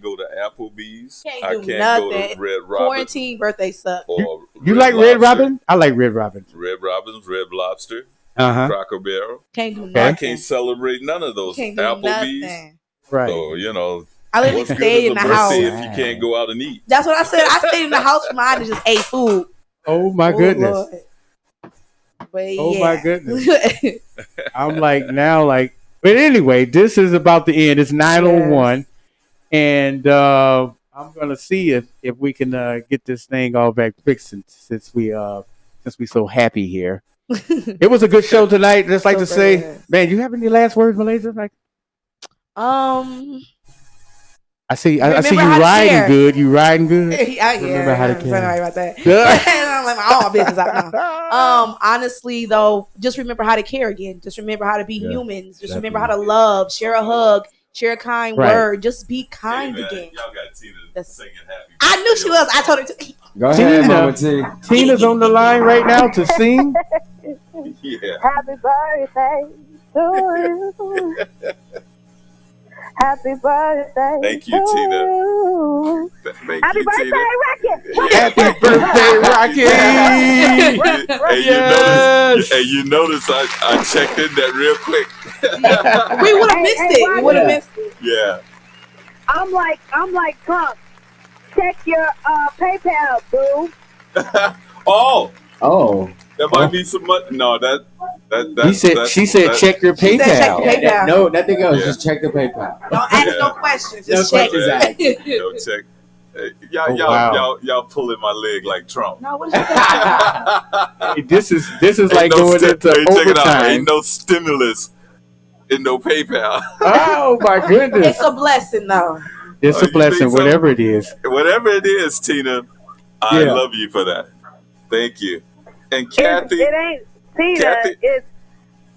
go to Applebee's. Can't I do can't nothing. go to Red Robin Quarantine birthday suck. or You like Red Lobster. Robin? I like Red Robin. Red Robin's, Red Lobster. Cracker Barrel. Can't do I nothing. can't celebrate none of those. Can't do Applebee's. nothing. Right. So, you know, I literally what's good stayed is in a the birthday house. if you can't go out and eat. That's what I said. I stayed in the house for mine and just ate food. Oh my goodness. Lord. But Oh yeah. my goodness. I'm like now like, but anyway, this is about the end. It's 9:01, and I'm gonna see if we can get this thing all back fixed since we so happy here. It was a good show tonight. Just like to say, man, you have any last words, Malaysia? Like, I see you riding good. You riding good. Remember how to I'm care. sorry about that. I'm like all my business out now. Honestly, though, just remember how to care again. Just remember how to be humans. Just remember how to love. Share a hug. Share a kind word. Just be kind again. Y'all got Tina singing happy. I knew she was. I told her to. Go ahead, Mama T. Tina's on the line right now to sing. Yeah. Happy birthday to you. Happy birthday. Thank you, Tina. Thank Happy you, birthday, Tina. Rocket. Happy birthday, Rocky. And you notice I checked in that real quick. We would have missed it. We would have missed it. Yeah. I'm like Trump. Check your PayPal, boo. Oh. There might Oh. be some money. No, that She said check your She said check PayPal. your PayPal. No, nothing else. Yeah. Just check the PayPal. Don't ask no questions. Just No check. questions asked. Yo, check. Oh, wow. Y'all pulling my leg like Trump. No, what is that? Hey, this is like going into Hey, check it out. overtime. Ain't no stimulus in no PayPal. Oh my goodness! It's a blessing, though. It's Oh, a you blessing, think so? whatever it is. Whatever it is, Tina, I Yeah. love you for that. Thank you. And Kathy, It ain't Tina. Kathy. It's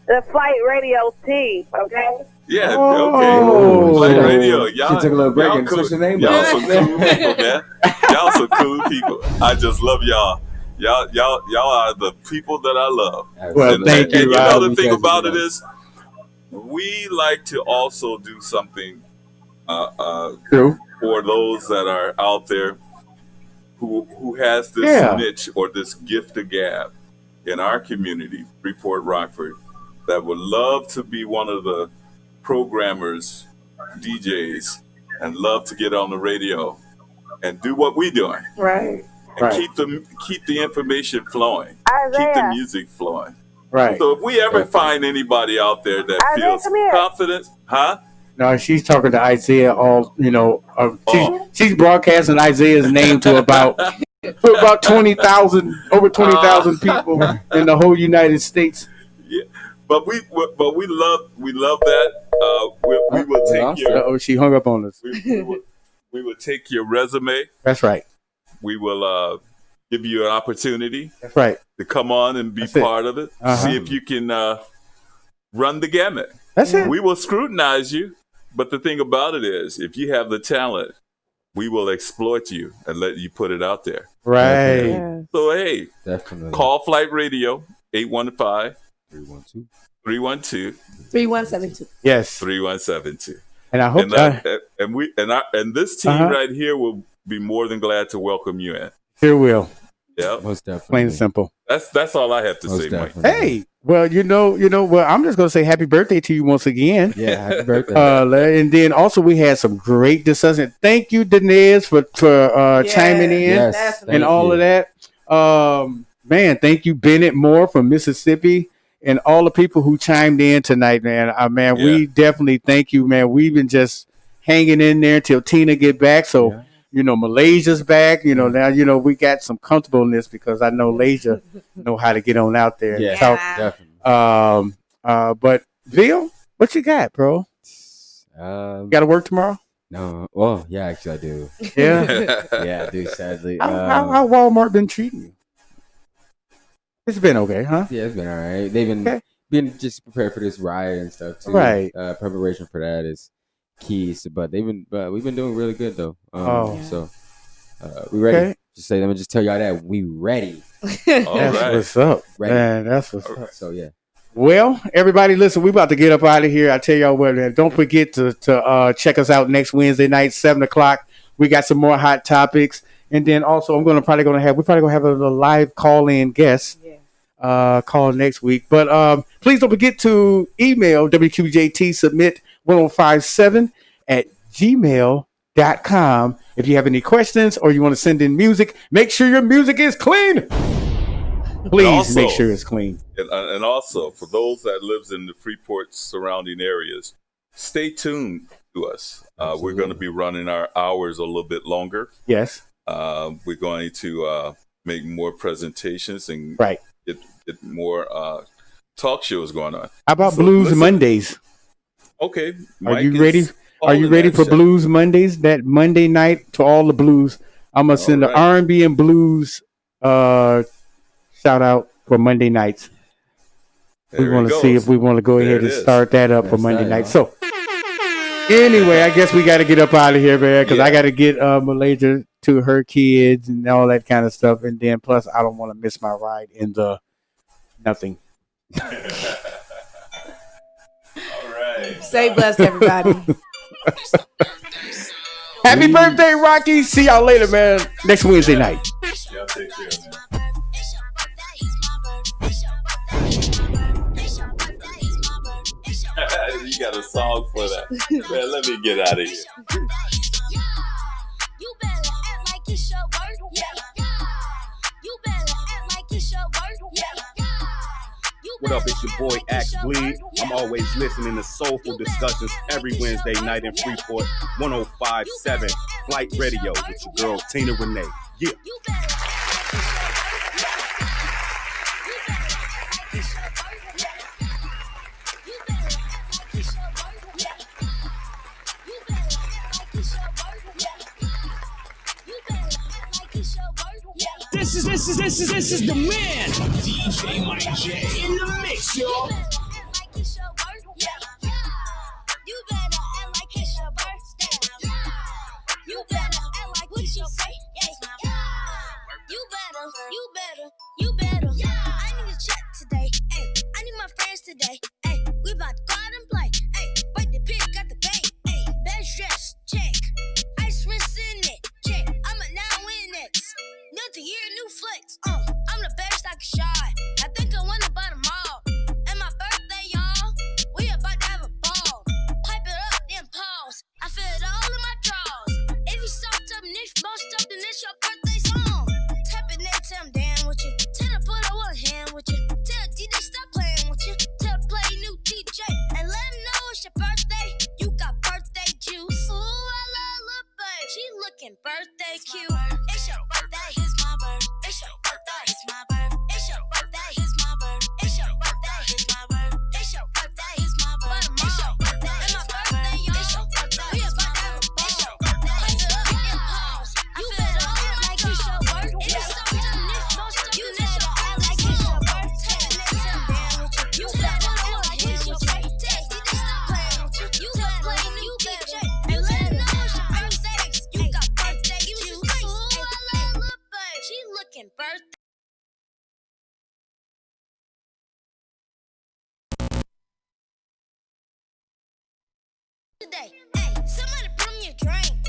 the Flight Radio team. Okay. yeah, Oh. okay. Flight Radio, She took a little break and cool. switched her name Y'all up. some cool people, man. Y'all some cool people. I just love y'all. Y'all are the people that I love. Well, thank And you, you know Rob. the thing about it is, we like to also do something True. for those that are out there who has this Yeah. niche or this gift to gab in our community, Freeport Rockford, that would love to be one of the programmers, DJs, and love to get on the radio and do what we're doing Right. and Right. keep the information flowing, keep the Isaiah. music flowing. Right. So if we ever find anybody out there that Isaiah, feels come here. confident, huh? No, she's talking to Isaiah. She's broadcasting Isaiah's name to about 20,000, over 20,000 people in the whole United States. Yeah, but we love that. We will take your Oh, she hung up on us. we will take your resume. That's right. We will give you an opportunity That's right. to come on and be That's it. part of it. Uh-huh. See if you can run the gamut. That's it. We will scrutinize you, but the thing about it is, if you have the talent, we will exploit you and let you put it out there. Right. Yeah. So hey, Definitely. call Flight Radio 815 312. 312 3172. Yes. 3172. And I hope And this team Uh-huh. right here will be more than glad to welcome you in. Sure will. Yeah, Most definitely. Plain and simple. that's all I have to Most say, Mike. definitely. Hey, well, well, I'm just going to say happy birthday to you once again. Yeah, happy birthday. And then also we had some great discussion. Thank you, Denise, for chiming in Yes, and all of that. Man, thank you, Bennett Moore from Mississippi, and all the people who chimed in tonight, man. We definitely thank you, man. We've been just hanging in there till Tina get back. So, Malaysia's back. Now, we got some comfortableness because I know Malaysia know how to get on out there and talk. Definitely. But Bill, what you got, bro? Got to work tomorrow? No. Well, yeah, actually, I do. Yeah? Yeah, I do, sadly. How Walmart been treating you? It's been okay, huh? Yeah, it's been all right. They've been just prepared for this riot and stuff too. Right. Preparation for that is key. So, but we've been doing really good though. So we ready. Okay. Let me just tell y'all that we ready. That's what's up. Ready. Man, that's what's up. So yeah. Well, everybody, listen, we about to get up out of here. I tell y'all what, man, don't forget to check us out next Wednesday night, 7:00. We got some more hot topics. And then also we're probably gonna have a live call-in guest. call next week. But please don't forget to email WQJT submit 1057 at gmail.com if you have any questions or you want to send in music. Make sure your music is clean. Please also, make sure it's clean. And also, for those that lives in the Freeport surrounding areas, stay tuned to us. We're going to be running our hours a little bit longer. Yes. We're going to make more presentations and get more talk shows going on. How about Blues Mondays? Okay. Are you ready? Are you ready for Blues Mondays? That Monday night to all the blues. I'm gonna send the R&B and blues shout out for Monday nights. We want to see if we want to go ahead and start that up for Monday night. So anyway, I guess we got to get up out of here, man, because I got to get Malaysia to her kids and all that kind of stuff, and then plus I don't want to miss my ride in the nothing. All right. Stay blessed, everybody. Happy birthday, Rocky. See y'all later, man. Next Wednesday night. Y'all take care, man. You got a song for that. Man, let me get out of here. You better act like it's your birthday. You better act like it's your birthday. What up, it's your boy Axe Bleed. I'm always listening to Soulful Discussions every Wednesday night in Freeport, 1057 Flight Radio with your girl Tina Renee. Yeah. This is the man, DJ Mike J in the mix, y'all. You better act like it's your birthday. You better act like what you say. You better. I need a check today. Ay, I need my friends today. Ay, we about to go out and play. Ay, bite the pig, got the bang. Ay, best dress, check. Ice rinse in it, check. I'm a now in it. New year, new flex. I'm the best I can shine. I think I wanna buy them all. And my birthday, y'all. We about to have a ball. Pipe it up, then pause. I feel it all in my drawers. If you soft up, niche, most up, then it's your birthday song. Tap it, next tell them down with you. Tell them put a one hand with you. Tell DJ stop playing with you. Tell play new DJ. And let them know it's your birthday. You got birthday juice. Ooh, I love Lil' Babe. She looking birthday cute. It's your birthday. It's my birthday. It's your birthday. It's my birthday. It's your birthday. It's my birthday. It's your birthday. It's my birthday. It's your birthday. It's my birthday. It's your birthday. It's my birthday, y'all. It's your birthday. We about to have a ball. It's your birthday. Pipe it up and pause. I feel it all like it's your birthday. If it's something this most of you better act like it's your birthday. Next time down with you. You better act like it's your birthday. DJ stop playing with you. You better play new DJ. And let them know it's your birthday. You got birthday juice. Ooh, I love Lil' Babe. She looking birthday. Today, hey, somebody bring me a drink.